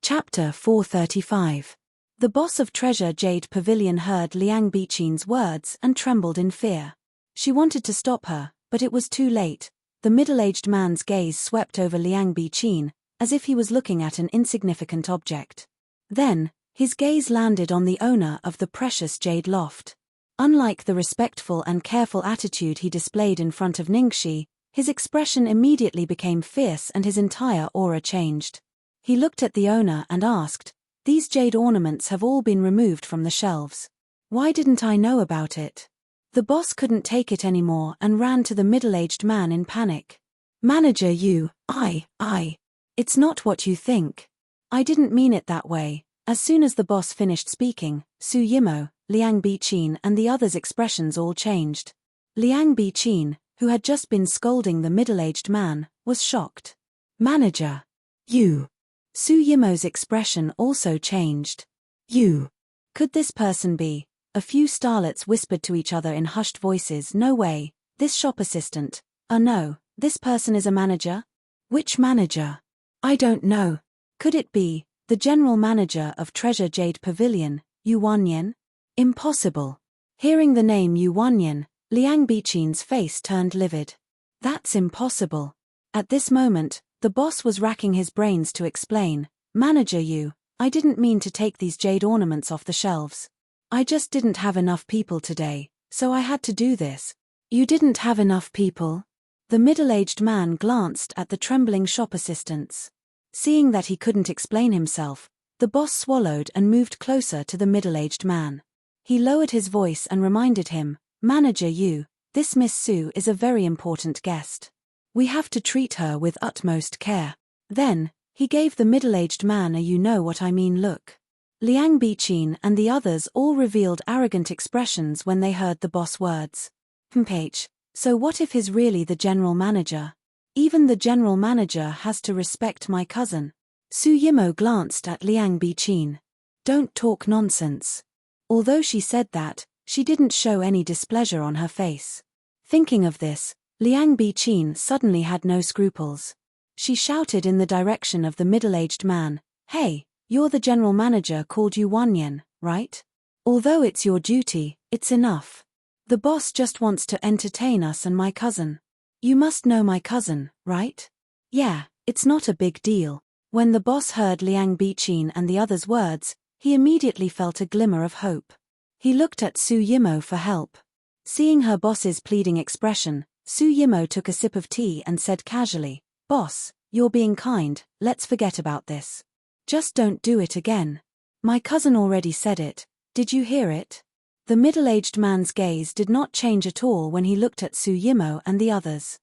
Chapter 435. The boss of Treasure Jade Pavilion heard Liang Biqin's words and trembled in fear. She wanted to stop her, but it was too late. The middle-aged man's gaze swept over Liang Biqin, as if he was looking at an insignificant object. Then, his gaze landed on the owner of the precious jade loft. Unlike the respectful and careful attitude he displayed in front of Ningxi, his expression immediately became fierce and his entire aura changed. He looked at the owner and asked, "These jade ornaments have all been removed from the shelves. Why didn't I know about it?" The boss couldn't take it anymore and ran to the middle-aged man in panic. "Manager, it's not what you think. I didn't mean it that way." As soon as the boss finished speaking, Su Yimo, Liang Biqin and the others' expressions all changed. Liang Biqin, who had just been scolding the middle-aged man, was shocked. "Manager. You." Su Yimo's expression also changed. "You. Could this person be?" A few starlets whispered to each other in hushed voices. "No way, this shop assistant. No, this person is a manager?" "Which manager?" "I don't know. Could it be the general manager of Treasure Jade Pavilion, Yu Wanyan?" "Impossible." Hearing the name Yu Wanyan, Liang Biqin's face turned livid. "That's impossible." At this moment, the boss was racking his brains to explain. "Manager Yu, I didn't mean to take these jade ornaments off the shelves. I just didn't have enough people today, so I had to do this." "You didn't have enough people?" The middle-aged man glanced at the trembling shop assistants. Seeing that he couldn't explain himself, the boss swallowed and moved closer to the middle-aged man. He lowered his voice and reminded him, "Manager Yu, this Miss Su is a very important guest. We have to treat her with utmost care." Then, he gave the middle-aged man a you-know-what-I-mean look. Liang Biqin and the others all revealed arrogant expressions when they heard the boss words. So what if he's really the general manager? Even the general manager has to respect my cousin. Su Yimo glanced at Liang Biqin. "Don't talk nonsense." Although she said that, she didn't show any displeasure on her face. Thinking of this, Liang Biqin suddenly had no scruples. She shouted in the direction of the middle-aged man, "Hey, you're the general manager called Yu Wanyan, right? Although it's your duty, it's enough. The boss just wants to entertain us and my cousin. You must know my cousin, right?" "Yeah, it's not a big deal." When the boss heard Liang Biqin and the others' words, he immediately felt a glimmer of hope. He looked at Su Yimo for help. Seeing her boss's pleading expression, Su Yimo took a sip of tea and said casually, "Boss, you're being kind, let's forget about this. Just don't do it again. My cousin already said it, did you hear it?" The middle-aged man's gaze did not change at all when he looked at Su Yimo and the others.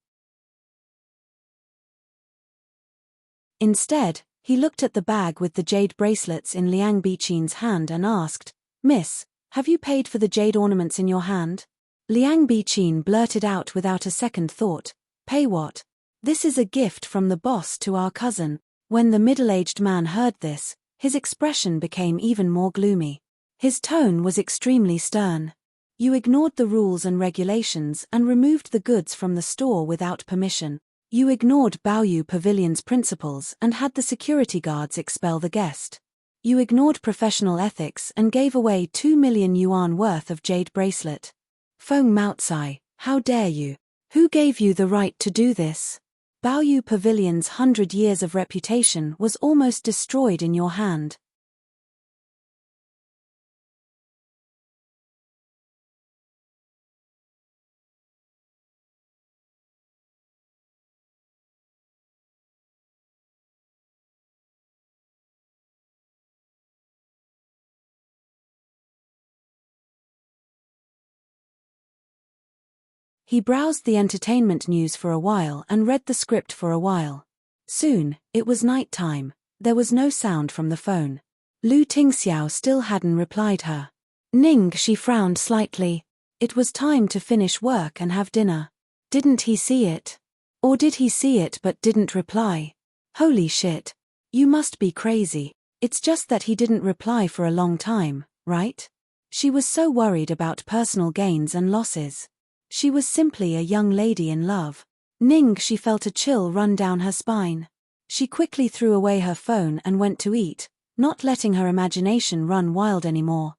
Instead, he looked at the bag with the jade bracelets in Liang Biqin's hand and asked, "Miss, have you paid for the jade ornaments in your hand?" Liang Biqin blurted out without a second thought, "Pay what? This is a gift from the boss to our cousin." When the middle-aged man heard this, his expression became even more gloomy. His tone was extremely stern. "You ignored the rules and regulations and removed the goods from the store without permission. You ignored Baoyu Pavilion's principles and had the security guards expel the guest. You ignored professional ethics and gave away 2 million yuan worth of jade bracelet. Feng Maocai, how dare you? Who gave you the right to do this? Baoyu Pavilion's 100 years of reputation was almost destroyed in your hand." He browsed the entertainment news for a while and read the script for a while. Soon, it was night time. There was no sound from the phone. Lu Tingxiao still hadn't replied her. Ning, she frowned slightly. It was time to finish work and have dinner. Didn't he see it? Or did he see it but didn't reply? Holy shit. You must be crazy. It's just that he didn't reply for a long time, right? She was so worried about personal gains and losses. She was simply a young lady in love. Ning, she felt a chill run down her spine. She quickly threw away her phone and went to eat, not letting her imagination run wild anymore.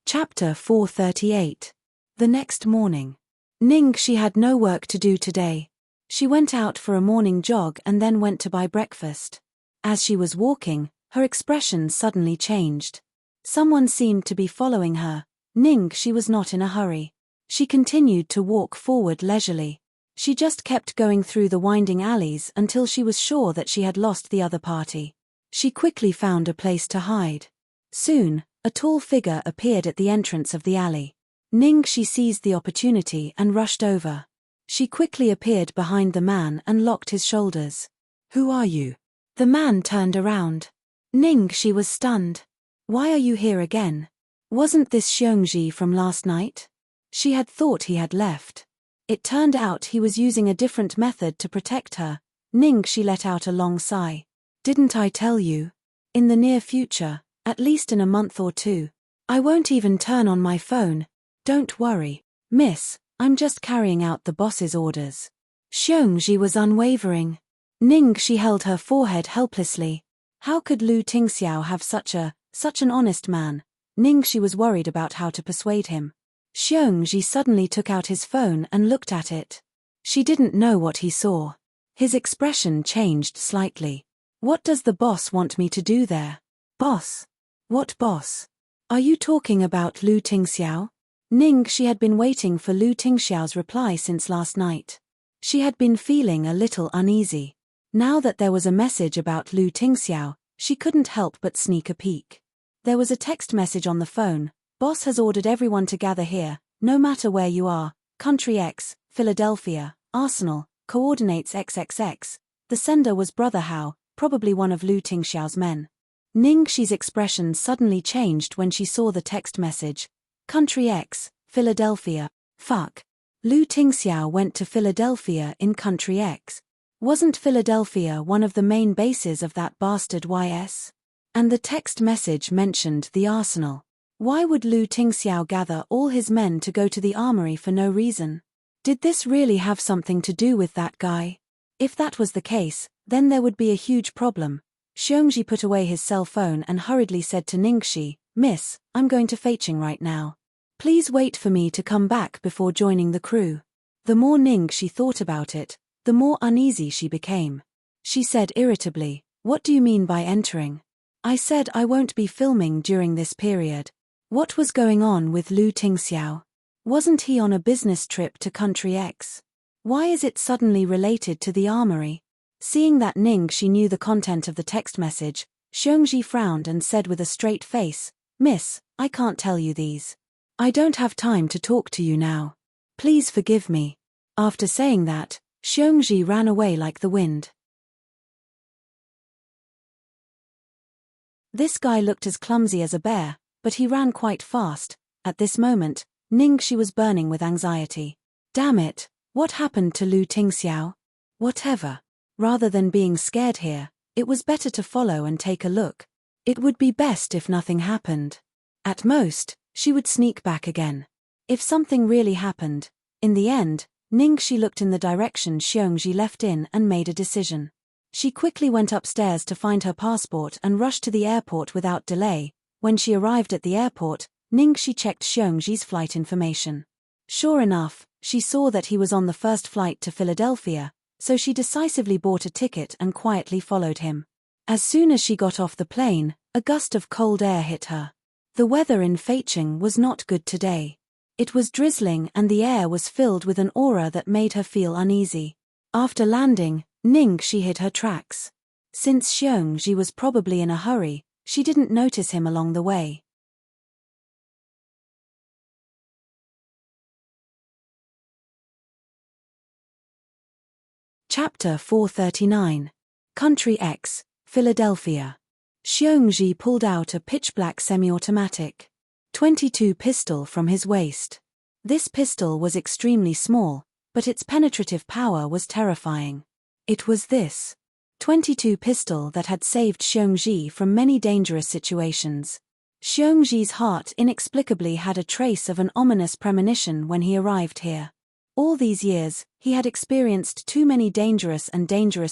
Chapter 438. The next morning. Ning, she had no work to do today. She went out for a morning jog and then went to buy breakfast. As she was walking, her expression suddenly changed. Someone seemed to be following her. Ning, she was not in a hurry. She continued to walk forward leisurely. She just kept going through the winding alleys until she was sure that she had lost the other party. She quickly found a place to hide. Soon, a tall figure appeared at the entrance of the alley. Ning, she seized the opportunity and rushed over. She quickly appeared behind the man and locked his shoulders. Who are you? The man turned around. Ning, she was stunned. Why are you here again? Wasn't this Xiongji from last night? She had thought he had left. It turned out he was using a different method to protect her. Ning, she let out a long sigh. Didn't I tell you? In the near future, at least in a month or two, I won't even turn on my phone. Don't worry, miss, I'm just carrying out the boss's orders. Xiongji was unwavering. Ning, she held her forehead helplessly. How could Lu Tingxiao have such an honest man? Ning, she was worried about how to persuade him. Xiongji suddenly took out his phone and looked at it. She didn't know what he saw. His expression changed slightly. What does the boss want me to do there? Boss? What boss? Are you talking about Lu Tingxiao? Ning, she had been waiting for Lu Tingxiao's reply since last night. She had been feeling a little uneasy. Now that there was a message about Lu Tingxiao, she couldn't help but sneak a peek. There was a text message on the phone. Boss has ordered everyone to gather here, no matter where you are. Country X, Philadelphia, Arsenal, coordinates XXX. The sender was Brother Hao, probably one of Lu Tingxiao's men. Ning Xi's expression suddenly changed when she saw the text message. Country X, Philadelphia. Fuck. Lu Tingxiao went to Philadelphia in Country X. Wasn't Philadelphia one of the main bases of that bastard YS? And the text message mentioned the Arsenal. Why would Lu Tingxiao gather all his men to go to the armory for no reason? Did this really have something to do with that guy? If that was the case, then there would be a huge problem. Xiongji put away his cell phone and hurriedly said to Ningxi, Miss, I'm going to Feiqing right now. Please wait for me to come back before joining the crew. The more Ningxi thought about it, the more uneasy she became. She said irritably, What do you mean by entering? I said I won't be filming during this period. What was going on with Lu Tingxiao? Wasn't he on a business trip to Country X? Why is it suddenly related to the armory? Seeing that Ningxi knew the content of the text message, Xiongji frowned and said with a straight face, Miss, I can't tell you these. I don't have time to talk to you now. Please forgive me. After saying that, Xiongji ran away like the wind. This guy looked as clumsy as a bear, but he ran quite fast. At this moment, Ningxi was burning with anxiety. Damn it, what happened to Lu Tingxiao? Whatever. Rather than being scared here, it was better to follow and take a look. It would be best if nothing happened. At most, she would sneak back again. If something really happened, in the end, Ningxi looked in the direction Xiongji left in and made a decision. She quickly went upstairs to find her passport and rushed to the airport without delay. When she arrived at the airport, Ningxi checked Xiongji's flight information. Sure enough, she saw that he was on the first flight to Philadelphia, so she decisively bought a ticket and quietly followed him. As soon as she got off the plane, a gust of cold air hit her. The weather in Feiqing was not good today. It was drizzling and the air was filled with an aura that made her feel uneasy. After landing, Ningxi hid her tracks. Since Xiongji was probably in a hurry, she didn't notice him along the way. Chapter 439. Country X, Philadelphia. Xiongji pulled out a pitch-black semi-automatic .22 pistol from his waist. This pistol was extremely small, but its penetrative power was terrifying. It was this .22 pistol that had saved Xiongji from many dangerous situations. Xiongji's heart inexplicably had a trace of an ominous premonition when he arrived here. All these years, he had experienced too many dangerous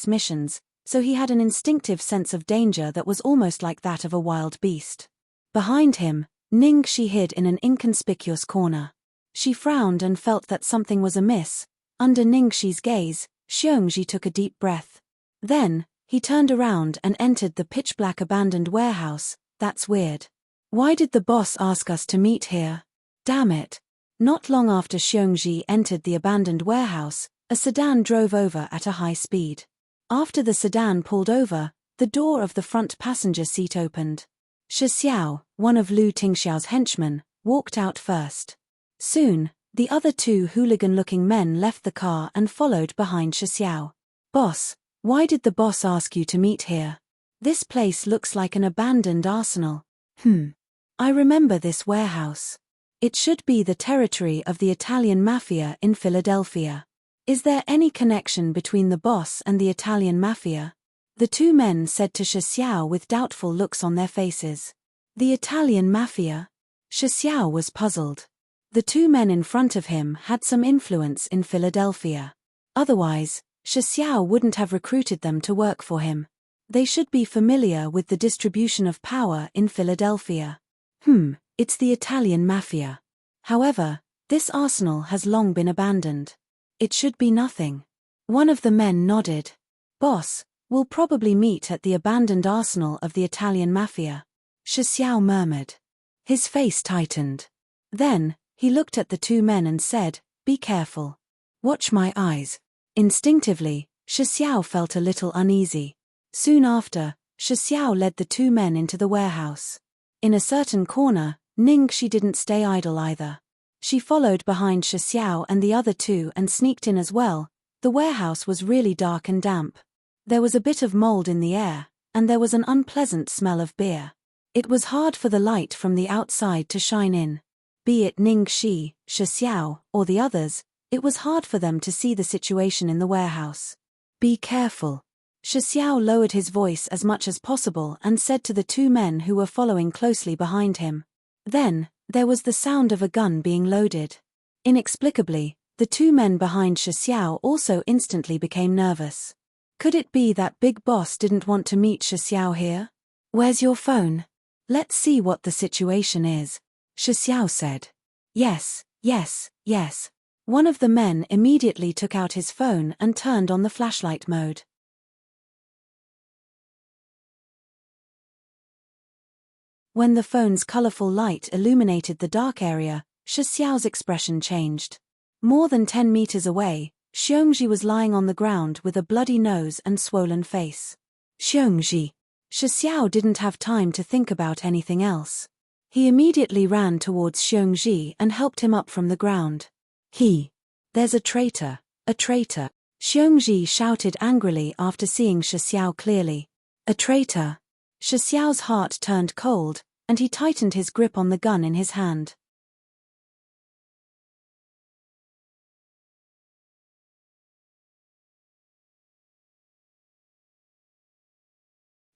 missions, so he had an instinctive sense of danger that was almost like that of a wild beast. Behind him, Ningxi hid in an inconspicuous corner. She frowned and felt that something was amiss. Under Ningxi's gaze, Xiongji took a deep breath. Then, he turned around and entered the pitch-black abandoned warehouse. That's weird. Why did the boss ask us to meet here? Damn it. Not long after Xiongji entered the abandoned warehouse, a sedan drove over at a high speed. After the sedan pulled over, the door of the front passenger seat opened. Shi Xiao, one of Lu Tingxiao's henchmen, walked out first. Soon, the other two hooligan-looking men left the car and followed behind Shi Xiao. Boss, why did the boss ask you to meet here? This place looks like an abandoned arsenal. I remember this warehouse. It should be the territory of the Italian mafia in Philadelphia. Is there any connection between the boss and the Italian mafia? The two men said to Shi Xiao with doubtful looks on their faces. The Italian mafia? Shi Xiao was puzzled. The two men in front of him had some influence in Philadelphia. Otherwise, Shi Xiao wouldn't have recruited them to work for him. They should be familiar with the distribution of power in Philadelphia. It's the Italian mafia. However, this arsenal has long been abandoned. It should be nothing. One of the men nodded. Boss, we'll probably meet at the abandoned arsenal of the Italian mafia. Shi Xiao murmured. His face tightened. Then, he looked at the two men and said, "Be careful. Watch my eyes." Instinctively, Shi Xiao felt a little uneasy. Soon after, Shi Xiao led the two men into the warehouse. In a certain corner, Ningxi didn't stay idle either. She followed behind Shi Xiao and the other two and sneaked in as well. The warehouse was really dark and damp. There was a bit of mold in the air, and there was an unpleasant smell of beer. It was hard for the light from the outside to shine in. Be it Ningxi, Shi Xiao, or the others, it was hard for them to see the situation in the warehouse. Be careful. Shi Xiao lowered his voice as much as possible and said to the two men who were following closely behind him. Then, there was the sound of a gun being loaded. Inexplicably, the two men behind Shi Xiao also instantly became nervous. Could it be that Big Boss didn't want to meet Shi Xiao here? Where's your phone? Let's see what the situation is, Shi Xiao said. Yes. One of the men immediately took out his phone and turned on the flashlight mode. When the phone's colorful light illuminated the dark area, Shi Xiao's expression changed. More than 10 meters away, Xiongji was lying on the ground with a bloody nose and swollen face. Xiongji. Shi Xiao didn't have time to think about anything else. He immediately ran towards Xiongji and helped him up from the ground. There's a traitor, a traitor. Xiongji shouted angrily after seeing Shi Xiao clearly. A traitor. Shi Xiao's heart turned cold, and he tightened his grip on the gun in his hand.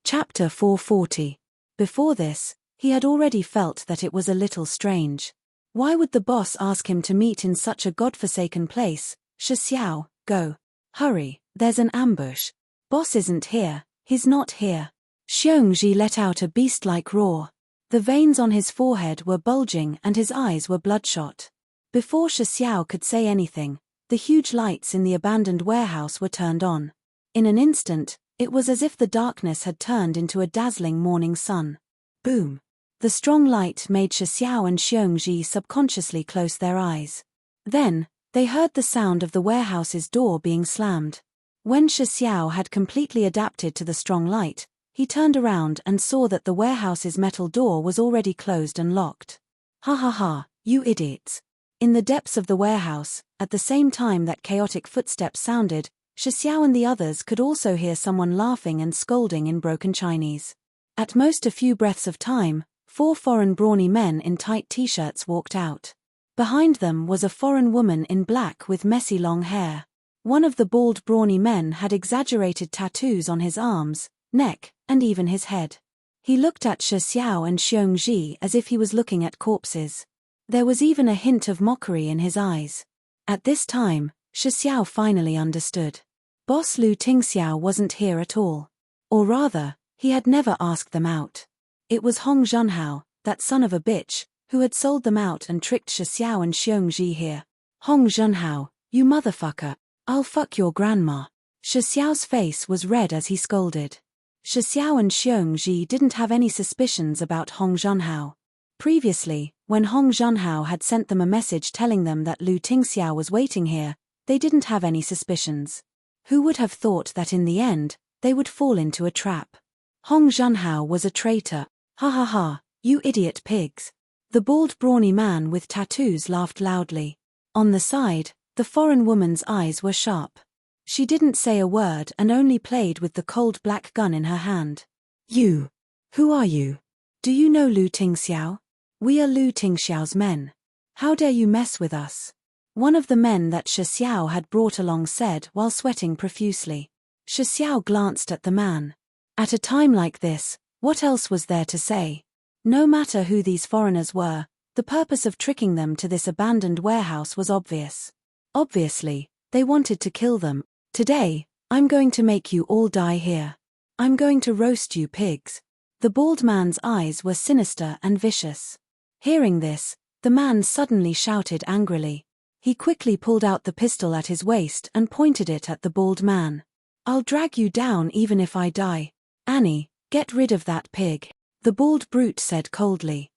Chapter 440. Before this, he had already felt that it was a little strange. Why would the boss ask him to meet in such a godforsaken place? Shi Xiao, go. Hurry, there's an ambush. Boss isn't here, he's not here. Xiongji let out a beast-like roar. The veins on his forehead were bulging and his eyes were bloodshot. Before Shi Xiao could say anything, the huge lights in the abandoned warehouse were turned on. In an instant, it was as if the darkness had turned into a dazzling morning sun. Boom! The strong light made Shi Xiao and Xiongji subconsciously close their eyes. Then, they heard the sound of the warehouse's door being slammed. When Shi Xiao had completely adapted to the strong light, he turned around and saw that the warehouse's metal door was already closed and locked. Ha ha ha, you idiots. In the depths of the warehouse, at the same time that chaotic footsteps sounded, Shi Xiao and the others could also hear someone laughing and scolding in broken Chinese. At most a few breaths of time, 4 foreign brawny men in tight t-shirts walked out. Behind them was a foreign woman in black with messy long hair. One of the bald brawny men had exaggerated tattoos on his arms, neck, and even his head. He looked at Shi Xiao and Xiong Ji as if he was looking at corpses. There was even a hint of mockery in his eyes. At this time, Shi Xiao finally understood. Boss Lu Tingxiao wasn't here at all. Or rather, he had never asked them out. It was Hong Zhenhao, that son of a bitch, who had sold them out and tricked Shi Xiao and Xiong Ji here. Hong Zhenhao, you motherfucker, I'll fuck your grandma. Shi Xiao's face was red as he scolded. Shi Xiao and Xiong Ji didn't have any suspicions about Hong Zhenhao. Previously, when Hong Zhenhao had sent them a message telling them that Lu Tingxiao was waiting here, they didn't have any suspicions. Who would have thought that in the end, they would fall into a trap? Hong Zhenhao was a traitor. Ha ha ha, you idiot pigs. The bald brawny man with tattoos laughed loudly. On the side, the foreign woman's eyes were sharp. She didn't say a word and only played with the cold black gun in her hand. You. Who are you? Do you know Lu Tingxiao? We are Lu Tingxiao's men. How dare you mess with us? One of the men that Shi Xiao had brought along said while sweating profusely. Shi Xiao glanced at the man. At a time like this, what else was there to say? No matter who these foreigners were, the purpose of tricking them to this abandoned warehouse was obvious. Obviously, they wanted to kill them. Today, I'm going to make you all die here. I'm going to roast you pigs. The bald man's eyes were sinister and vicious. Hearing this, the man suddenly shouted angrily. He quickly pulled out the pistol at his waist and pointed it at the bald man. I'll drag you down even if I die. Annie, get rid of that pig, the bald brute said coldly.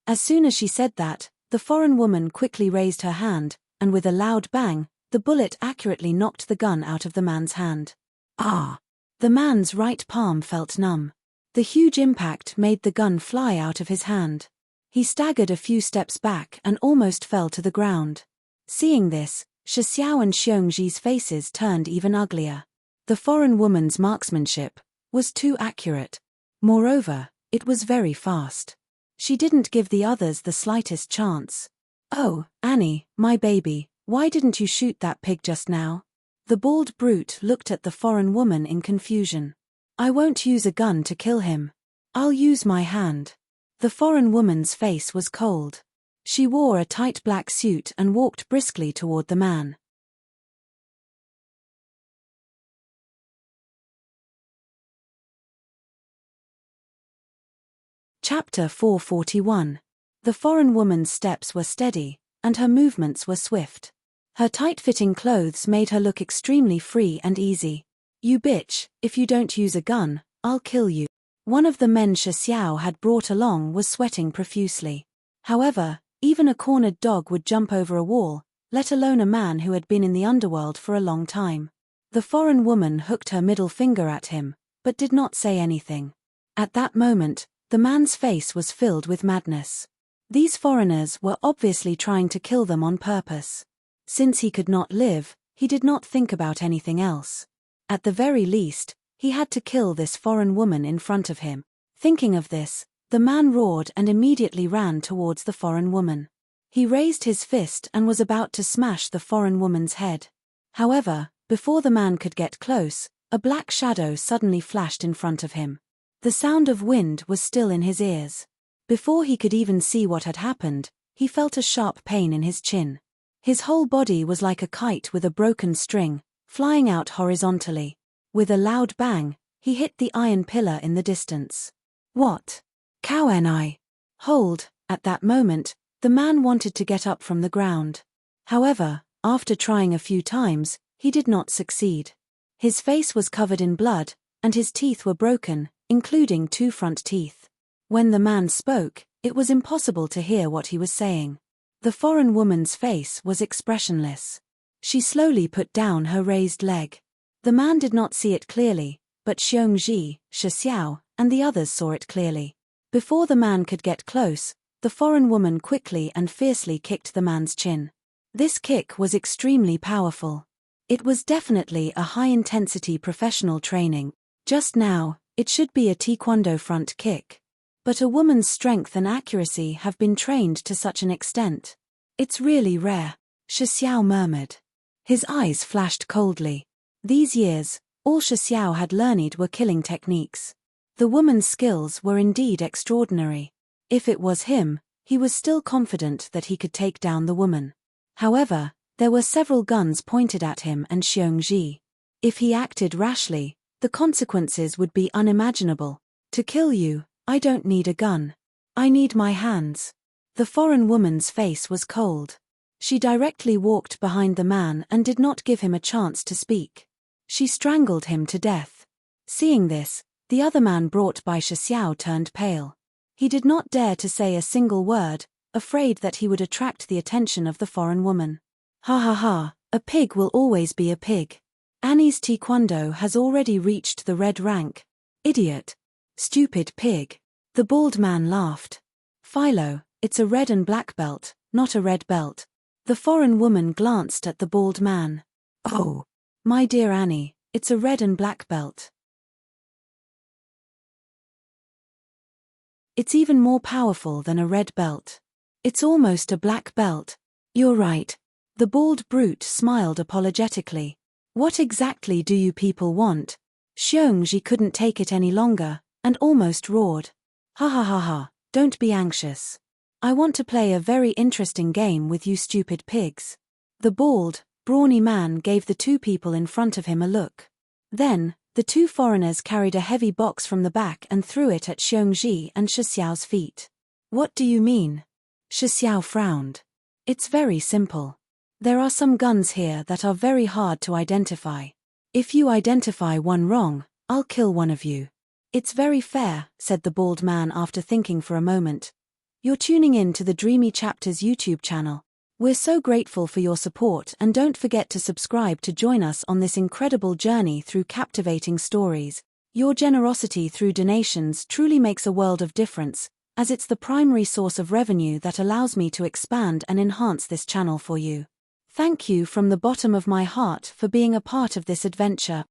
As soon as she said that, the foreign woman quickly raised her hand, and with a loud bang, the bullet accurately knocked the gun out of the man's hand. Ah! The man's right palm felt numb. The huge impact made the gun fly out of his hand. He staggered a few steps back and almost fell to the ground. Seeing this, Shi Xiao and Xiong Ji's faces turned even uglier. The foreign woman's marksmanship was too accurate. Moreover, it was very fast. She didn't give the others the slightest chance. Oh, Annie, my baby, why didn't you shoot that pig just now? The bald brute looked at the foreign woman in confusion. I won't use a gun to kill him. I'll use my hand. The foreign woman's face was cold. She wore a tight black suit and walked briskly toward the man. Chapter 441. The foreign woman's steps were steady, and her movements were swift. Her tight-fitting clothes made her look extremely free and easy. You bitch, if you don't use a gun, I'll kill you. One of the men Shi Xiao had brought along was sweating profusely. However, even a cornered dog would jump over a wall, let alone a man who had been in the underworld for a long time. The foreign woman hooked her middle finger at him, but did not say anything. At that moment, the man's face was filled with madness. These foreigners were obviously trying to kill them on purpose. Since he could not live, he did not think about anything else. At the very least, he had to kill this foreign woman in front of him. Thinking of this, the man roared and immediately ran towards the foreign woman. He raised his fist and was about to smash the foreign woman's head. However, before the man could get close, a black shadow suddenly flashed in front of him. The sound of wind was still in his ears. Before he could even see what had happened, he felt a sharp pain in his chin. His whole body was like a kite with a broken string, flying out horizontally. With a loud bang, he hit the iron pillar in the distance. What? Cow Ni? Hold! At that moment, the man wanted to get up from the ground. However, after trying a few times, he did not succeed. His face was covered in blood, and his teeth were broken, including 2 front teeth. When the man spoke, it was impossible to hear what he was saying. The foreign woman's face was expressionless. She slowly put down her raised leg. The man did not see it clearly, but Xiong Ji, Shi Xiao, and the others saw it clearly. Before the man could get close, the foreign woman quickly and fiercely kicked the man's chin. This kick was extremely powerful. It was definitely a high-intensity professional training. Just now, it should be a taekwondo front kick. But a woman's strength and accuracy have been trained to such an extent. It's really rare, Shi Xiao murmured. His eyes flashed coldly. These years, all Shi Xiao had learned were killing techniques. The woman's skills were indeed extraordinary. If it was him, he was still confident that he could take down the woman. However, there were several guns pointed at him and Xiongji. If he acted rashly, the consequences would be unimaginable. To kill you, I don't need a gun. I need my hands. The foreign woman's face was cold. She directly walked behind the man and did not give him a chance to speak. She strangled him to death. Seeing this, the other man brought by Shi Xiao turned pale. He did not dare to say a single word, afraid that he would attract the attention of the foreign woman. Ha ha ha, a pig will always be a pig. Annie's taekwondo has already reached the red rank. Idiot. Stupid pig. The bald man laughed. Philo, it's a red and black belt, not a red belt. The foreign woman glanced at the bald man. Oh. My dear Annie, it's a red and black belt. It's even more powerful than a red belt. It's almost a black belt. You're right. The bald brute smiled apologetically. What exactly do you people want? Xiongji couldn't take it any longer, and almost roared. Ha ha ha ha, don't be anxious. I want to play a very interesting game with you stupid pigs. The bald, brawny man gave the two people in front of him a look. Then, the two foreigners carried a heavy box from the back and threw it at Xiongji and Shi Xiao's feet. What do you mean? Shi Xiao frowned. It's very simple. There are some guns here that are very hard to identify. If you identify one wrong, I'll kill one of you. It's very fair, said the bald man after thinking for a moment. You're tuning in to the Dreamy Chapters YouTube channel. We're so grateful for your support and don't forget to subscribe to join us on this incredible journey through captivating stories. Your generosity through donations truly makes a world of difference, as it's the primary source of revenue that allows me to expand and enhance this channel for you. Thank you from the bottom of my heart for being a part of this adventure.